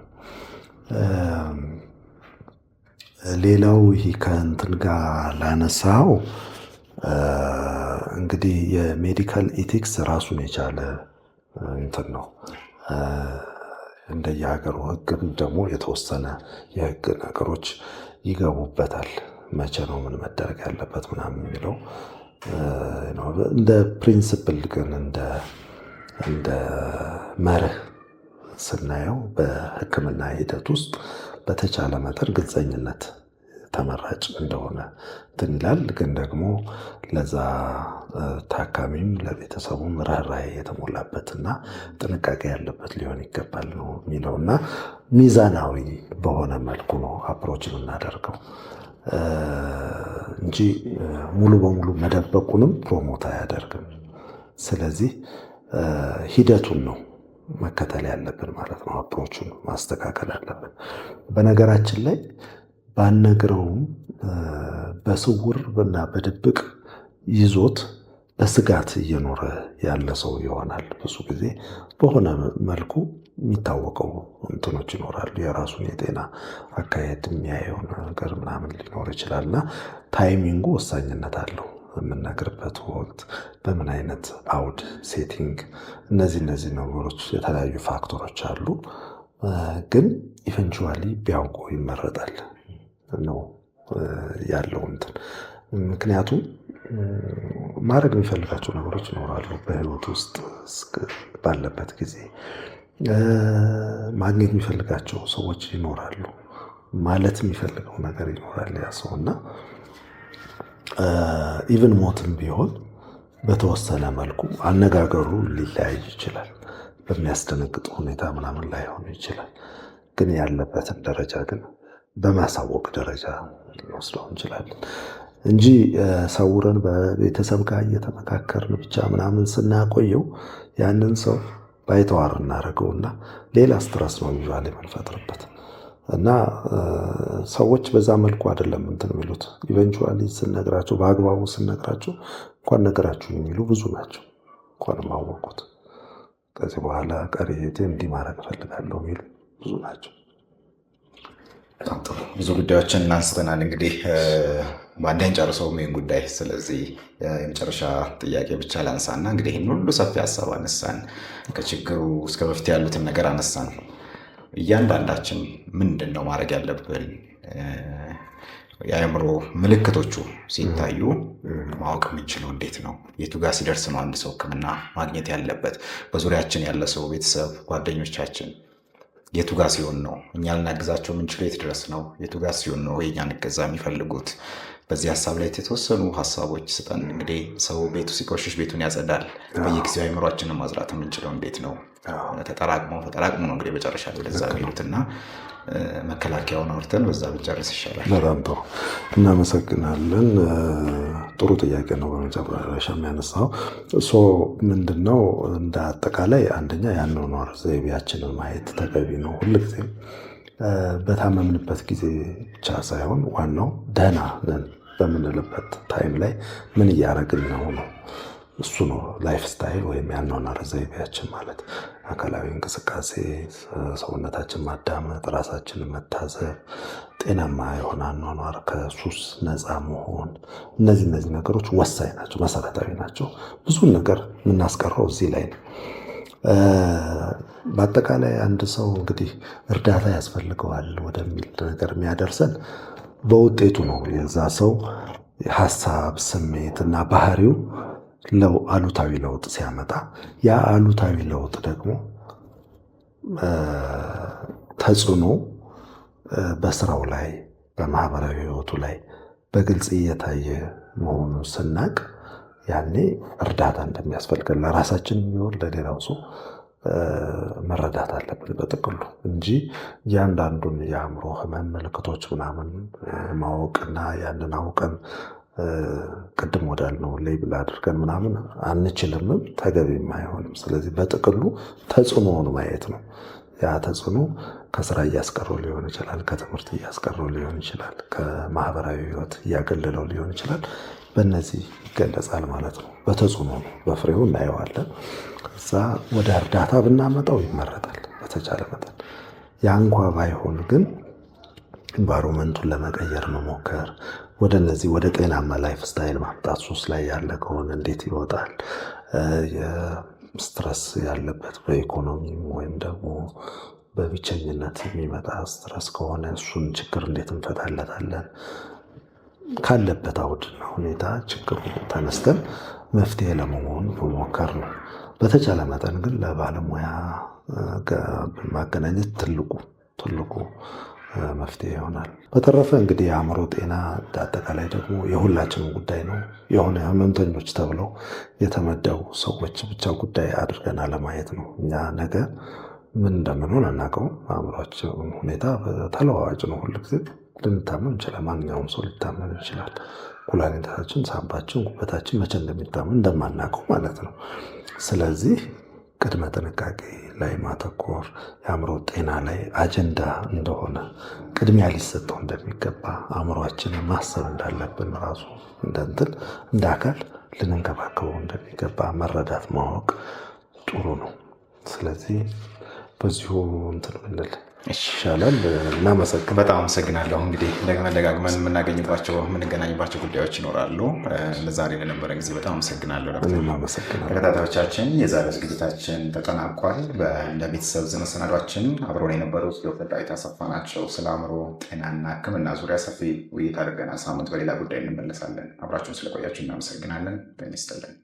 ሌላው ይሄ ከእንትን ጋር ላነሳው እንግዲህ የሜዲካል ኢቲክስ ራሱን የቻለ እንትን ነው። እንደየሀገሩ ህግም ደግሞ የተወሰነ የህግ ነገሮች ይገቡበታል። መቼ ነው ምን መደረግ ያለበት ምናምን የሚለው እንደ ፕሪንስፕል ግን እንደ መርህ ስናየው በሕክምና ሂደት ውስጥ በተቻለ መጠን ግልጸኝነት ተመራጭ እንደሆነ እንትን ይላል። ግን ደግሞ ለዛ ታካሚም ለቤተሰቡም ርህራሄ የተሞላበትና ጥንቃቄ ያለበት ሊሆን ይገባል ነው የሚለውና ሚዛናዊ በሆነ መልኩ ነው አፕሮች የምናደርገው እንጂ ሙሉ በሙሉ መደበቁንም ፕሮሞት አያደርግም። ስለዚህ ሂደቱን ነው መከተል ያለብን ማለት ነው። አፕሮቹን ማስተካከል አለብን። በነገራችን ላይ ባነግረውም በስውር እና በድብቅ ይዞት በስጋት እየኖረ ያለ ሰው ይሆናል። ብዙ ጊዜ በሆነ መልኩ የሚታወቀው እንትኖች ይኖራሉ። የራሱን የጤና አካሄድ የሚያየው ነገር ምናምን ሊኖር ይችላል እና ታይሚንጉ ወሳኝነት አለው። የምናገርበት ወቅት በምን አይነት አውድ ሴቲንግ፣ እነዚህ ነገሮች የተለያዩ ፋክተሮች አሉ። ግን ኢቨንቹዋሊ ቢያውቁ ይመረጣል ነው ያለው እንትን። ምክንያቱም ማድረግ የሚፈልጋቸው ነገሮች ይኖራሉ በህይወት ውስጥ ባለበት ጊዜ ማግኘት የሚፈልጋቸው ሰዎች ይኖራሉ። ማለት የሚፈልገው ነገር ይኖራል ያ ሰው እና ኢቭን ሞትም ቢሆን በተወሰነ መልኩ አነጋገሩ ሊለያይ ይችላል። በሚያስደነግጥ ሁኔታ ምናምን ላይሆን ይችላል። ግን ያለበትን ደረጃ ግን በማሳወቅ ደረጃ ልንወስደው እንችላለን እንጂ ሰውረን በቤተሰብ ጋር እየተመካከርን ብቻ ምናምን ስናቆየው ያንን ሰው ባይተዋር እናደርገውና ሌላ ስትረስ ነው ይዟል የምንፈጥርበት እና ሰዎች በዛ መልኩ አይደለም እንትን የሚሉት። ኢቨንቹዋሊ ስንነግራቸው በአግባቡ ስንነግራቸው እንኳን ነገራችሁ የሚሉ ብዙ ናቸው። እንኳን ማወቁት ከዚህ በኋላ ቀሪ እንዲህ ማድረግ እፈልጋለሁ የሚሉ ብዙ ናቸው። ብዙ ጉዳዮችን እናንስተናል። እንግዲህ በአንዳኝ ጨርሰው ይህን ጉዳይ። ስለዚህ የመጨረሻ ጥያቄ ብቻ ላንሳና እንግዲህ ይህን ሁሉ ሰፊ ሀሳብ አነሳን፣ ከችግሩ እስከ መፍትሄ ያሉትን ነገር አነሳን። እያንዳንዳችን ምንድን ነው ማድረግ ያለብን? የአእምሮ ምልክቶቹ ሲታዩ ማወቅ የምንችለው እንዴት ነው? የቱ ጋር ሲደርስ ነው አንድ ሰው ሕክምና ማግኘት ያለበት? በዙሪያችን ያለ ሰው፣ ቤተሰብ፣ ጓደኞቻችን የቱ ጋር ሲሆን ነው እኛ ልናግዛቸው የምንችለው? የት ድረስ ነው? የቱ ጋር ሲሆን ነው የእኛን እገዛ የሚፈልጉት? በዚህ ሀሳብ ላይ የተወሰኑ ሀሳቦች ስጠን። እንግዲህ ሰው ቤቱ ሲቆሽሽ ቤቱን ያጸዳል። በየጊዜው አእምሯችንን ማጽዳት የምንችለው እንዴት ነው? ተጠራቅሞ ነው እንግዲህ መጨረሻ ላይ ወደዛ የሚሉትና መከላከያውን አውርተን በዛ ብንጨርስ ይሻላል። በጣም ጥሩ፣ እናመሰግናለን። ጥሩ ጥያቄ ነው በመጨረሻ የሚያነሳው። ምንድነው እንደ አጠቃላይ አንደኛ የአኗኗር ዘይቤያችንን ማየት ተገቢ ነው። ሁልጊዜም በታመምንበት ጊዜ ብቻ ሳይሆን ዋናው ደህና ነን በምንልበት ታይም ላይ ምን እያደረግን ነው። እሱ ነው ላይፍ ስታይል ወይም የአኗኗር ዘይቤያችን ማለት። አካላዊ እንቅስቃሴ፣ ሰውነታችን ማዳመጥ፣ ራሳችንን መታዘብ፣ ጤናማ የሆነ አኗኗር፣ ከሱስ ነፃ መሆን፣ እነዚህ ነገሮች ወሳኝ ናቸው፣ መሰረታዊ ናቸው። ብዙን ነገር የምናስቀረው እዚህ ላይ ነው። በአጠቃላይ አንድ ሰው እንግዲህ እርዳታ ያስፈልገዋል ወደሚል ነገር የሚያደርሰን በውጤቱ ነው። የዛ ሰው ሀሳብ፣ ስሜት እና ባህሪው አሉታዊ ለውጥ ሲያመጣ ያ አሉታዊ ለውጥ ደግሞ ተጽዕኖ በስራው ላይ፣ በማህበራዊ ህይወቱ ላይ በግልጽ እየታየ መሆኑን ስናቅ ያኔ እርዳታ እንደሚያስፈልገን ለራሳችን የሚሆን ለሌላው ሰው መረዳት አለብን በጥቅሉ እንጂ እያንዳንዱን የአእምሮ ህመም ምልክቶች ምናምን ማወቅና ያንን አውቀን ቅድም ወዳልነው ሌብል አድርገን ምናምን አንችልምም፣ ተገቢም አይሆንም። ስለዚህ በጥቅሉ ተጽዕኖውን ማየት ነው። ያ ተጽዕኖ ከስራ እያስቀረው ሊሆን ይችላል፣ ከትምህርት እያስቀረው ሊሆን ይችላል፣ ከማህበራዊ ህይወት እያገለለው ሊሆን ይችላል። በእነዚህ ይገለጻል ማለት ነው። በተጽዕኖ ነው፣ በፍሬው እናየዋለን። እዛ ወደ እርዳታ ብናመጣው ይመረጣል በተቻለ መጠን። ያ እንኳ ባይሆን ግን ኢንቫይሮመንቱን ለመቀየር መሞከር፣ ወደ ጤናማ ላይፍ ስታይል ማምጣት። ሱስ ላይ ያለ ከሆነ እንዴት ይወጣል? ስትረስ ያለበት በኢኮኖሚ ወይም ደግሞ በብቸኝነት የሚመጣ ስትረስ ከሆነ እሱን ችግር እንዴት እንፈታለታለን? ካለበት አውድና ሁኔታ ችግሩ ተነስተን መፍትሄ ለመሆን መሞከር ነው። በተቻለ መጠን ግን ለባለሙያ ማገናኘት ትልቁ መፍትሄ ይሆናል። በተረፈ እንግዲህ የአእምሮ ጤና አጠቃላይ ደግሞ የሁላችንም ጉዳይ ነው። የሆነ ህመምተኞች ተብለው የተመደቡ ሰዎች ብቻ ጉዳይ አድርገን አለማየት ነው። እኛ ነገ ምን እንደምንሆን አናውቀውም። አእምሯችን ሁኔታ ተለዋዋጭ ነው። ሁልጊዜ ልንታመም እንችላል። ማንኛውም ሰው ሊታመም ይችላል። ኩላሊታችን፣ ሳምባችን፣ ጉበታችን መቼ እንደሚታመም እንደማናውቀው ማለት ነው። ስለዚህ ቅድመ ጥንቃቄ ላይ ማተኮር የአእምሮ ጤና ላይ አጀንዳ እንደሆነ ቅድሚያ ሊሰጠው እንደሚገባ አእምሯችንን ማሰብ እንዳለብን ራሱ እንደ አካል ልንንከባከበው እንደሚገባ መረዳት ማወቅ ጥሩ ነው። ስለዚህ በዚሁ ብንል ይሻላል። እናመሰግናለን። በጣም አመሰግናለሁ። እንግዲህ ደጋግመን የምንገናኝባቸው ጉዳዮች ይኖራሉ። ለዛሬ ለነበረ ጊዜ በጣም አመሰግናለሁ። ተከታታዮቻችን የዛሬው ዝግጅታችን ተጠናቋል። ለቤተሰብ መሰናዷችን አብረውን የነበሩት ዶክተር ዳዊት አሰፋ ናቸው። ስለ አእምሮ ጤናና ሕክምና ዙሪያ ሰፊ ውይይት አድርገናል። ሳምንት በሌላ ጉዳይ እንመለሳለን። አብራችሁን ስለቆያችሁ እናመሰግናለን። ጤና ይስጥልን።